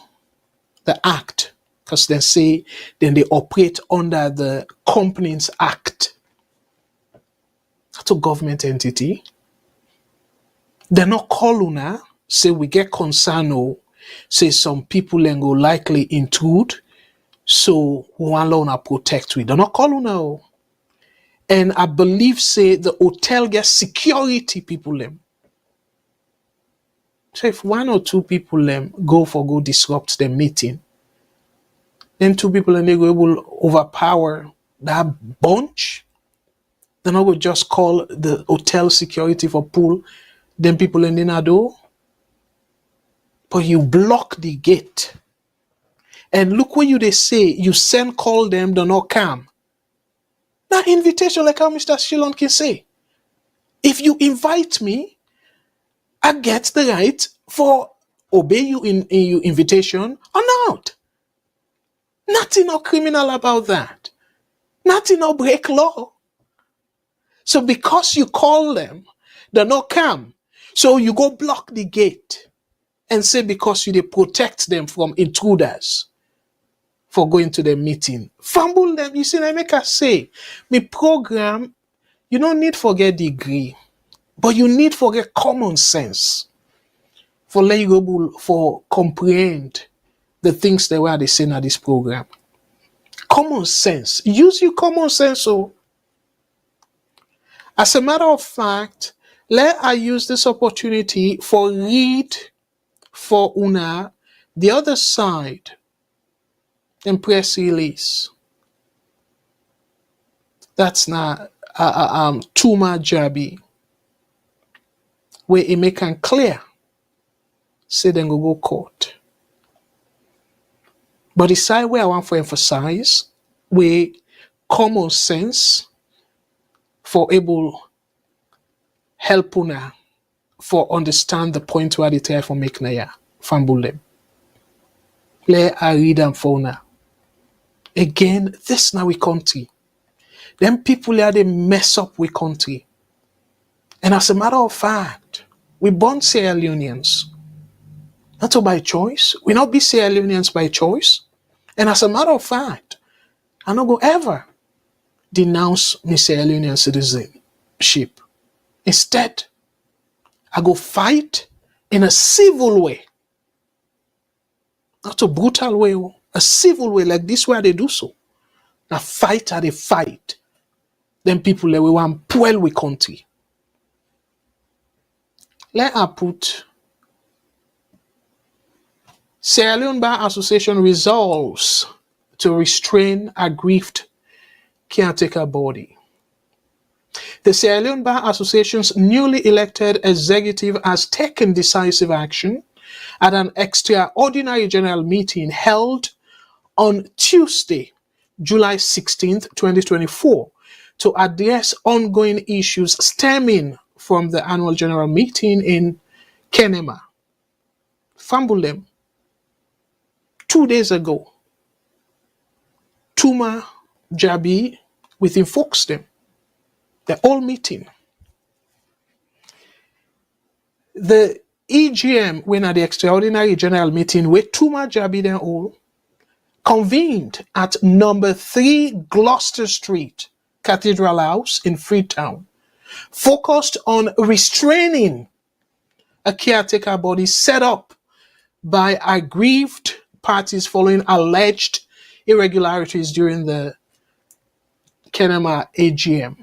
[SPEAKER 3] the act. Because they say then they operate under the Companies Act. to government entity. They not call una, say we get concern or say some people then go likely intrude, so we want una protect we. They not call una. Oh. And I believe say the hotel gets security people them. So if one or two people go disrupt the meeting, then two people and they go able overpower that bunch. They're not going to just call the hotel security for pull them people in the door. But you block the gate. And look what they say, you send call them, they not come. That invitation, like how Mr. Shillon can say. If you invite me, I get the right for obey you in your invitation or not. Nothing no criminal about that. Nothing no break law. So because you call them, they not come. So you go block the gate and say because you they protect them from intruders for going to the meeting. Fumble them. You see, I make us say, me program, you don't need for get degree, but you need for get common sense for let you able for comprehend the things that were they saying at this program. Common sense. Use your common sense. So, as a matter of fact, let I use this opportunity for read for una the other side and press release. That's not Tuma Jabi, where it make it clear. Say then go court. But the side where I want to emphasize, where common sense for able help una for understand the point where they try for make na ya fumble them. Let I read them for una. Again, this now we country. Them people here they mess up we country. And as a matter of fact, we born Sierra Leoneans. Not by choice. We not be Sierra Leoneans by choice. And as a matter of fact, I not go ever denounce my Sierra Leonean citizenship. Instead, I go fight in a civil way. Not a brutal way, a civil way like this where they do so. A fight are they fight. Then people that we want puel we country. Let I put Sierra Leone Bar Association resolves to restrain aggrieved caretaker body. The Sierra Leone Bar Association's newly elected executive has taken decisive action at an extraordinary general meeting held on Tuesday, July 16th, 2024, to address ongoing issues stemming from the annual general meeting in Kenema. Fambulem. 2 days ago, Tuma Jabi within Folkestone, they're all meeting. The EGM, when at the extraordinary general meeting, where Tuma Jabi then all convened at number 3 Gloucester Street, Cathedral House in Freetown, focused on restraining a caretaker body set up by aggrieved parties following alleged irregularities during the Kenema AGM.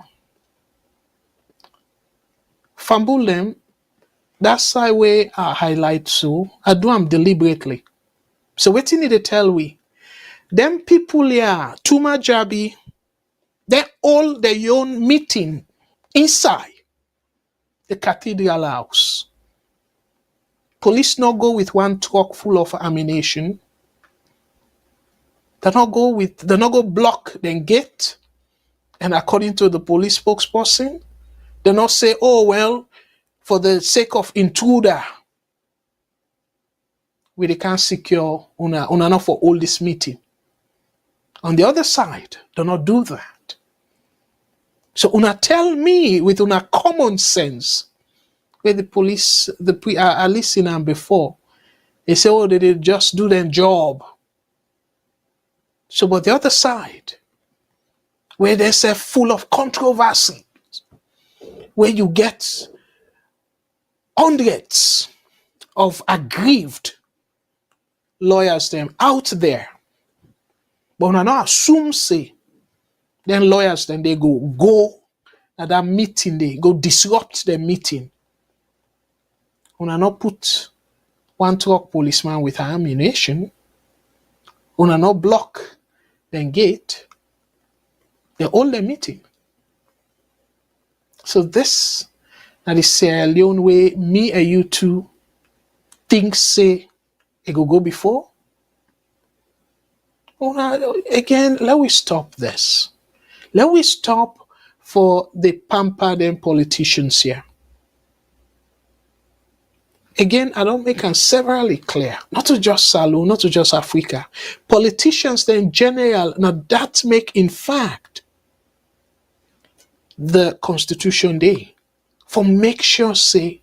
[SPEAKER 3] Fambulem, that's the way I highlight so. I do them deliberately. So what you need to tell we? Them people here, Tuma Jabi, they all their own meeting inside the Cathedral House. Police not go with one truck full of ammunition. They not go block the gate. And according to the police spokesperson, they not say, oh well, for the sake of intruder, we can't secure una not for all this meeting. On the other side, they not do that. So una tell me with una common sense, where the police, I listened before, they say, oh, they did just do their job. So, but the other side, where they say full of controversy, where you get hundreds of aggrieved lawyers them out there. But when I not assume say, then lawyers then they go at that meeting, they go disrupt the meeting. When I not put one truck policeman with ammunition, when I not block the gate, they hold the meeting. So this that is Sierra Leone way me and you two think say it go before. Again, let we stop this. Let we stop for the pampered and politicians here. Again, I don't make them severally clear, not to just Salou, not to just Africa. Politicians in general, now that make in fact the Constitution Day for make sure say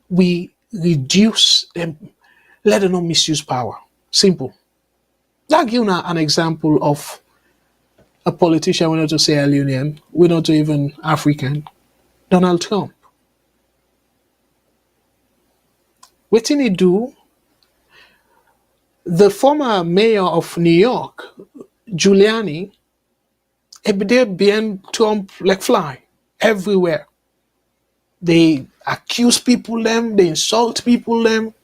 [SPEAKER 3] we reduce them, let them not misuse power. Simple. I'll give you an example of a politician, we're not to say Union, we're not to even African, Donald Trump. What did he do? The former mayor of New York, Giuliani, they behind Trump like fly everywhere. They accuse people them, they insult people them,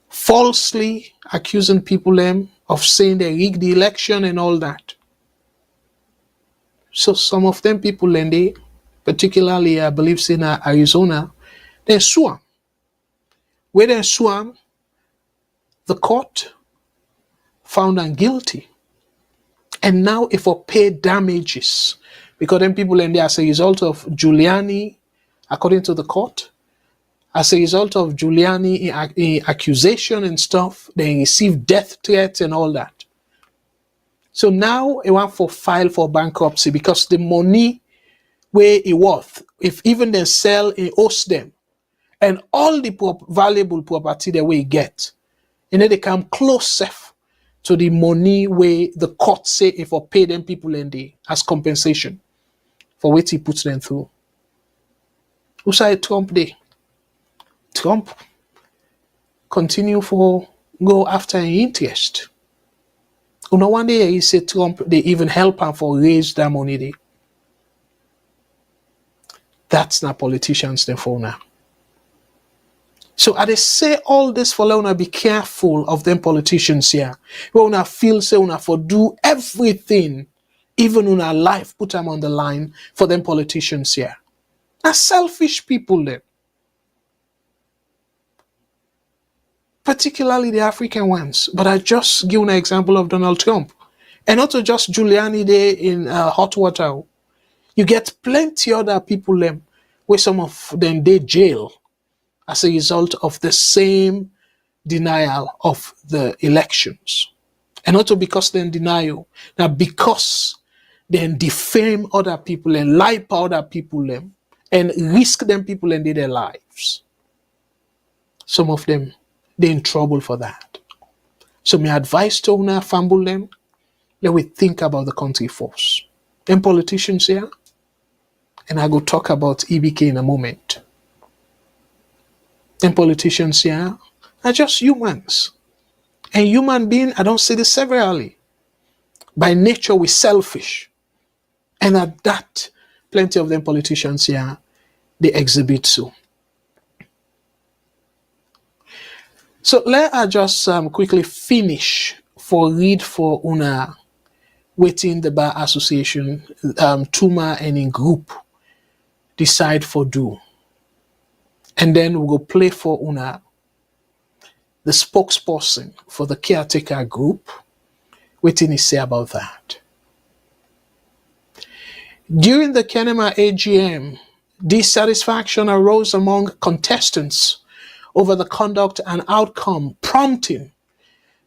[SPEAKER 3] falsely accusing people them of saying they rigged the election and all that. So some of them people and they, particularly I believe in Arizona, they sue him. Where they sue him, the court found him guilty. And now if we pay damages, because then people and they as a result of Giuliani, according to the court, as a result of Giuliani in accusation and stuff, they receive death threats and all that. So now it want for file for bankruptcy because the money where it worth, if even they sell, it owes them. And all the valuable property that we get, and then they come close safe to the money where the court say if we pay them people and they as compensation for what he puts them through. Who say Trump day? Trump continue for go after an interest. You know, one day he said Trump, they even help him for raise that money there. That's not politicians then for now. So I say all this for let be careful of them politicians here. We wanna feel say una for do everything, even in our life, put them on the line for them politicians here. Are selfish people then. Particularly the African ones. But I just give an example of Donald Trump. And not just Giuliani there in hot water. You get plenty other people them where some of them they jail as a result of the same denial of the elections. And not because they deny, now because they defame other people and lie about other people them and risk them people and their lives. Some of them, they're in trouble for that. So my advice to una fumble them, let we think about the country first. Them politicians here, and I go talk about EBK in a moment. And politicians here are just humans. And human being, I don't say this severally. By nature, we're selfish. And at that, plenty of them politicians here, they exhibit so. So let us just quickly finish for read for una waiting the Bar Association, Tuma and in group decide for do. And then we'll go play for una the spokesperson for the caretaker group. Waiting is say about that. During the Kenema AGM, dissatisfaction arose among contestants over the conduct and outcome, prompting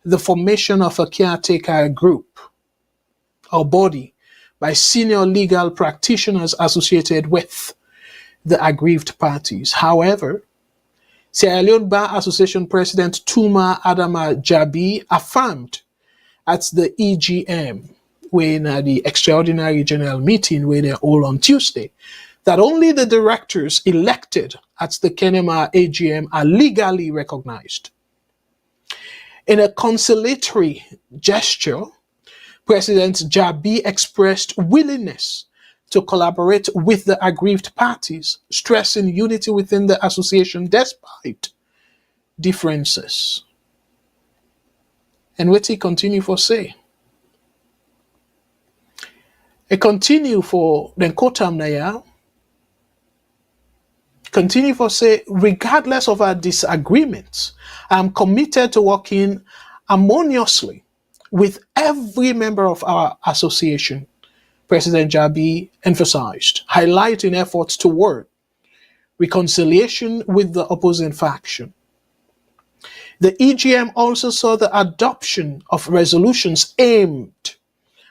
[SPEAKER 3] the formation of a caretaker group or body by senior legal practitioners associated with the aggrieved parties. However, Sierra Leone Bar Association President Tuma Adama Jabi affirmed at the EGM, when the extraordinary general meeting where they're all on Tuesday, that only the directors elected at the Kenema AGM are legally recognized. In a conciliatory gesture, President Jabi expressed willingness to collaborate with the aggrieved parties, stressing unity within the association despite differences. And what he continue for say? He continue for the Kotam Naya, continue for say, regardless of our disagreements, I'm committed to working harmoniously with every member of our association, President Jabi emphasized, highlighting efforts toward reconciliation with the opposing faction. The EGM also saw the adoption of resolutions aimed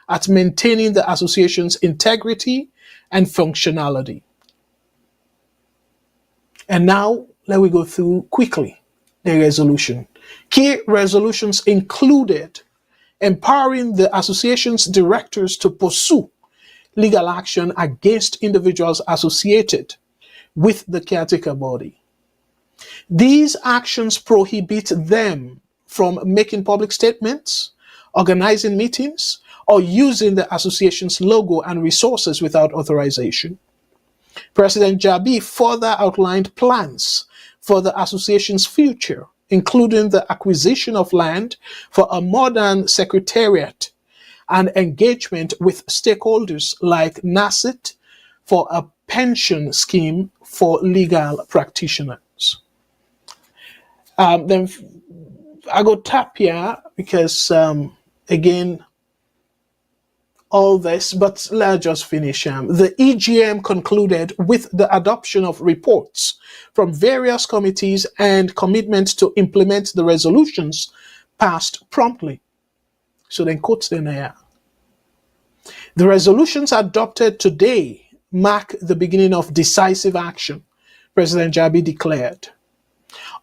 [SPEAKER 3] at maintaining the association's integrity and functionality. And now, let me go through quickly the resolution. Key resolutions included empowering the association's directors to pursue legal action against individuals associated with the caretaker body. These actions prohibit them from making public statements, organizing meetings, or using the association's logo and resources without authorization. President Jabi further outlined plans for the association's future, including the acquisition of land for a modern secretariat and engagement with stakeholders like NACIT for a pension scheme for legal practitioners. Then I go tap here because, again, all this, but let's just finish. The EGM concluded with the adoption of reports from various committees and commitment to implement the resolutions passed promptly. So then quotes them here. The resolutions adopted today mark the beginning of decisive action, President Jabi declared,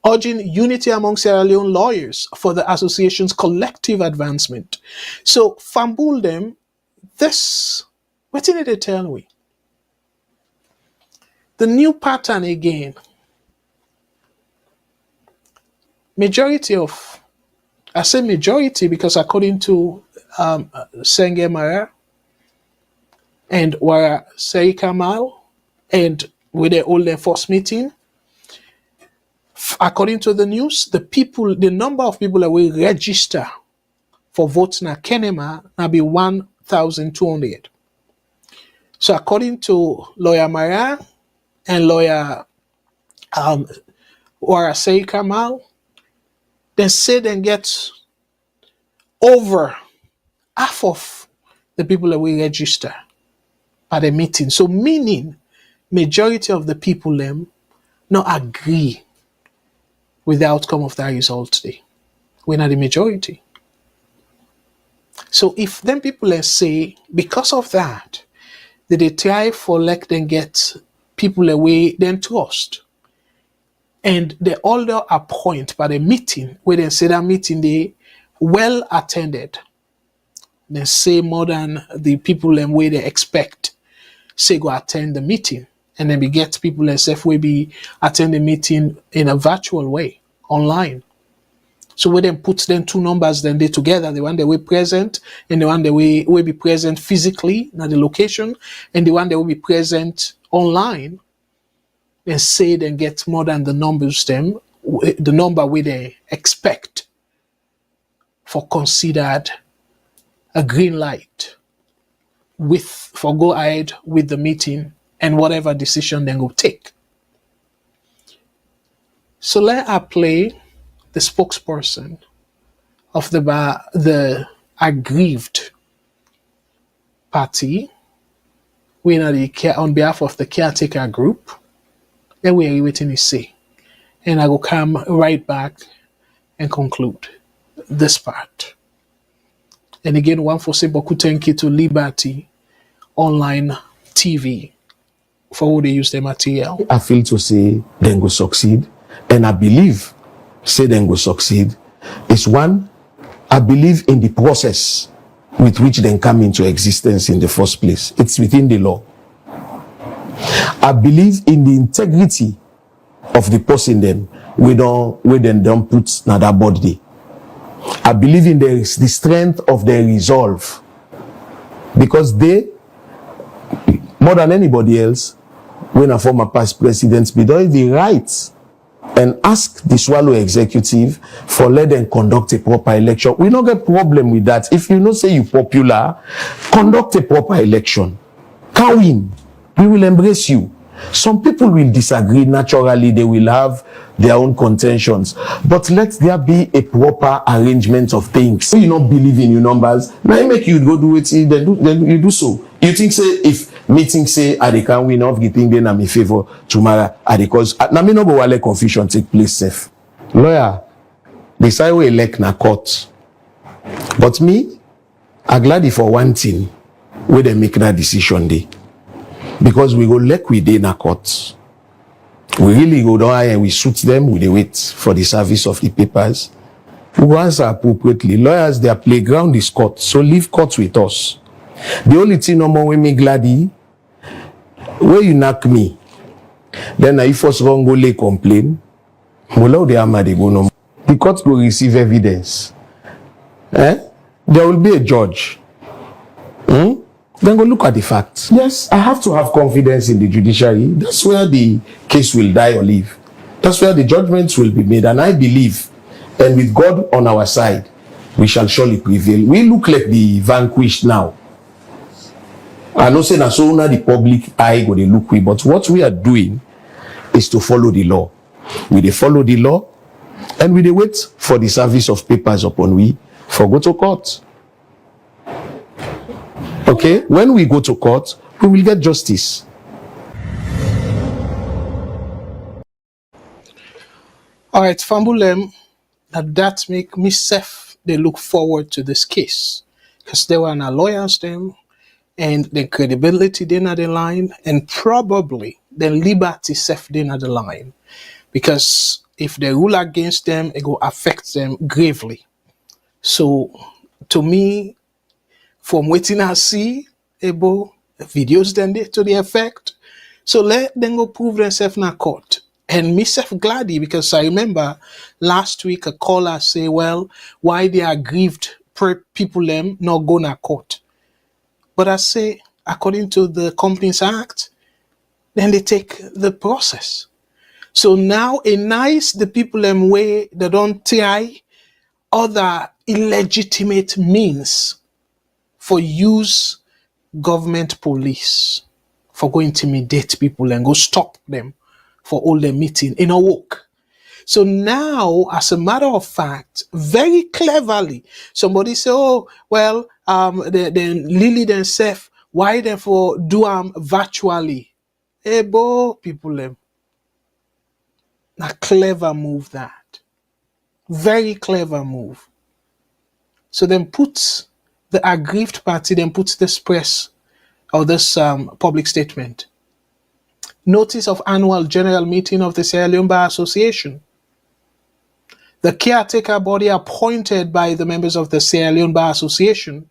[SPEAKER 3] urging unity among Sierra Leone lawyers for the association's collective advancement. So, fambul them, this, what did they tell me? The new pattern again. Majority of, I say majority because according to Senge Mara and Wara Sei Kamal and with the old first meeting, according to the news, the number of people that will register for votes na Kenema now be 1,200. So according to lawyer Mara and lawyer Warasei Kamal, they say they get over half of the people that will register at the meeting. So meaning majority of the people them not agree with the outcome of that result today. We're not the majority. So if them people say, because of that, that they try for let them get people away then trust. And they all appoint by the meeting, where they say that meeting they well attended. They say more than the people them where they expect say go attend the meeting. And then we get people themselves will be attend the meeting in a virtual way, online. So we then put them two numbers then they together, the one that will present and the one that will be present physically at the location and the one that will be present online, and say then get more than the numbers them, the number we they expect for considered a green light for go ahead with the meeting and whatever decision they will take. So let us play the spokesperson of the aggrieved party, we on behalf of the caretaker group, then we are waiting to see. And I will come right back and conclude this part. And again, one for say beaucoup thank you to Liberty Online TV for how they use the material.
[SPEAKER 13] I feel to say they will succeed, and I believe say they will succeed is one, I believe in the process with which they come into existence in the first place. It's within the law. I believe in the integrity of the person them we don't put na that body. I believe in the strength of their resolve, because they, more than anybody else, when a former past president, be doing the right and ask the Swallow executive for let them conduct a proper election. We don't get problem with that. If you know say you popular, conduct a proper election. Can win. We will embrace you. Some people will disagree. Naturally, they will have their own contentions. But let there be a proper arrangement of things. When you not believe in your numbers, now you make you go do it, then you do so. You think say if meeting say I can win off the thing, then I'm in favor tomorrow. Because now me no go let confusion take place safe. Lawyer, they say we elect na court. But me, I'm glad for one thing where they make that decision day. Because we go like we did in a court. We really go down and we suit them, we wait for the service of the papers. We go answer appropriately. Lawyers, their playground is court, so leave court with us. The only thing no more we me gladdy, where you knock me, then I first wrong go lay complain. Well, they are they go no. The court will receive evidence. There will be a judge. Then go look at the facts. Yes, I have to have confidence in the judiciary. That's where the case will die or live. That's where the judgments will be made. And I believe, and with God on our side, we shall surely prevail. We look like the vanquished now. I know say that so now the public eye go they look we, but what we are doing is to follow the law. We they follow the law, and we they wait for the service of papers upon we for go to court. Okay, when we go to court, we will get justice.
[SPEAKER 3] All right, Fambulem, that make me safe. They look forward to this case because they were our lawyers them, and the credibility they not the line, and probably the liberty safe they not the line, because if they rule against them, it will affect them gravely. So, to me, from waiting I see able videos then to the effect. So let them go prove themselves in a court. And myself gladly, because I remember last week a caller say, well, why they are aggrieved people them not go to court. But I say, according to the Companies Act, then they take the process. So now a nice the people them way they don't try other illegitimate means for use government police for go intimidate people and go stop them for all the meeting in a walk. So now, as a matter of fact, very cleverly, somebody say, oh, well, then Lily themselves, why therefore do virtually? Hey, bo, people them. A clever move that. Very clever move. So then put the aggrieved party, then puts this press or this public statement. Notice of annual general meeting of the Sierra Leone Bar Association. The caretaker body appointed by the members of the Sierra Leone Bar Association,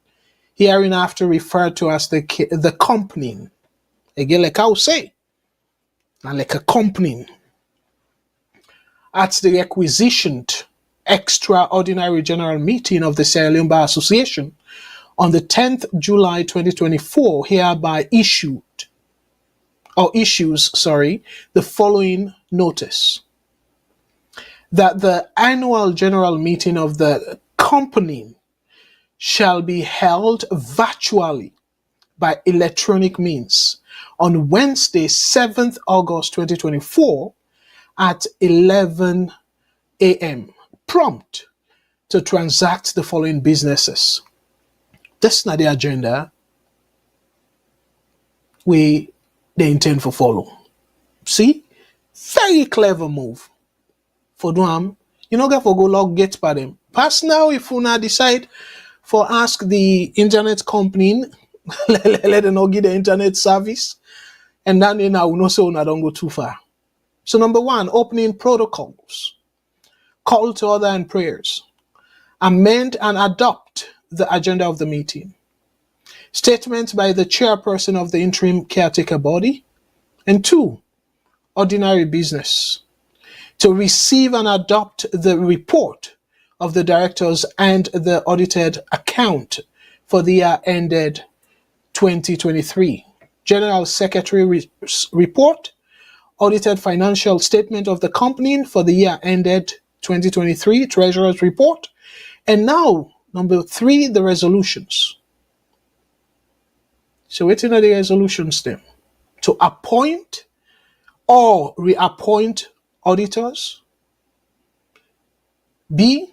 [SPEAKER 3] hereinafter referred to as the company. Again, like I will say, and like a company, at the requisitioned extraordinary general meeting of the Sierra Leone Bar Association on the 10th July 2024, hereby issues the following notice. That the annual general meeting of the company shall be held virtually by electronic means on Wednesday, 7th August 2024 at 11 a.m. prompt to transact the following businesses. That's not the agenda they intend for follow. See? Very clever move. For them, you know, get for go log get by them. Pass now if you now decide for ask the internet company, let them not give the internet service, and then you know, no so don't go too far. So number one, opening protocols, call to order and prayers, amend and adopt the agenda of the meeting, statement by the chairperson of the interim caretaker body, And 2, ordinary business, to receive and adopt the report of the directors and the audited account for the year ended 2023. General Secretary report, audited financial statement of the company for the year ended 2023, Treasurer's report, and now, number 3, the resolutions. So what are the resolutions then? To appoint or reappoint auditors. B,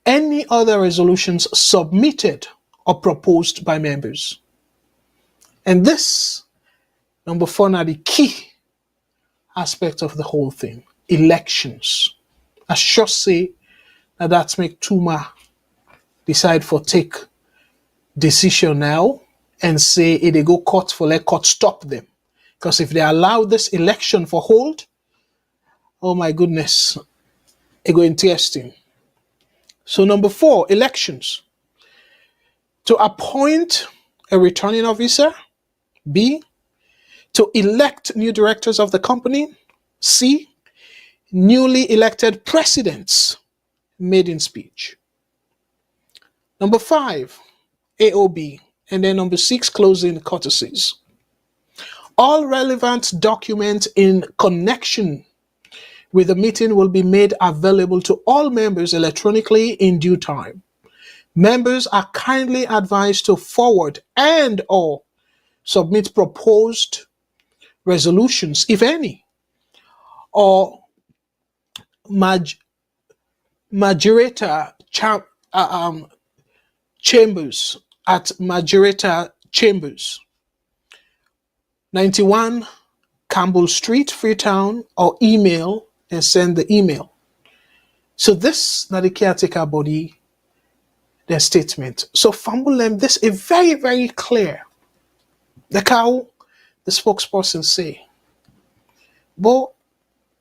[SPEAKER 3] any other resolutions submitted or proposed by members. And this, number 4, now the key aspect of the whole thing, elections. I sure say that that's make Tuma decide for take decision now and say if they go court for let court stop them. Because if they allow this election for hold, oh my goodness, it go interesting. So number 4, elections. To appoint a returning officer. B, to elect new directors of the company. C, newly elected presidents, maiden speech. Number 5, AOB. And then number 6, closing courtesies. All relevant documents in connection with the meeting will be made available to all members electronically in due time. Members are kindly advised to forward and or submit proposed resolutions, if any, or majorita chambers at majorita chambers, 91 Campbell Street, Freetown, or email and send the email. So this na the caretaker body, their statement. So Fambulem, this is very, very clear. The cow, the spokesperson say. But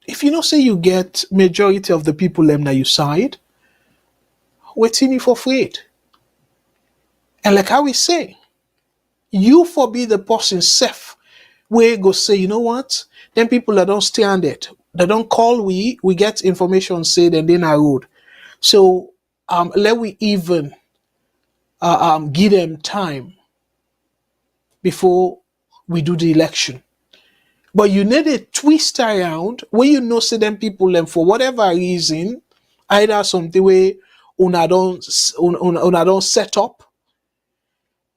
[SPEAKER 3] if you know say you get majority of the people them na you side, waiting you for afraid. And like how we say, you forbid the person safe where go say, you know what? Then people that don't stand it, they don't call we get information say then they na road. So let we even give them time before we do the election. But you need a twist around where you know say them people them for whatever reason, either something where una don't set up,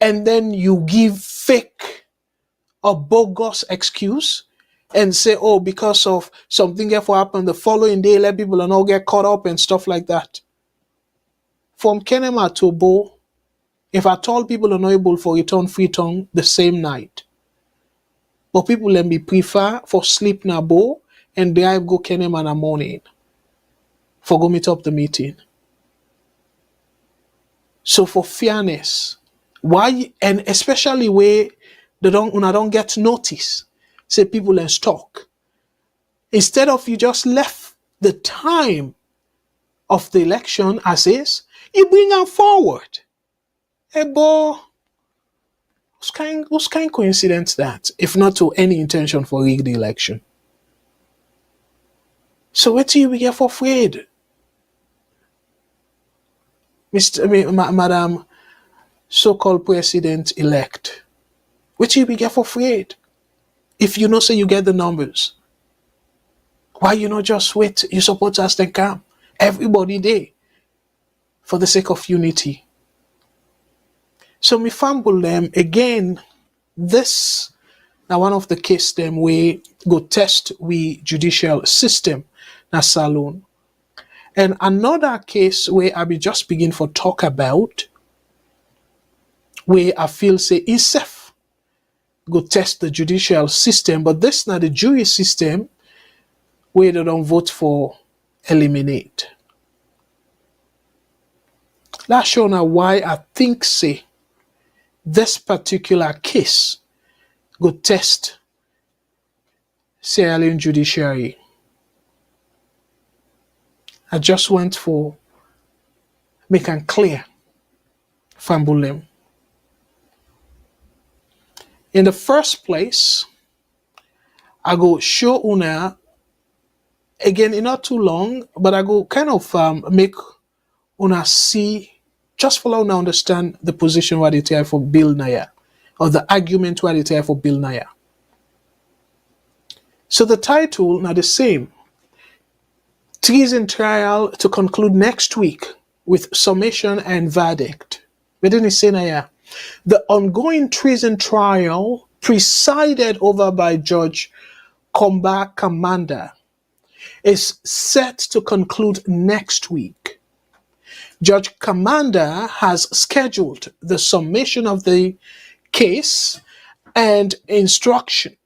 [SPEAKER 3] and then you give fake or bogus excuse and say, oh, because of something else happened the following day, let people and all get caught up and stuff like that. From Kenema to Bo, if at all people are not able for return Freetown the same night, but people let me prefer for sleep na Bo and drive go Kenema in the morning for go meet up the meeting. So for fairness, why, and especially where they don't get notice, say people in stock. Instead of you just left the time of the election as is, you bring them forward. Hey, boy, what's kind coincidence that, if not to any intention for rig the election? So what do you be here for afraid? Madam so-called president-elect, what you be here for afraid? If you know say you get the numbers, why you not just wait? You support us then come. Everybody there for the sake of unity. So me fumble them again. This now one of the case them we go test we judicial system na saloon. And another case where I be just begin for talk about where I feel say is safe go test the judicial system, but this not the jury system where they don't vote for eliminate. That's show now why I think say this particular case go test Sierra Leone judiciary. I just went for make and clear Fambulem. In the first place, I go show una again in not too long, but I go kind of make una see, just for una understand the position where they take for Bill Naya, or the argument where they take for Bill Naya. So the title now the same. Treason trial to conclude next week with summation and verdict. But then say Naya, the ongoing treason trial presided over by Judge Komba Kamanda is set to conclude next week. Judge Kamanda has scheduled the summation of the case and instructed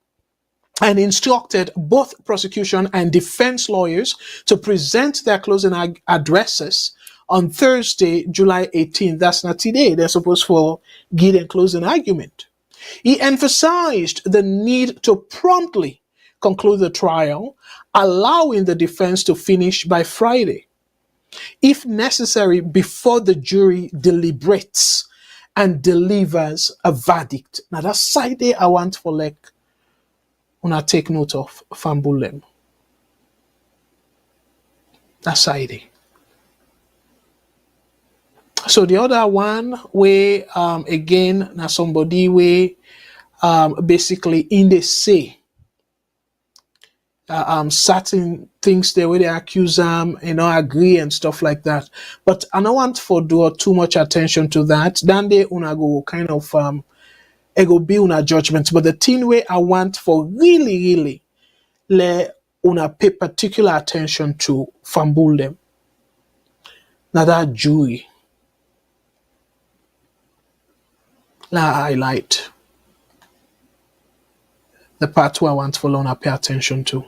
[SPEAKER 3] both prosecution and defense lawyers to present their closing addresses on Thursday, July 18th. That's not today. They're supposed for give a closing argument. He emphasized the need to promptly conclude the trial, allowing the defense to finish by Friday, if necessary, before the jury deliberates and delivers a verdict. Now that's side I want for like una take note of Fambulem. That's side. So the other one where again now somebody where basically in the say certain things the way they accuse them, agree and stuff like that. But I don't want to draw too much attention to that. Then they una go kind of it go be una judgment. But the thing way I want for really let una pay particular attention to fambul them. Now that jury. La highlight the part where I want for una pay attention to.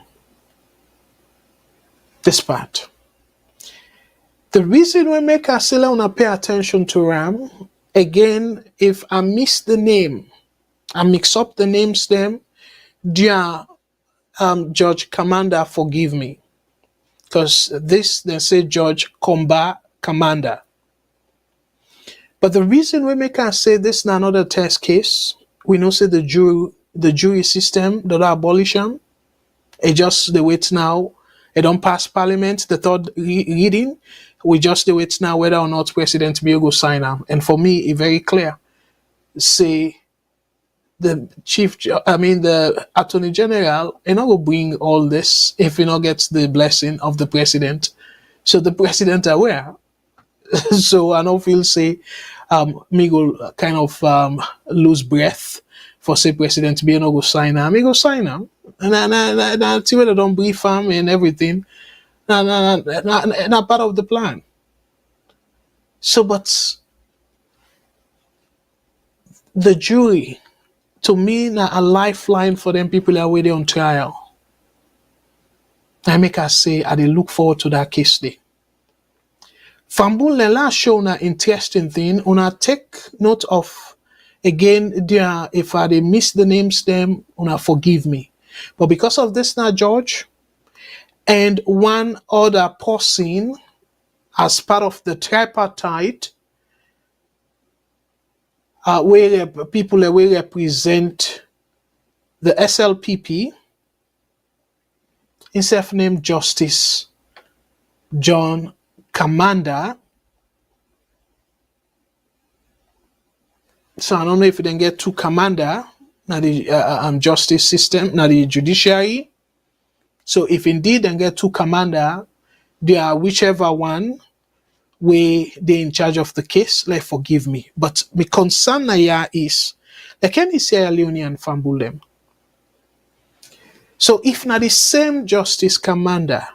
[SPEAKER 3] This part. The reason we make us say una pay attention to Ram, again, if I miss the name, I mix up the names them, dear Judge Commander, forgive me. Because this, they say Judge Komba Commander. But the reason we make us say this is another test case, we know say the jury system, that abolish them, it just the wait now. It don't pass Parliament, the third reading. We just do it now whether or not President Bill go sign them. And for me, it's very clear. Say the Attorney General, not go bring all this if he not gets the blessing of the President. So the President aware. So I don't feel say me go kind of lose breath for say President Bill not go sign them. Me go sign them. And see whether don't brief him and everything. Not part of the plan. So, but the jury, to me, not a lifeline for them people that are waiting on trial. I make us say, I look forward to that case day. Fambul Lela show na interesting thing. Una take note of, again, there, if I miss the names them, una forgive me. But because of this now, George, and one other person as part of the tripartite, where people will represent the SLPP, in self-named Justice John Kamanda. So I don't know if you then get two Kamanda, now the justice system, now the judiciary. So if indeed then get two Kamanda, they are whichever one where they in charge of the case, like forgive me. But my concern now is, like any Sierra Leonean fambul them. So if not the same justice commander,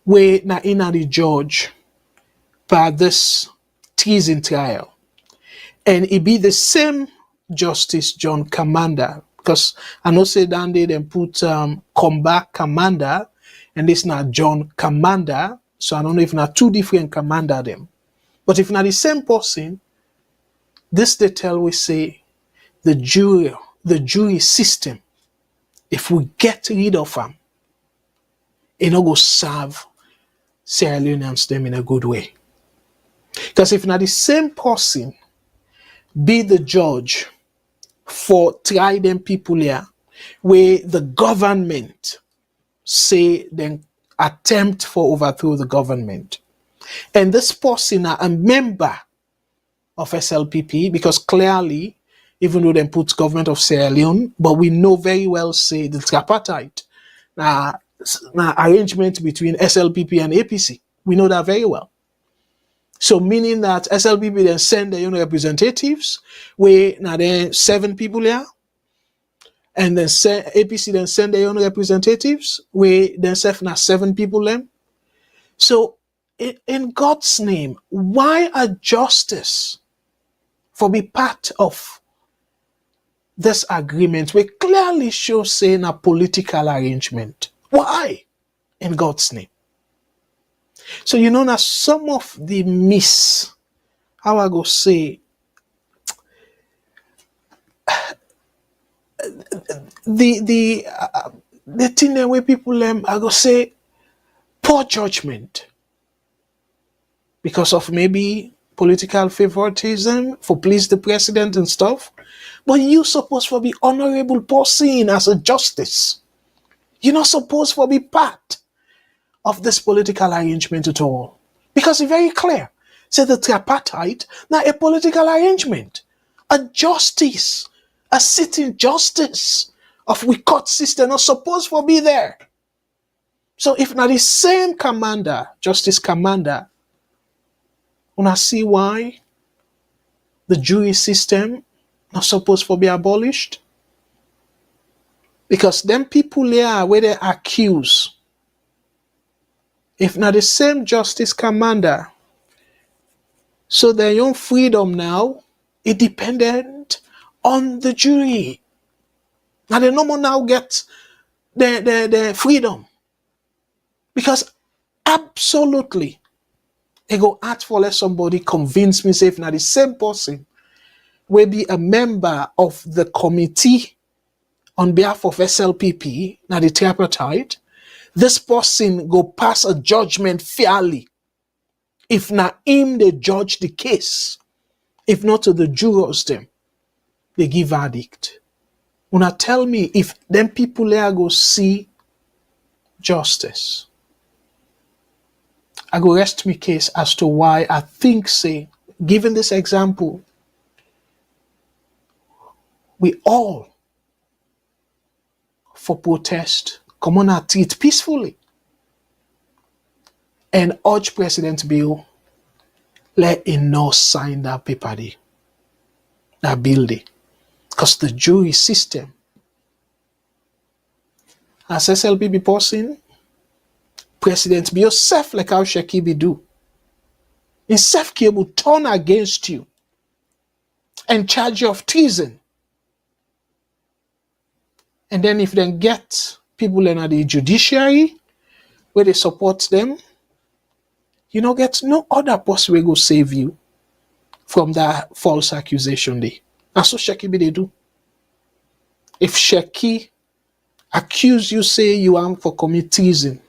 [SPEAKER 3] where na in the judge for this treason trial, and it be the same Justice John Commander, because I know say down there they put Komba Commander, and this not John Commander, so I don't know if not two different commander them. But if not the same person, this detail we say the jury system, if we get rid of them, it not go serve Sierra Leoneans them in a good way. Because if not the same person be the judge for try them people here, where the government say then attempt for overthrow the government. And this person are a member of SLPP because clearly, even though they put government of Sierra Leone, but we know very well say the tripartite arrangement between SLPP and APC. We know that very well. So meaning that SLPP then send their own representatives, where now there are 7 people here, and then APC then send their own representatives, where then serve now 7 people them. So in God's name, why a justice for be part of this agreement? We clearly show saying a political arrangement. Why? In God's name. So you know now some of the how I go say, the thing that way people I go say poor judgment because of maybe political favoritism for please the president and stuff. But you supposed to be honorable person as a justice. You're not supposed to be part of this political arrangement at all. Because it's very clear. Say the tripartite, now a political arrangement. A justice, a sitting justice of we court system not supposed to be there. So if not the same commander, justice commander, wanna see why the jury system not supposed to be abolished? Because them people here where they accuse, if not the same justice commander, so their own freedom now is dependent on the jury. Now they no more now get their freedom. Because absolutely, it go hard for let somebody convince me say if not the same person will be a member of the committee on behalf of SLPP, now the tripartite, this person go pass a judgment fairly. If not him, they judge the case. If not to the jurors, them, they give verdict. Wanna tell me if them people there go see justice, I go rest me case as to why I think, say, given this example, we all for protest, come on and treat peacefully. And urge President Bill, let him not sign that paper there, that bill there. Because the jury system, as SLPP person, President Bill self like how Shekibi do. Himself will turn against you and charge you of treason. And then if they get people in the judiciary where they support them, you know, get no other person will go save you from that false accusation day. And so Sheki they do. If Sheki accuse you, say you are for commit treason,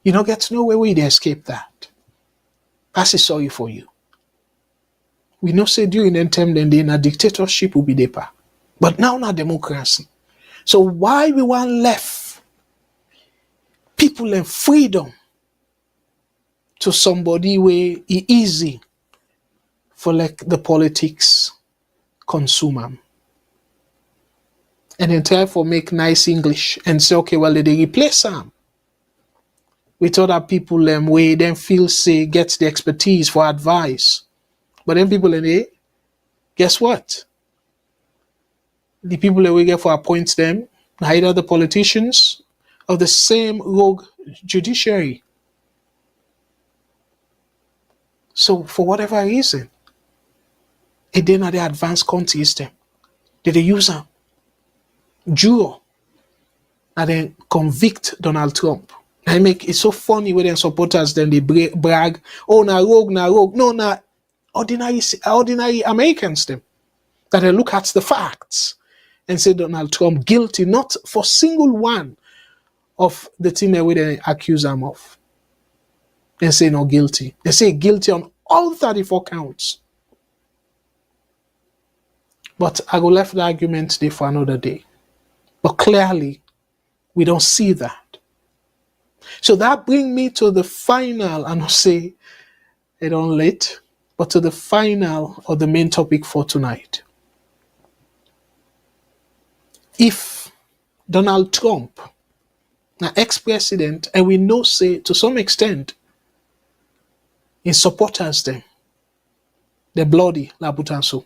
[SPEAKER 3] you don't get no way they escape that. Pass is sorry for you. We know say during that time then a dictatorship will be there. But now not democracy. So why we want left people in freedom to somebody where it easy for like the politics consume them. And then therefore make nice English and say, okay, well, they replace them with other people where then feel say get the expertise for advice. But then people in there, guess what? The people that we get for appoint them, either the politicians or the same rogue judiciary. So for whatever reason, it did not the advanced countries them. Did they use them? Juror and then convict Donald Trump. I make it so funny when their supporters then they brag, oh na rogue. No, na ordinary Americans them. That they look at the facts and say Donald Trump guilty, not for single one of the thing that they accuse him of. They say not guilty. They say guilty on all 34 counts. But I will left the argument there for another day. But clearly, we don't see that. So that brings me to the final, and I'll say it on late, but to the final or the main topic for tonight. If Donald Trump, an ex-president, and we know, say, to some extent, his supporters them, the bloody Labutanso,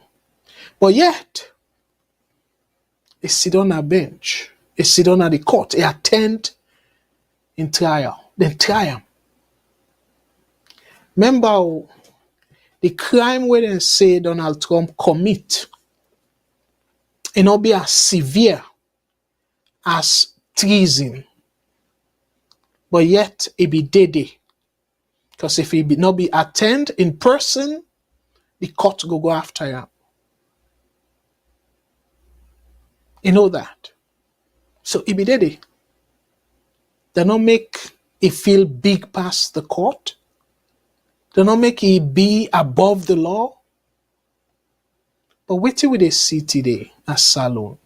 [SPEAKER 3] but yet, he sit on a bench, he sit on at the court, he attend in trial, then trial. Remember the crime where they say Donald Trump commit, it not be as severe as treason, but yet it be dead. Because if he be not be attend in person, the court go after him. You know that. So it be dead. They not make it feel big past the court. They not make it be above the law. But wait till they see today as Salon,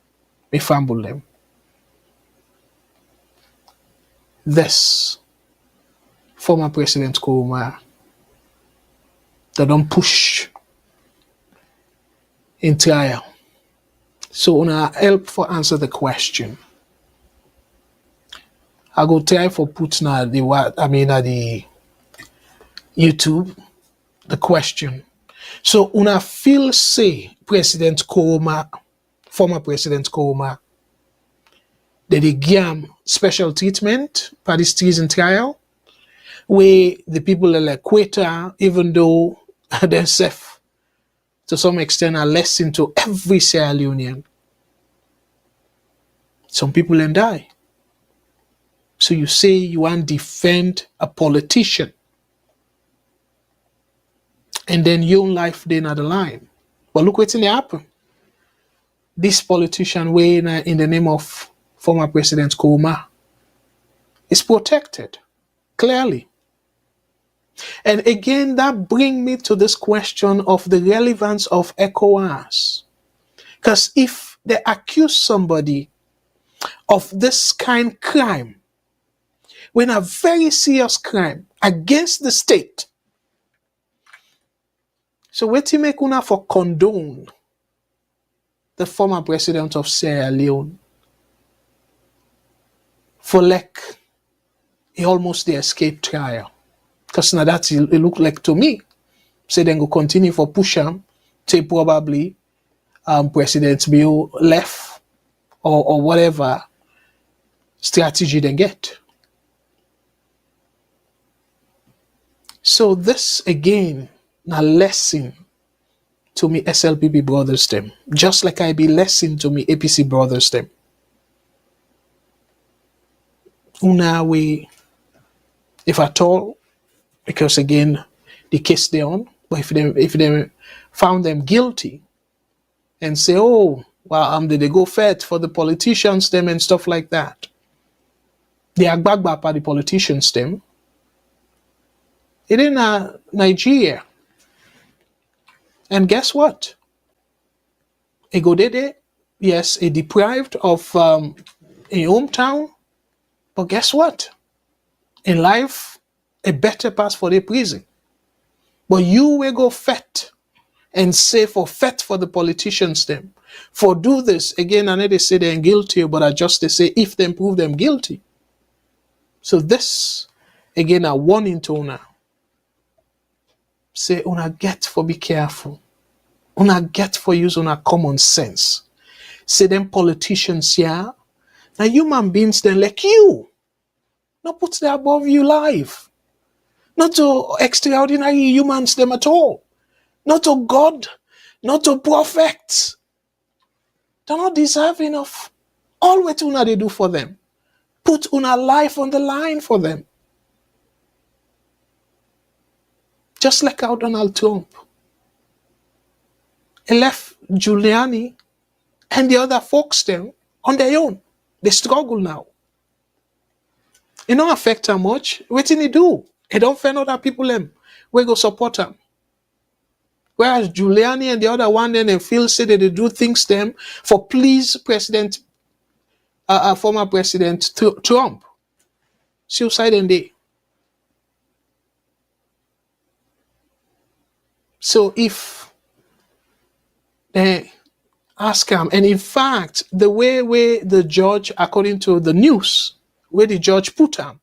[SPEAKER 3] we fumble them. This former President Koroma, they don't push in trial. So una help for answer the question. I go try for put na the the YouTube the question. So una feel say President Koroma, former President Koroma, that they give him special treatment for this treason trial, where the people are like quita, even though they're safe to some extent a lesson to every Sierra Leonean. Some people then die. So you say you want to defend a politician, and then your own life then at the line. But look what's in the happen. This politician way in the name of former President Koroma is protected, clearly. And again, that brings me to this question of the relevance of ECOWAS. Because if they accuse somebody of this kind of crime, when a very serious crime against the state, so what you make una for condone the former president of Sierra Leone for like he almost the escape trial? Because now that it look like to me, say then go continue for push him till probably President Bill left or whatever strategy they get. So this again a lesson to me SLPP brothers them, just like I be lesson to me APC brothers them. Una way, if at all, because again the case they on, but if they found them guilty and say, oh well, did they go fed for the politicians them and stuff like that? They are back by the politicians them. It in Nigeria. And guess what? A Godede, yes, a deprived of a hometown, but guess what? In life, a better pass for the prison. But you will go fet and say for fet for the politicians them. For do this, again, I know they say they're guilty, but I just they say if they prove them guilty. So this, again, a warning to una. Say, una get for be careful. Una get for use una common sense. Say them politicians here, now human beings then like you. Not put them above you life. Not to extraordinary humans them at all. Not to God, not to prophets. They're not deserving of all what una they do for them. Put una life on the line for them. Just like how Donald Trump. He left Giuliani and the other folks them on their own. They struggle now. It don't affect them much. What did he do? He don't find other people them. We go support him. Whereas Giuliani and the other one then they feel say that they do things them for please President former President Trump. Suicide and day. So if they ask him, and in fact, the way the judge, according to the news, where the judge put him,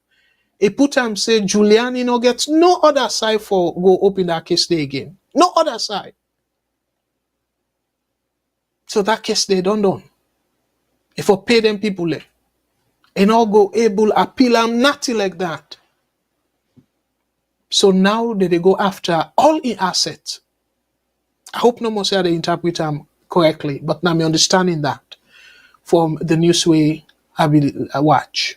[SPEAKER 3] he put him say Giuliani no gets no other side for go open that case day again. No other side. So that case they done. If I pay them people there, and all go able appeal them, nothing like that. So now they go after all in assets. I hope no more say they interpret them correctly, but now I'm understanding that from the news way I will watch.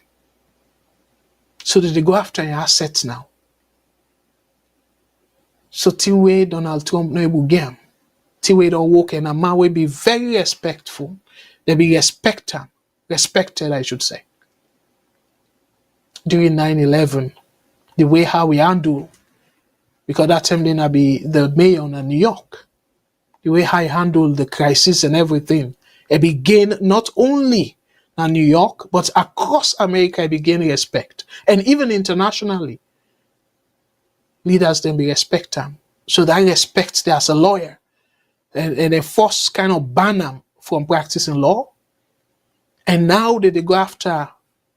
[SPEAKER 3] So they go after your assets now. So till way Donald Trump no able game. Till way don't work, and a man will be very respectful. They be respected, I should say. During 9/11, the way how we handle, because that time then I be the mayor in New York. The way how I handle the crisis and everything, it began not only in New York, but across America, it began respect. And even internationally, leaders then be respect them. So that respect there as a lawyer. And they force kind of ban them from practicing law. And now that they go after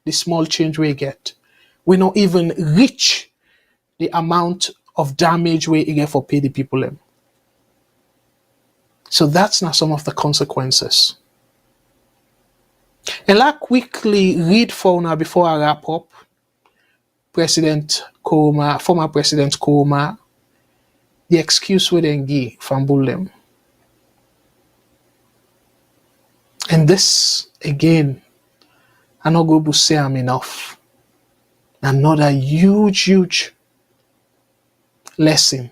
[SPEAKER 3] the small change we get, we not even reach the amount of damage we get for pay the people them. So that's now some of the consequences. And I'll quickly read for now before I wrap up. President Koroma, former President Koroma, the excuse we then give from Bulem. And this, again, I'm not going to say I'm enough. Another huge lesson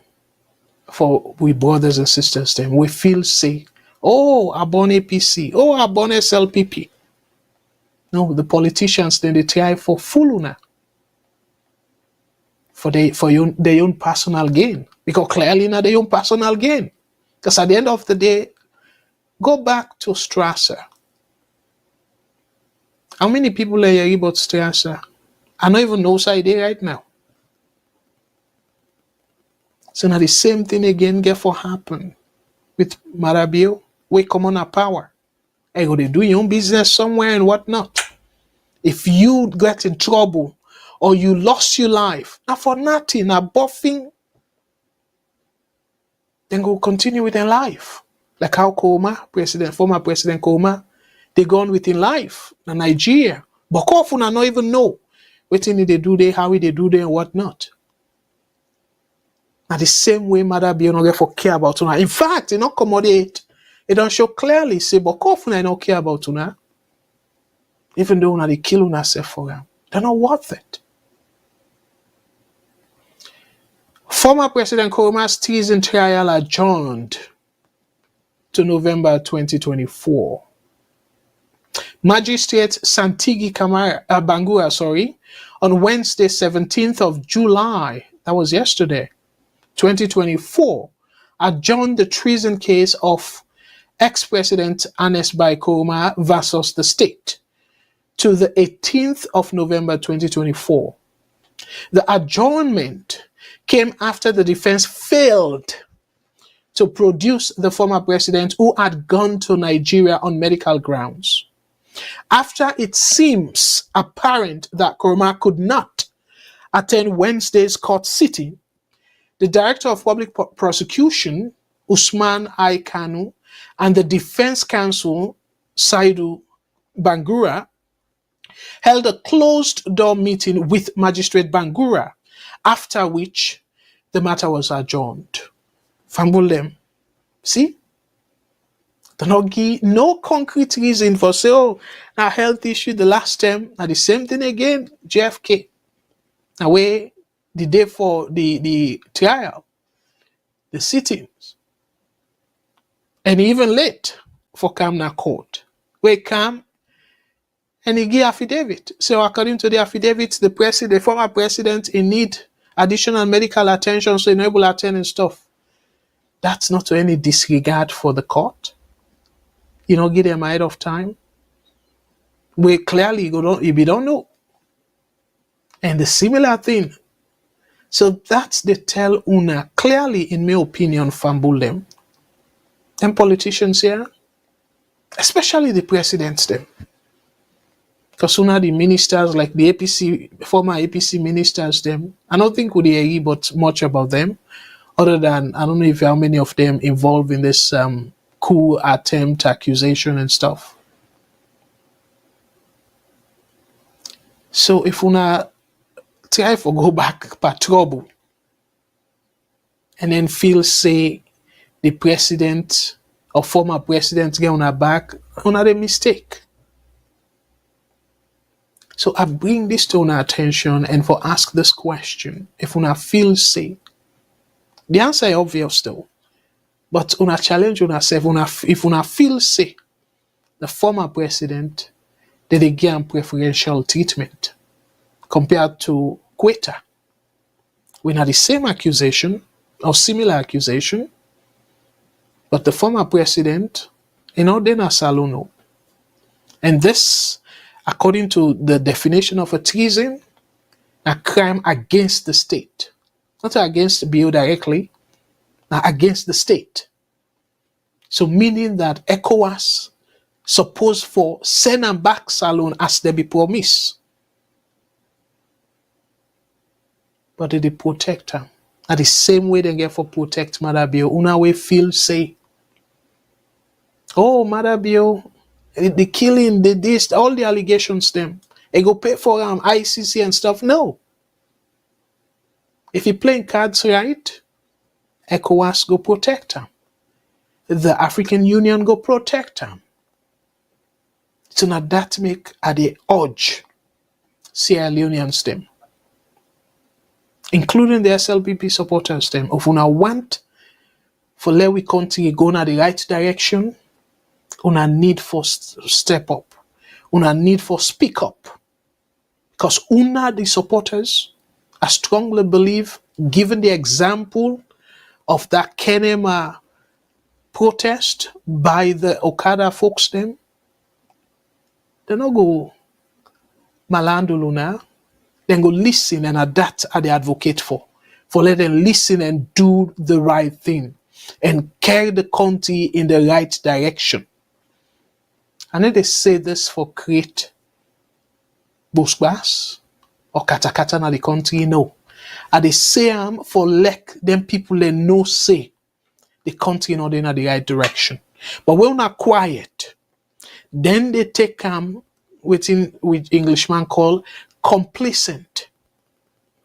[SPEAKER 3] for we brothers and sisters. Then we feel say, oh, I born APC, oh, I born SLPP. No, the politicians then they try for full una. For their own personal gain. Because clearly not their own personal gain. Because at the end of the day, go back to Strasser. How many people are here about Strasser? I don't even know side there right now. So now the same thing again get for happen with Marabio. We come on a power. I go to do your own business somewhere and whatnot. If you get in trouble or you lost your life, not for nothing, not buffing, then go continue with their life. Like how Koroma, former President Koroma, they gone within life in Nigeria. But often I don't even know what thing they do there, how they do there, and whatnot. Now the same way Mother be not get for care about una. In fact, it not accommodate. It don't show clearly say, but often I don't care about una. Even though una they kill una self for them, they're not worth it. Former President Koroma'S Treason trial adjourned to November 2024. Magistrate Santigi Bangura, on Wednesday, 17th of July, that was yesterday, 2024, adjourned the treason case of ex-President Ernest Bai Koroma versus the state to the 18th of November 2024. The adjournment came after the defense failed to produce the former president who had gone to Nigeria on medical grounds. After it seems apparent that Koroma could not attend Wednesday's court sitting, the Director of Public Prosecution, Usman I. Kanu, and the Defense Counsel, Saidu Bangura, held a closed-door meeting with Magistrate Bangura, after which the matter was adjourned. Fambulem. See? No concrete reason for say, oh, a health issue the last time, and the same thing again, JFK. Away the day for the trial, the sittings, and even late for Kamna court. We come and he give affidavit. So according to the affidavit, the former president in need additional medical attention, so enable attending stuff. That's not to any disregard for the court. You know, give them ahead of time. We clearly go don't if you don't know. And the similar thing. So that's the tell una clearly, in my opinion, fumble them. And politicians here, especially the presidents them. Because una the ministers like the APC, former APC ministers them, I don't think we hear but much about them. Other than I don't know if how many of them involved in this coup attempt accusation and stuff. So if una try to go back by trouble and then feel say the president or former president get on her back, on a mistake. So I bring this to our attention and for ask this question. If una feel say, the answer is obvious though, but una challenge una self, if una feel say the former president did they get preferential treatment compared to Quetta. We had the same accusation or similar accusation, but the former president, then a salono. And this, according to the definition of a treason, a crime against the state. Not against the bill directly, but against the state. So meaning that ECOWAS supposed for send them back salon as they be promised. But they protect them. At the same way they get for protect Mother Bill. Una way feel say, oh, Mother Bill, the killing, the this, all the allegations them. They go pay for ICC and stuff. No. If you playing cards right, ECOWAS go protect them. The African Union go protect them. So now that make at the urge Sierra Leoneans them, including the SLPP supporters them, if una want for let we country go in the right direction, una need for step up, una need for speak up, because una the supporters, I strongly believe, given the example of that Kenema protest by the Okada folks them, they no go malanduluna, then go listen and adapt as they advocate for let them listen and do the right thing and carry the country in the right direction. And then they say this for create bushbash or katakata na the country, no. And they say for let them people they know say the country not in the right direction. But when not quiet, then they take with Englishman call complacent.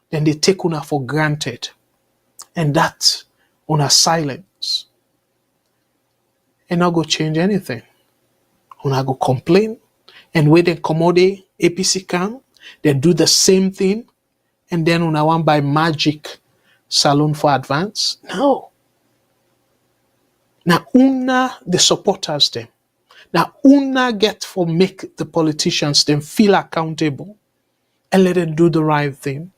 [SPEAKER 3] Then they take una for granted. And that una silence. And not go change anything. Una go complain. And when they commode APC can, they do the same thing. And then una want by magic salon for advance. No. Now una the supporters them. Now una get for make the politicians them feel accountable and let them do the right thing.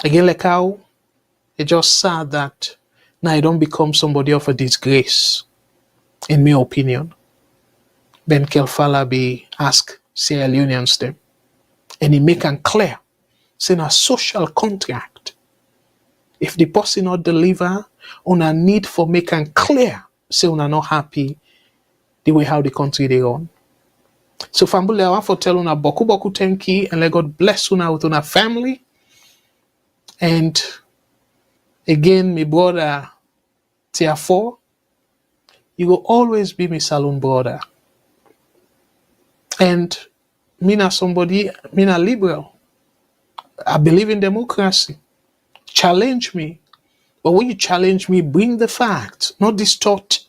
[SPEAKER 3] Again, like how it just sad that now I don't become somebody of a disgrace, in my opinion. Ben Kelfala be ask Sierra Leoneans them. And he make them clear, saying a social contract. If the person not deliver, una need for make them clear, say una not happy the way how the country they run. So family, I want to tell una boku thank you and let God bless una with una family. And again, my brother Tier 4, you will always be my saloon brother. And me na somebody, me na liberal. I believe in democracy. Challenge me. But when you challenge me, bring the facts, not distort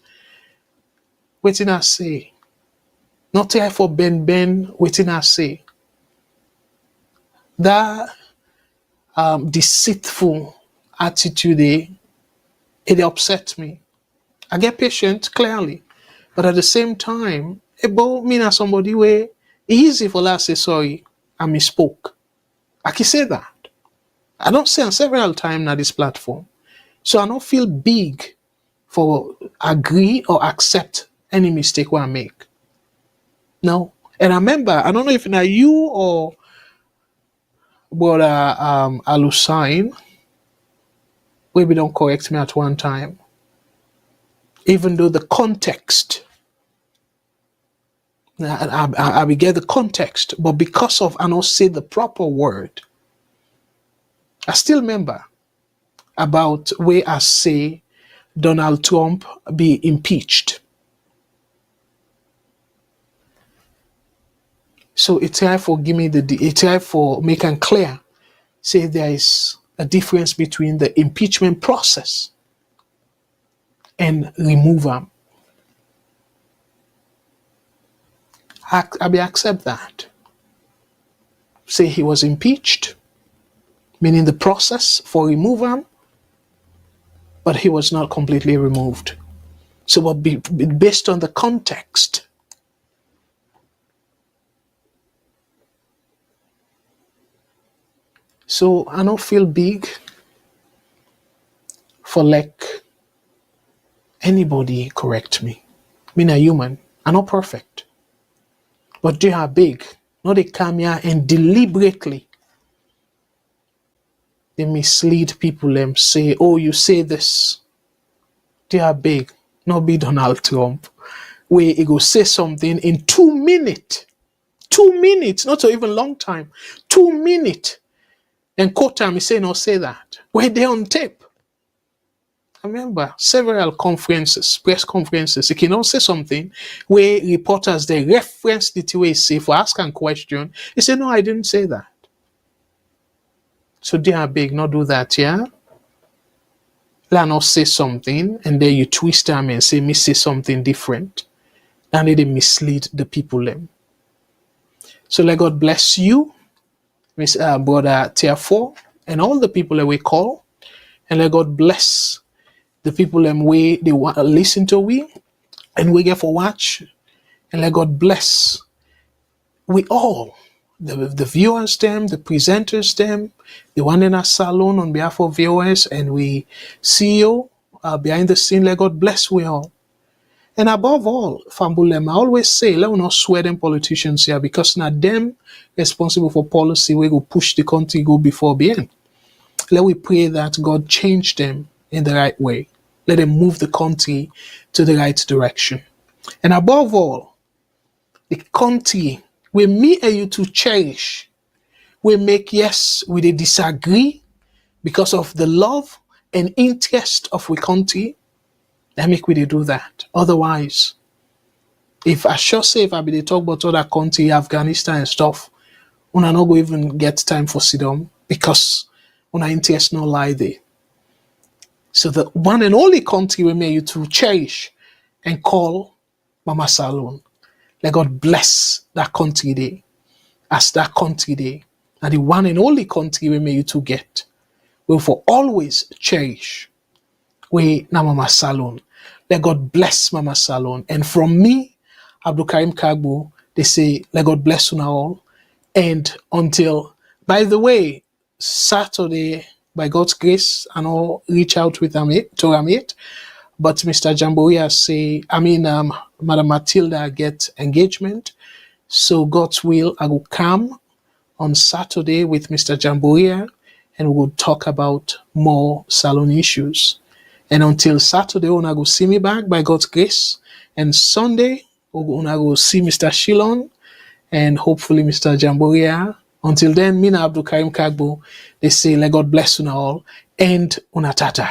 [SPEAKER 3] wetin I say. Not try for bend wetin I say. That deceitful attitude, it upsets me. I get patient, clearly. But at the same time, about me na somebody where easy for us say sorry, I misspoke. I can say that. I don't say on several times on this platform. So I don't feel big for agree or accept any mistake I make. No. And I remember, I don't know if now you or Brother Alusain, maybe don't correct me at one time, even though the context, I will get the context, but because of I don't say the proper word, I still remember about where I say Donald Trump be impeached. So it's time for it's time for making clear, say there is a difference between the impeachment process and removal. I will accept that. Say he was impeached, meaning the process for removal, but he was not completely removed. So what based on the context. So I don't feel big for like anybody correct me. I'm a human. I'm not perfect. But they are big. Not they come here and deliberately they mislead people and say, oh, you say this. They are big. Not be Donald Trump. Where he go say something in 2 minutes. 2 minutes, not so even long time. 2 minutes. And court time, he say, no, say that. Where they on tape. I remember several conferences, press conferences, he cannot say something where reporters, they reference the way he say for asking a question. He said, no, I didn't say that. So they are big, not do that, yeah? Let not say something, and then you twist them and say, me say something different. And they mislead the people. So let God bless you, Miss Brother Tier 4, and all the people that we call, and let God bless the people them way they want to listen to we, and we get for watch, and let God bless we all, the viewers them, the presenters them, the one in our salon on behalf of VOS, and we CEO behind the scene. Let God bless we all. And above all, Fambulem, I always say, let us not swear them politicians here, because not them responsible for policy, we go push the country go before being. Let we pray that God change them in the right way. Let them move the country to the right direction. And above all, the country we me and you to cherish. We make, yes, we they disagree because of the love and interest of we country. That make we they do that. Otherwise, if I sure say if I be they talk about other country, Afghanistan and stuff, una not go even get time for sit down because una interest no lie there. So the one and only country we may you to cherish and call Mama Salon. Let God bless that country there. As that country there. And the one and only country we may you to get. We will for always cherish. We na Mama Salon. Let God bless Mama Salon. And from me, Abdul Karim Kargbo, they say, let God bless you now all. And until, by the way, Saturday, by God's grace, and I'll reach out with Amit. But Mr. Jamboria say, Madam Matilda get engagement. So God's will, I will come on Saturday with Mr. Jamboria, and we'll talk about more salon issues. And until Saturday, we're going to see me back by God's grace. And Sunday, we're going to go see Mr. Shilon and hopefully Mr. Jamboria. Until then, me and Abdul Karim Kargbo, they say, let God bless you all, and unatata.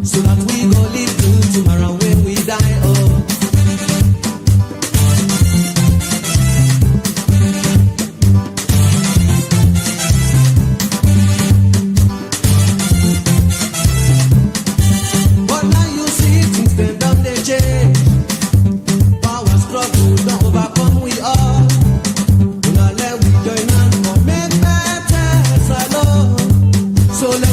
[SPEAKER 14] So that we go live till tomorrow when we die. Oh. So let's